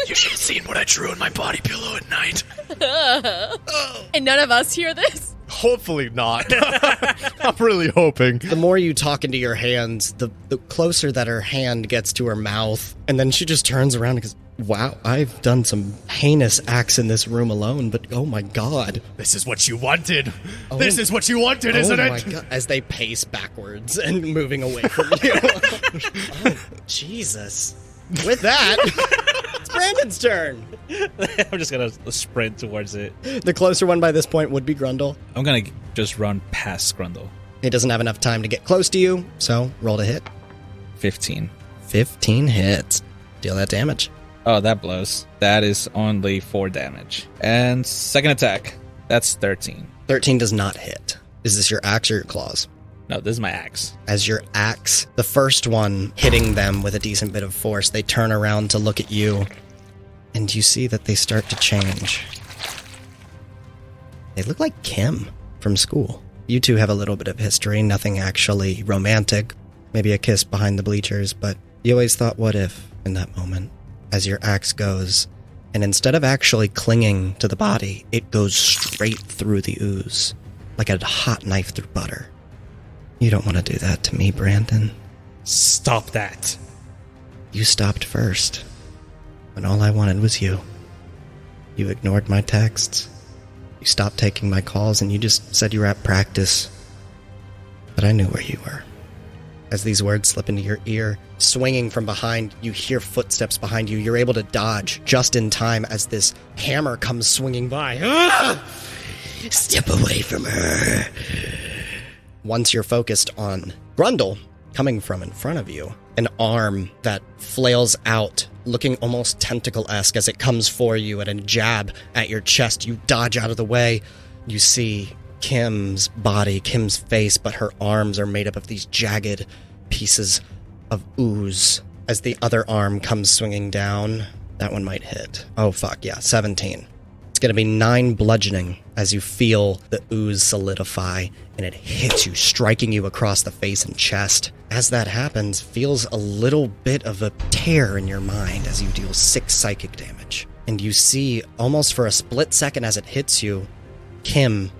Speaker 7: You should have seen what I drew in my body pillow at night.
Speaker 3: And none of us hear this?
Speaker 2: Hopefully not. I'm really hoping.
Speaker 5: the more you talk into your hands, the closer that her hand gets to her mouth. And then she just turns around and goes, wow, I've done some heinous acts in this room alone, but oh my god.
Speaker 2: This is what you wanted.
Speaker 5: Oh.
Speaker 2: This is what you wanted, isn't
Speaker 5: Oh my
Speaker 2: it?
Speaker 5: god. As they pace backwards and moving away from you. Oh, Jesus. With that, it's Brandon's turn.
Speaker 4: I'm just gonna sprint towards it.
Speaker 5: The closer one by this point would be Grundle.
Speaker 4: I'm gonna just run past Grundle.
Speaker 5: He doesn't have enough time to get close to you, so roll to hit.
Speaker 4: 15.
Speaker 5: 15 hits. Deal that damage.
Speaker 4: Oh, that blows. That is only 4 damage. And second attack. That's 13.
Speaker 5: 13 does not hit. Is this your axe or your claws?
Speaker 4: No, this is my axe.
Speaker 5: As your axe, the first one hitting them with a decent bit of force, they turn around to look at you, and you see that they start to change. They look like Kim from school. You two have a little bit of history, nothing actually romantic, maybe a kiss behind the bleachers, but you always thought, what if, in that moment, as your axe goes, and instead of actually clinging to the body, it goes straight through the ooze, like a hot knife through butter. You don't want to do that to me, Brandon.
Speaker 4: Stop that.
Speaker 5: You stopped first, when all I wanted was you. You ignored my texts. You stopped taking my calls, and you just said you were at practice. But I knew where you were. As these words slip into your ear, swinging from behind, you hear footsteps behind you. You're able to dodge just in time as this hammer comes swinging by. Ah! Step away from her. Once you're focused on Grundle, coming from in front of you, an arm that flails out, looking almost tentacle-esque as it comes for you at a jab at your chest. You dodge out of the way. You see Kim's body, Kim's face, but her arms are made up of these jagged pieces of ooze. As the other arm comes swinging down, that one might hit. Oh, fuck, yeah, 17. It's going to be 9 bludgeoning as you feel the ooze solidify, and it hits you, striking you across the face and chest. As that happens, feels a little bit of a tear in your mind as you deal 6 psychic damage. And you see, almost for a split second as it hits you, Kim,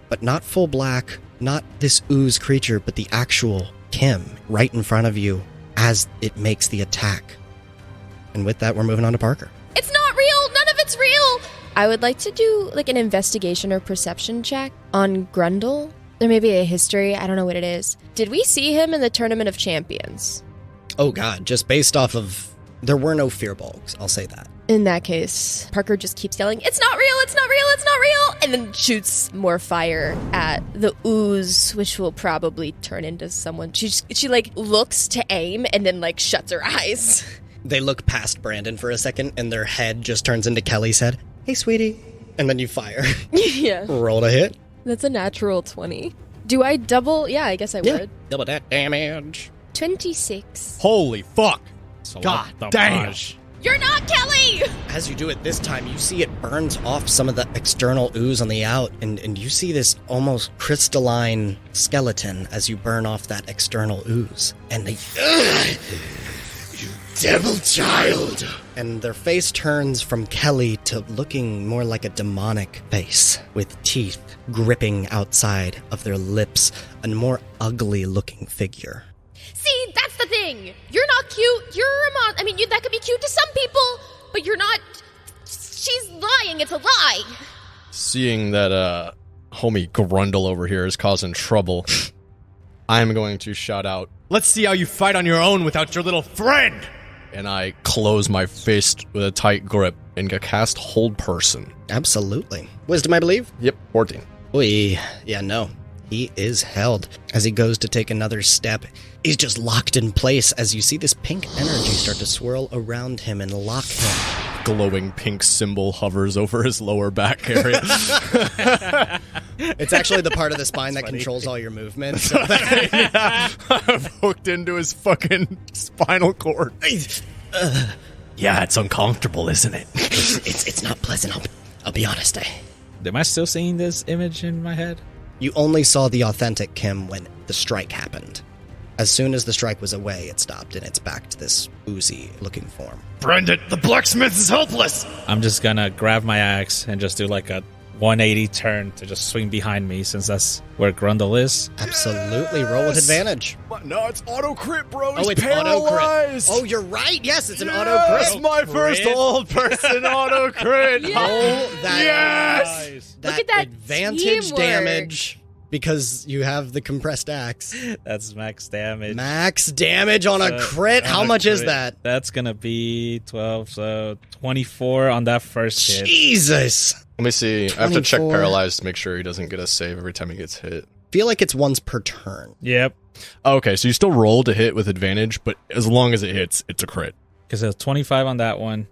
Speaker 5: but not full black, not this ooze creature, but the actual Kim right in front of you as it makes the attack. And with that, we're moving on to Parker.
Speaker 3: It's not real! None of it's real! I would like to do like an investigation or perception check on Grundle. There may be a history, I don't know what it is. Did we see him in the Tournament of Champions?
Speaker 5: Oh god, just based off of... There were no fear bulbs, I'll say that.
Speaker 3: In that case, Parker just keeps yelling, it's not real, it's not real, it's not real! And then shoots more fire at the ooze, which will probably turn into someone. She like looks to aim and then like shuts her eyes.
Speaker 5: They look past Brandon for a second and their head just turns into Kelly's head. Hey, sweetie. And then you fire.
Speaker 3: Yeah.
Speaker 5: Roll to hit.
Speaker 3: That's a natural 20. Do I double? Yeah, I guess I would.
Speaker 5: Double that damage.
Speaker 3: 26.
Speaker 2: Holy fuck.
Speaker 4: So
Speaker 2: God
Speaker 4: what the
Speaker 2: damn.
Speaker 4: gosh.
Speaker 3: You're not Kelly!
Speaker 1: As you do it this time, you see it burns off some of the external ooze on the out, and you see this almost crystalline skeleton as you burn off that external ooze. And they...
Speaker 8: Devil child!
Speaker 1: And their face turns from Kelly to looking more like a demonic face, with teeth gripping outside of their lips, a more ugly-looking figure.
Speaker 6: See, that's the thing. You're not cute. You're a I mean, that could be cute to some people, but you're not... She's lying. It's a lie.
Speaker 2: Seeing that, homie Grundle over here is causing trouble, I'm going to shout out, "Let's see how you fight on your own without your little friend!" And I close my fist with a tight grip and cast Hold Person.
Speaker 1: Absolutely. Wisdom, I believe?
Speaker 2: Yep, 14.
Speaker 1: Oy. Yeah, no. He is held. As he goes to take another step, he's just locked in place as you see this pink energy start to swirl around him and lock him.
Speaker 2: Glowing pink symbol hovers over his lower back area.
Speaker 1: It's actually the part of the spine that controls all your movement. So
Speaker 2: I've hooked into his fucking spinal cord.
Speaker 7: Yeah, it's uncomfortable, isn't it?
Speaker 1: it's not pleasant, I'll be honest.
Speaker 4: Am I still seeing this image in my head?
Speaker 1: You only saw the authentic Kim when the strike happened. As soon as the strike was away, it stopped, and it's back to this oozy-looking form.
Speaker 2: Brendan, the blacksmith is helpless!
Speaker 4: I'm just gonna grab my axe and just do like a 180 turn to just swing behind me, since that's where Grundle is.
Speaker 1: Absolutely. Roll with advantage.
Speaker 2: No, it's auto crit, bro.
Speaker 1: Oh, it's auto crit. Oh, you're right. Yes, it's an auto crit.
Speaker 2: That's my first old person auto crit.
Speaker 1: Oh, that,
Speaker 2: yes!
Speaker 1: That
Speaker 3: Look at that
Speaker 1: advantage
Speaker 3: teamwork.
Speaker 1: damage because you have the compressed axe.
Speaker 4: That's max damage.
Speaker 1: Max damage on a crit. How much is that?
Speaker 4: That's gonna be 12, so 24 on that first hit.
Speaker 1: Jesus.
Speaker 2: Let me see. I have to check
Speaker 1: 24.
Speaker 2: paralyzed to make sure he doesn't get a save every time he gets hit.
Speaker 1: Feel like it's once per turn.
Speaker 4: Yep.
Speaker 2: Okay, so you still roll to hit with advantage, but as long as it hits, it's a crit.
Speaker 4: Because it's 25 on that one.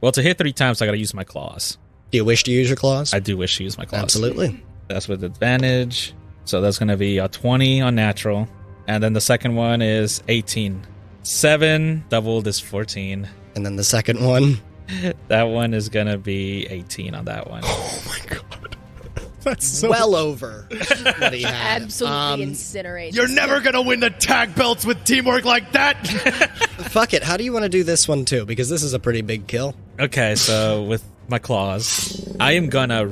Speaker 4: Well, to hit 3 times, I gotta use my claws.
Speaker 1: Do you wish to use your claws?
Speaker 4: I do wish to use my claws.
Speaker 1: Absolutely.
Speaker 4: That's with advantage. So that's gonna be a 20 on natural. And then the second one is 18. 7 doubled is 14.
Speaker 1: And then the second one.
Speaker 4: That one is gonna be 18 on that one.
Speaker 2: Oh my god. That's so...
Speaker 1: Well over what he had.
Speaker 3: Absolutely incinerate.
Speaker 2: You're never gonna win the tag belts with teamwork like that!
Speaker 1: Fuck it. How do you want to do this one, too? Because this is a pretty big kill.
Speaker 4: Okay, so with my claws, I am gonna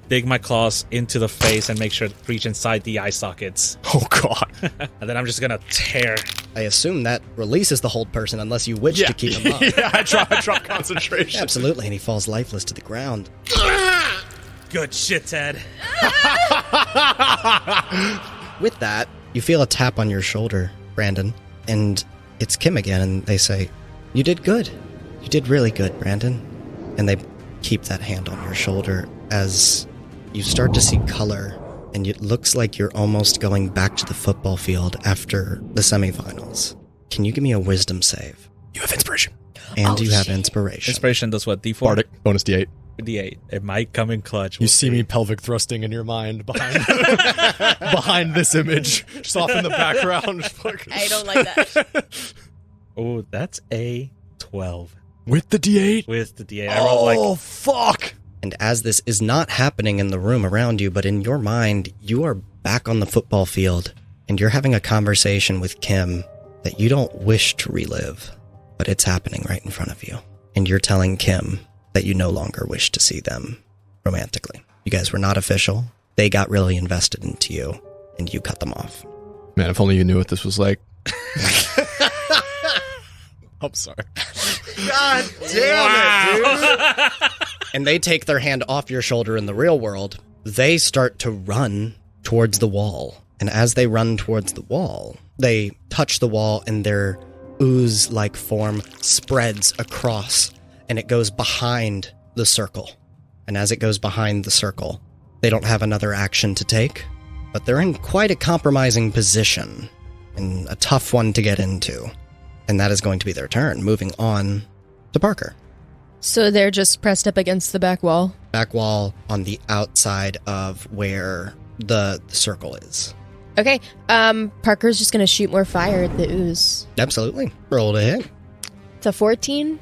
Speaker 4: dig my claws into the face and make sure to reach inside the eye sockets.
Speaker 2: Oh god.
Speaker 4: And then I'm just gonna tear.
Speaker 1: I assume that releases the hold person unless you wish to keep him up.
Speaker 2: Yeah, I drop concentration.
Speaker 1: Absolutely, and he falls lifeless to the ground.
Speaker 4: Good shit, Ted.
Speaker 1: With that, you feel a tap on your shoulder, Brandon, and it's Kim again, and they say, "You did good. You did really good, Brandon." And they keep that hand on your shoulder as you start to see color, and it looks like you're almost going back to the football field after the semifinals. Can you give me a wisdom save?
Speaker 2: You have inspiration.
Speaker 1: And you have inspiration.
Speaker 4: Inspiration does what? D4?
Speaker 2: Bardic, bonus D8.
Speaker 4: D8. It might come in clutch.
Speaker 2: You see me pelvic thrusting in your mind behind behind this image, just off in the background.
Speaker 3: I don't like that.
Speaker 4: Oh, that's a 12.
Speaker 2: With the D8?
Speaker 4: With the D8. I rolled
Speaker 2: fuck!
Speaker 1: And as this is not happening in the room around you, but in your mind, you are back on the football field, and you're having a conversation with Kim that you don't wish to relive, but it's happening right in front of you. And you're telling Kim that you no longer wish to see them romantically. You guys were not official. They got really invested into you, and you cut them off.
Speaker 2: Man, if only you knew what this was like. I'm sorry.
Speaker 1: God damn it, dude. And they take their hand off your shoulder in the real world. They start to run towards the wall. And as they run towards the wall, they touch the wall and their ooze-like form spreads across and it goes behind the circle. And as it goes behind the circle, they don't have another action to take, but they're in quite a compromising position and a tough one to get into. And that is going to be their turn, moving on to Parker.
Speaker 3: So they're just pressed up against the back wall?
Speaker 1: Back wall on the outside of where the circle is.
Speaker 3: Okay, Parker's just gonna shoot more fire at the ooze.
Speaker 1: Absolutely. Roll to hit.
Speaker 3: It's a 14.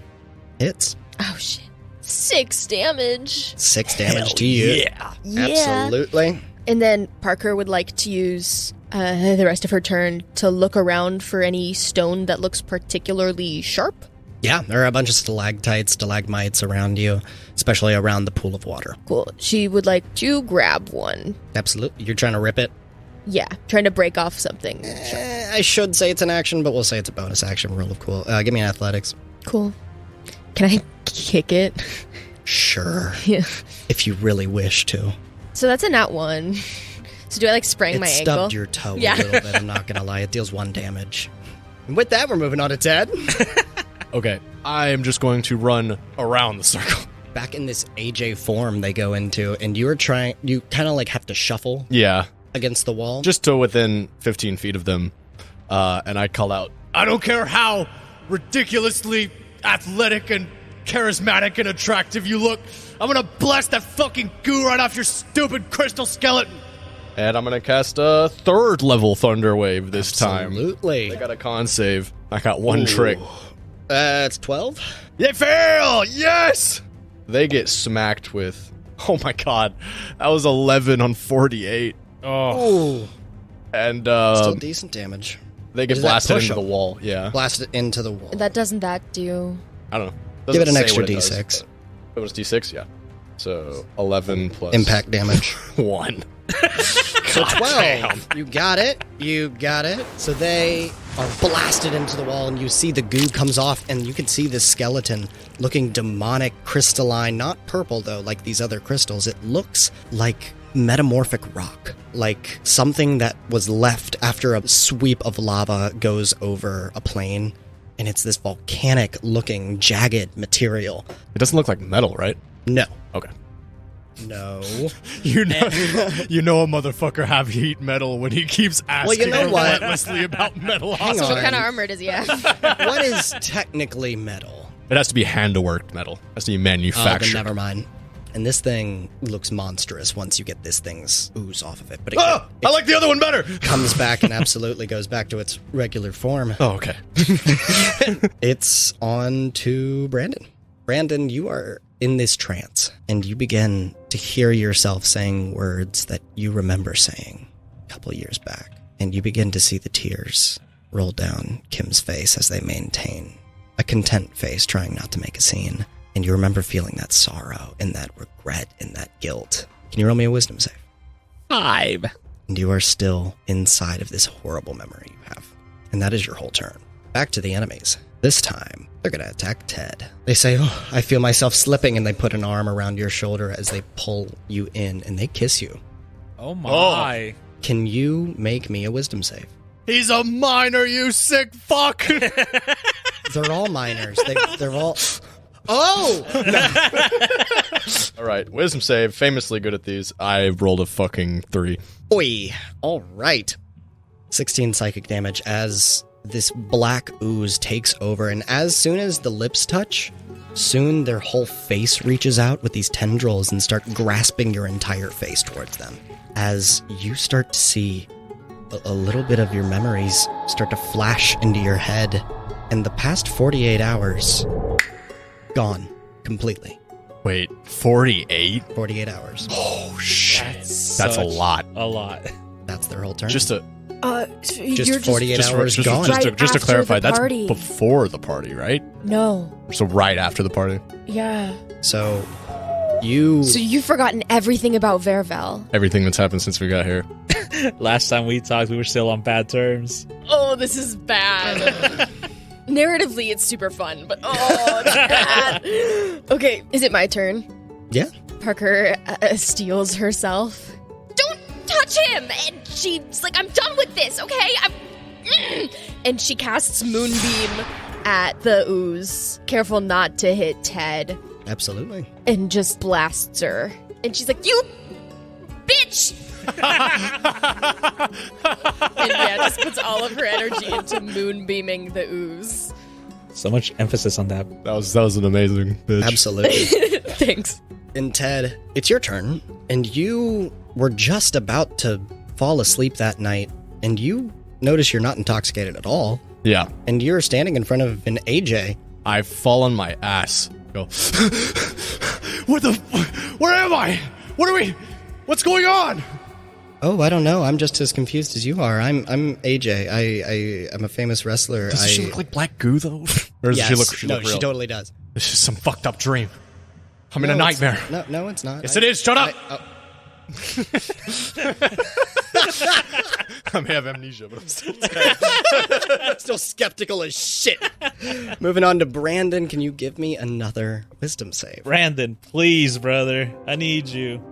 Speaker 5: Hits.
Speaker 3: Oh, shit. 6 damage.
Speaker 5: 6 damage to you.
Speaker 3: Yeah.
Speaker 5: Absolutely.
Speaker 3: And then Parker would like to use the rest of her turn to look around for any stone that looks particularly sharp.
Speaker 5: Yeah, there are a bunch of stalactites, stalagmites around you, especially around the pool of water.
Speaker 3: Cool. She would like to grab one.
Speaker 5: Absolutely. You're trying to rip it?
Speaker 3: Yeah, trying to break off something.
Speaker 5: I should say it's an action, but we'll say it's a bonus action. Rule of cool. Give me an athletics.
Speaker 3: Cool. Can I kick it?
Speaker 5: Sure.
Speaker 3: Yeah.
Speaker 5: If you really wish to.
Speaker 3: So that's a nat 1. So do I sprain my
Speaker 5: It
Speaker 3: ankle?
Speaker 5: stubbed your toe a little bit, I'm not going to lie. It deals 1 damage. And with that, we're moving on to Ted.
Speaker 2: Okay, I am just going to run around the circle.
Speaker 5: Back in this AJ form they go into, and you kind of have to shuffle
Speaker 2: Yeah,
Speaker 5: against the wall.
Speaker 2: just to within 15 feet of them, and I call out, I don't care how ridiculously athletic and charismatic and attractive you look, I'm gonna blast that fucking goo right off your stupid crystal skeleton. And I'm gonna cast a 3rd level Thunder Wave this time.
Speaker 5: Absolutely.
Speaker 2: I got a con save. I got 1 trick.
Speaker 5: It's 12.
Speaker 2: They fail! Yes! They get smacked with... Oh my god. That was 11 on 48.
Speaker 5: Oh.
Speaker 2: And
Speaker 5: Still decent damage.
Speaker 2: they get
Speaker 5: Does that
Speaker 2: blasted
Speaker 5: push
Speaker 2: into the
Speaker 5: them?
Speaker 2: wall. Yeah.
Speaker 5: Blast it into the wall.
Speaker 3: Doesn't that do?
Speaker 2: I don't know.
Speaker 5: Give it
Speaker 2: Doesn't
Speaker 5: an
Speaker 2: say
Speaker 5: extra
Speaker 2: what it does,
Speaker 5: D6.
Speaker 2: but it was D6, yeah. So 11 plus...
Speaker 5: Impact damage.
Speaker 2: 1.
Speaker 5: So 12. You got it. You got it. So they are blasted into the wall, and you see the goo comes off, and you can see this skeleton looking demonic, crystalline, not purple, though, like these other crystals. It looks like metamorphic rock, like something that was left after a sweep of lava goes over a plain, and it's this volcanic-looking, jagged material.
Speaker 2: It doesn't look like metal, right?
Speaker 5: No.
Speaker 2: Okay.
Speaker 5: No.
Speaker 2: You know a motherfucker have heat metal when he keeps asking
Speaker 5: you know what?
Speaker 2: relentlessly about metal.
Speaker 5: Hang
Speaker 3: So
Speaker 5: on.
Speaker 3: what kind of armor does he have?
Speaker 5: What is technically metal?
Speaker 2: It has to be hand-worked metal. It has to be
Speaker 5: Then
Speaker 2: manufactured.
Speaker 5: never mind. And this thing looks monstrous once you get this thing's ooze off of it. But it
Speaker 2: I like the other one better!
Speaker 5: comes back and absolutely goes back to its regular form.
Speaker 2: Oh, okay.
Speaker 5: It's on to Brandon. Brandon, you are in this trance, and you begin to hear yourself saying words that you remember saying a couple years back. And you begin to see the tears roll down Kim's face as they maintain a content face, trying not to make a scene. And you remember feeling that sorrow and that regret and that guilt. Can you roll me a wisdom save?
Speaker 4: 5.
Speaker 5: And you are still inside of this horrible memory you have. And that is your whole turn. Back to the enemies. This time, they're going to attack Ted. They say, oh, I feel myself slipping, and they put an arm around your shoulder as they pull you in, and they kiss you.
Speaker 4: Oh my.
Speaker 5: Can you make me a wisdom save?
Speaker 2: He's a minor, you sick fuck!
Speaker 5: They're all minors. They're all... Oh!
Speaker 2: All right, wisdom save. Famously good at these. I rolled a fucking 3.
Speaker 5: Oi! All right. 16 psychic damage as this black ooze takes over, and as soon as the lips touch, soon their whole face reaches out with these tendrils and start grasping your entire face towards them. As you start to see a little bit of your memories start to flash into your head, and the past 48 hours, gone completely.
Speaker 2: Wait, 48?
Speaker 5: 48 hours.
Speaker 2: Oh, shit. That's a
Speaker 4: such
Speaker 2: lot.
Speaker 4: A lot.
Speaker 5: That's their whole turn.
Speaker 2: Just a...
Speaker 5: Just 48 hours gone.
Speaker 2: Just to
Speaker 3: Right
Speaker 2: clarify,
Speaker 3: after the
Speaker 2: that's
Speaker 3: party.
Speaker 2: before the party, right?
Speaker 3: No.
Speaker 2: So right after the party.
Speaker 3: Yeah.
Speaker 5: So you...
Speaker 3: So you've forgotten everything about Vervel.
Speaker 2: Everything that's happened since we got here.
Speaker 4: Last time we talked, we were still on bad terms.
Speaker 3: Oh, this is bad. Narratively, it's super fun, but oh, it's bad. Okay, is it my turn?
Speaker 5: Yeah.
Speaker 3: Parker steals herself. Don't touch him! And she's like, I'm done with this, okay? And she casts Moonbeam at the ooze. Careful not to hit Ted.
Speaker 5: Absolutely.
Speaker 3: And just blasts her. And she's like, you bitch! And yeah, just puts all of her energy into moonbeaming the ooze.
Speaker 4: So much emphasis on that.
Speaker 2: That was an amazing bitch.
Speaker 5: Absolutely.
Speaker 3: Thanks.
Speaker 5: And Ted, it's your turn, and you were just about to fall asleep that night, and you notice you're not intoxicated at all,
Speaker 2: Yeah.
Speaker 5: and you're standing in front of an AJ
Speaker 2: I fall on my ass. Go. Where am I? What's going on?
Speaker 5: Oh, I don't know. I'm just as confused as you are. I'm AJ. I'm a famous wrestler.
Speaker 2: Does she look like black goo though? Or does
Speaker 5: Yes.
Speaker 2: she look
Speaker 5: No,
Speaker 2: real?
Speaker 5: she totally does.
Speaker 2: This is some fucked up dream. I'm in
Speaker 5: No,
Speaker 2: a nightmare.
Speaker 5: No, it's not.
Speaker 2: Yes, it is. Shut up. I may have amnesia, but I'm still
Speaker 5: Still skeptical as shit. Moving on to Brandon. Can you give me another wisdom save?
Speaker 4: Brandon, please, brother. I need you.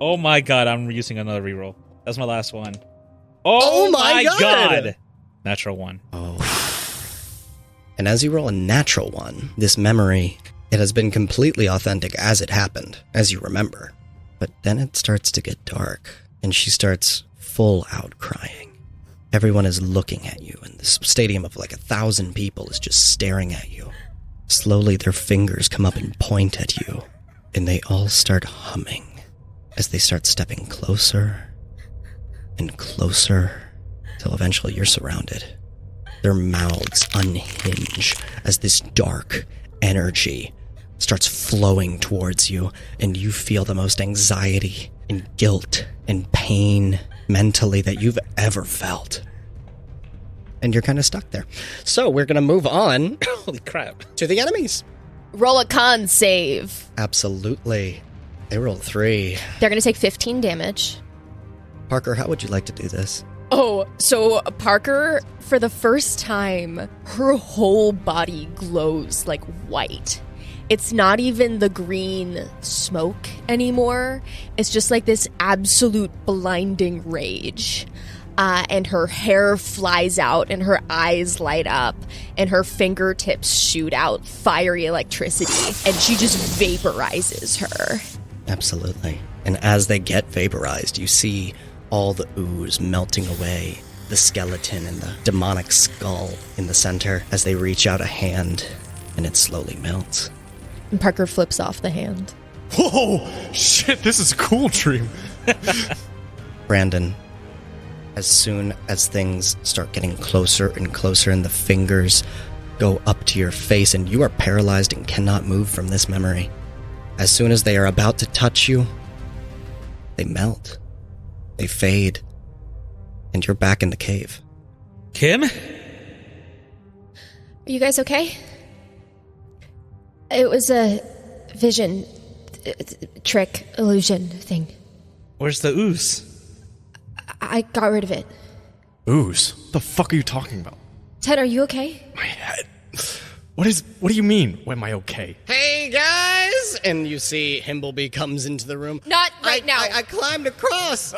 Speaker 4: Oh my god, I'm using another reroll. That's my last one. Oh my god. Natural 1.
Speaker 5: And as you roll a natural 1, this memory, it has been completely authentic as it happened, as you remember. But then it starts to get dark, and she starts full out crying. Everyone is looking at you, and this stadium of like 1,000 people is just staring at you. Slowly, their fingers come up and point at you, and they all start humming as they start stepping closer and closer, till eventually you're surrounded. Their mouths unhinge as this dark energy starts flowing towards you, and you feel the most anxiety and guilt and pain mentally that you've ever felt. And you're kind of stuck there. So we're going to move on
Speaker 4: Holy crap.
Speaker 5: to the enemies.
Speaker 3: Roll a con save.
Speaker 5: Absolutely. They rolled 3.
Speaker 3: They're going to take 15 damage.
Speaker 5: Parker, how would you like to do this?
Speaker 3: Oh, so Parker, for the first time, her whole body glows like white. It's not even the green smoke anymore. It's just like this absolute blinding rage. And her hair flies out and her eyes light up and her fingertips shoot out fiery electricity and she just vaporizes her.
Speaker 5: Absolutely. And as they get vaporized, you see all the ooze melting away, the skeleton and the demonic skull in the center as they reach out a hand and it slowly melts.
Speaker 3: And Parker flips off the hand.
Speaker 2: Whoa! Shit, this is a cool dream.
Speaker 5: Brandon, as soon as things start getting closer and closer and the fingers go up to your face and you are paralyzed and cannot move from this memory, as soon as they are about to touch you, they melt. They fade. And you're back in the cave.
Speaker 4: Kim?
Speaker 6: Are you guys okay? It was a vision, trick, illusion thing.
Speaker 4: Where's the ooze?
Speaker 6: I got rid of it.
Speaker 2: Ooze? What the fuck are you talking about?
Speaker 6: Ted, are you okay?
Speaker 2: My head. What do you mean? Am I okay?
Speaker 5: Hey, guys! And you see Himblebee comes into the room.
Speaker 3: Not right now.
Speaker 5: I climbed across.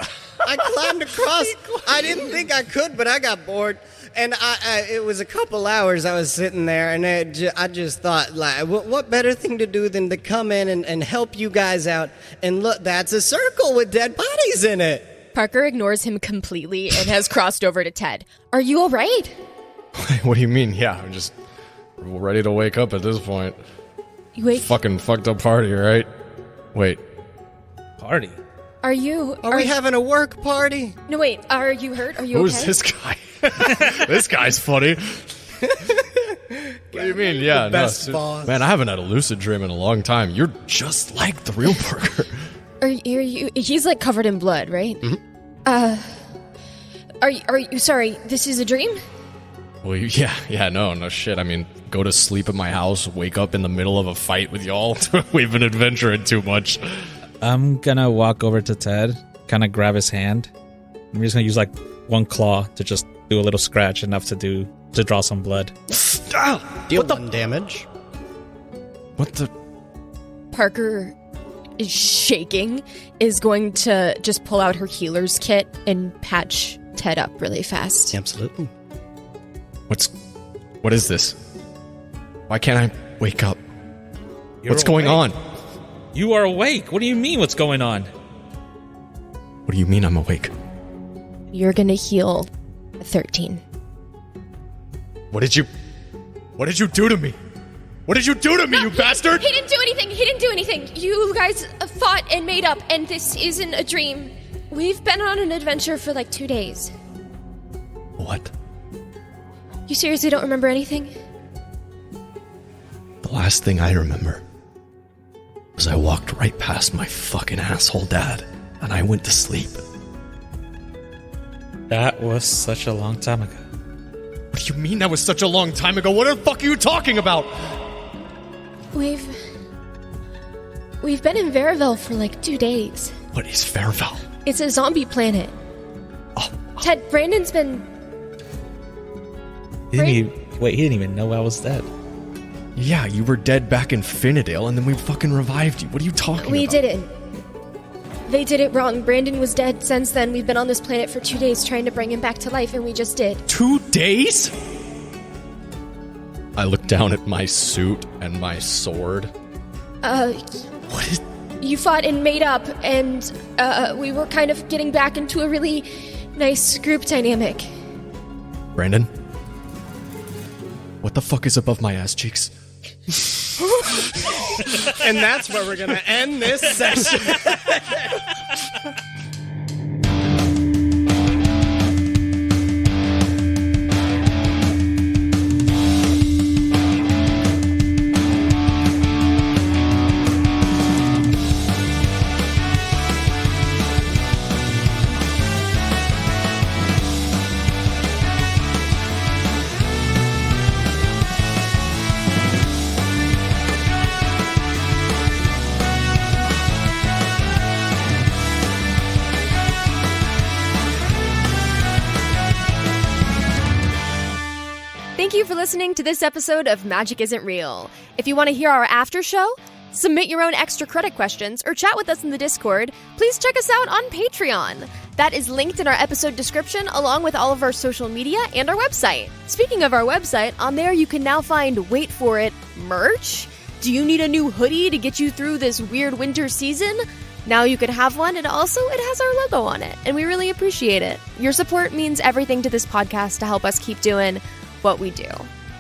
Speaker 5: I didn't think I could, but I got bored. And it was a couple hours I was sitting there, and I just thought, like, what better thing to do than to come in and help you guys out? And look, that's a circle with dead bodies in it.
Speaker 3: Parker ignores him completely and has crossed over to Ted. Are you all right?
Speaker 2: What do you mean? Yeah, I'm just ready to wake up at this point.
Speaker 3: You wake?
Speaker 2: Fucking fucked up party, right? Wait.
Speaker 4: Party?
Speaker 6: Are you...
Speaker 5: Are we having a work party?
Speaker 6: No, wait. Are you hurt? Are you
Speaker 2: Who's
Speaker 6: okay?
Speaker 2: this guy? This guy's funny. What do you mean? Yeah,
Speaker 5: best
Speaker 2: no.
Speaker 5: boss.
Speaker 2: Man, I haven't had a lucid dream in a long time. You're just like the real Parker.
Speaker 6: Are you... He's, like, covered in blood, right?
Speaker 2: Mm-hmm.
Speaker 6: Are you... Sorry, this is a dream?
Speaker 2: Well, yeah, no shit. I mean, go to sleep at my house, wake up in the middle of a fight with y'all. We've been adventuring too much.
Speaker 4: I'm gonna walk over to Ted, kind of grab his hand. I'm just gonna use like one claw to just do a little scratch, enough to draw some blood.
Speaker 5: Deal 1 damage.
Speaker 2: What the?
Speaker 3: Parker is shaking, is going to just pull out her healer's kit and patch Ted up really fast.
Speaker 5: Absolutely.
Speaker 2: What is this? Why can't I wake up? What's going on?
Speaker 4: You are awake. What do you mean, what's going on?
Speaker 2: What do you mean I'm awake?
Speaker 3: You're going to heal 13.
Speaker 2: What did you do to me? What did you do to me, you bastard?
Speaker 6: He didn't do anything. You guys fought and made up, and this isn't a dream. We've been on an adventure for like 2 days.
Speaker 2: What?
Speaker 6: You seriously don't remember anything?
Speaker 7: last thing I remember was I walked right past my fucking asshole dad, and I went to sleep.
Speaker 4: That was such a long time ago.
Speaker 2: What do you mean that was such a long time ago? What the fuck are you talking about?
Speaker 6: We've been in Vareville for like 2 days.
Speaker 7: What is Vareville?
Speaker 6: It's a zombie planet.
Speaker 7: Oh.
Speaker 6: Ted, Brandon's been...
Speaker 4: He didn't even know I was dead.
Speaker 2: Yeah, you were dead back in Finnedale, and then we fucking revived you. What are you talking about?
Speaker 6: We didn't. They did it wrong. Brandon was dead since then. We've been on this planet for 2 days trying to bring him back to life, and we just did.
Speaker 2: 2 days? I look down at my suit and my sword.
Speaker 7: What is...
Speaker 6: You fought and made up, and we were kind of getting back into a really nice group dynamic.
Speaker 2: Brandon? What the fuck is above my ass cheeks?
Speaker 5: And that's where we're gonna end this session.
Speaker 10: Thank you for listening to this episode of Magic Isn't Real. If you want to hear our after show, submit your own extra credit questions, or chat with us in the Discord, please check us out on Patreon. That is linked in our episode description, along with all of our social media and our website. Speaking of our website, on there you can now find, wait for it, merch? Do you need a new hoodie to get you through this weird winter season? Now you can have one, and also it has our logo on it, and we really appreciate it. Your support means everything to this podcast to help us keep doing what we do.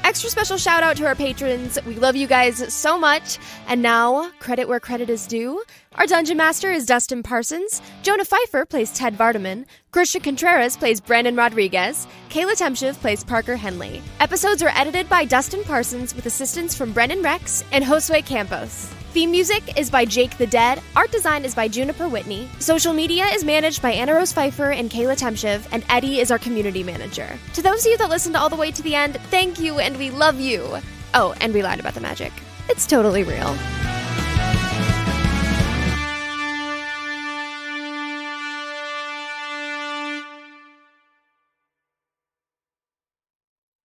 Speaker 10: Extra special shout out to our patrons. We love you guys so much. And now, credit where credit is due. Our Dungeon Master is Dustin Parsons. Jonah Pfeiffer plays Ted Vardeman. Christian Contreras plays Brandon Rodriguez. Kayla Temshiv plays Parker Henley. Episodes are edited by Dustin Parsons with assistance from Brendan Rex and Josue Campos. Theme music is by Jake the Dead. Art design is by Juniper Whitney. Social media is managed by Anna Rose Pfeiffer and Kayla Temshiv, and Eddie is our community manager. To those of you that listened all the way to the end, thank you and we love you. Oh, and we lied about the magic. It's totally real.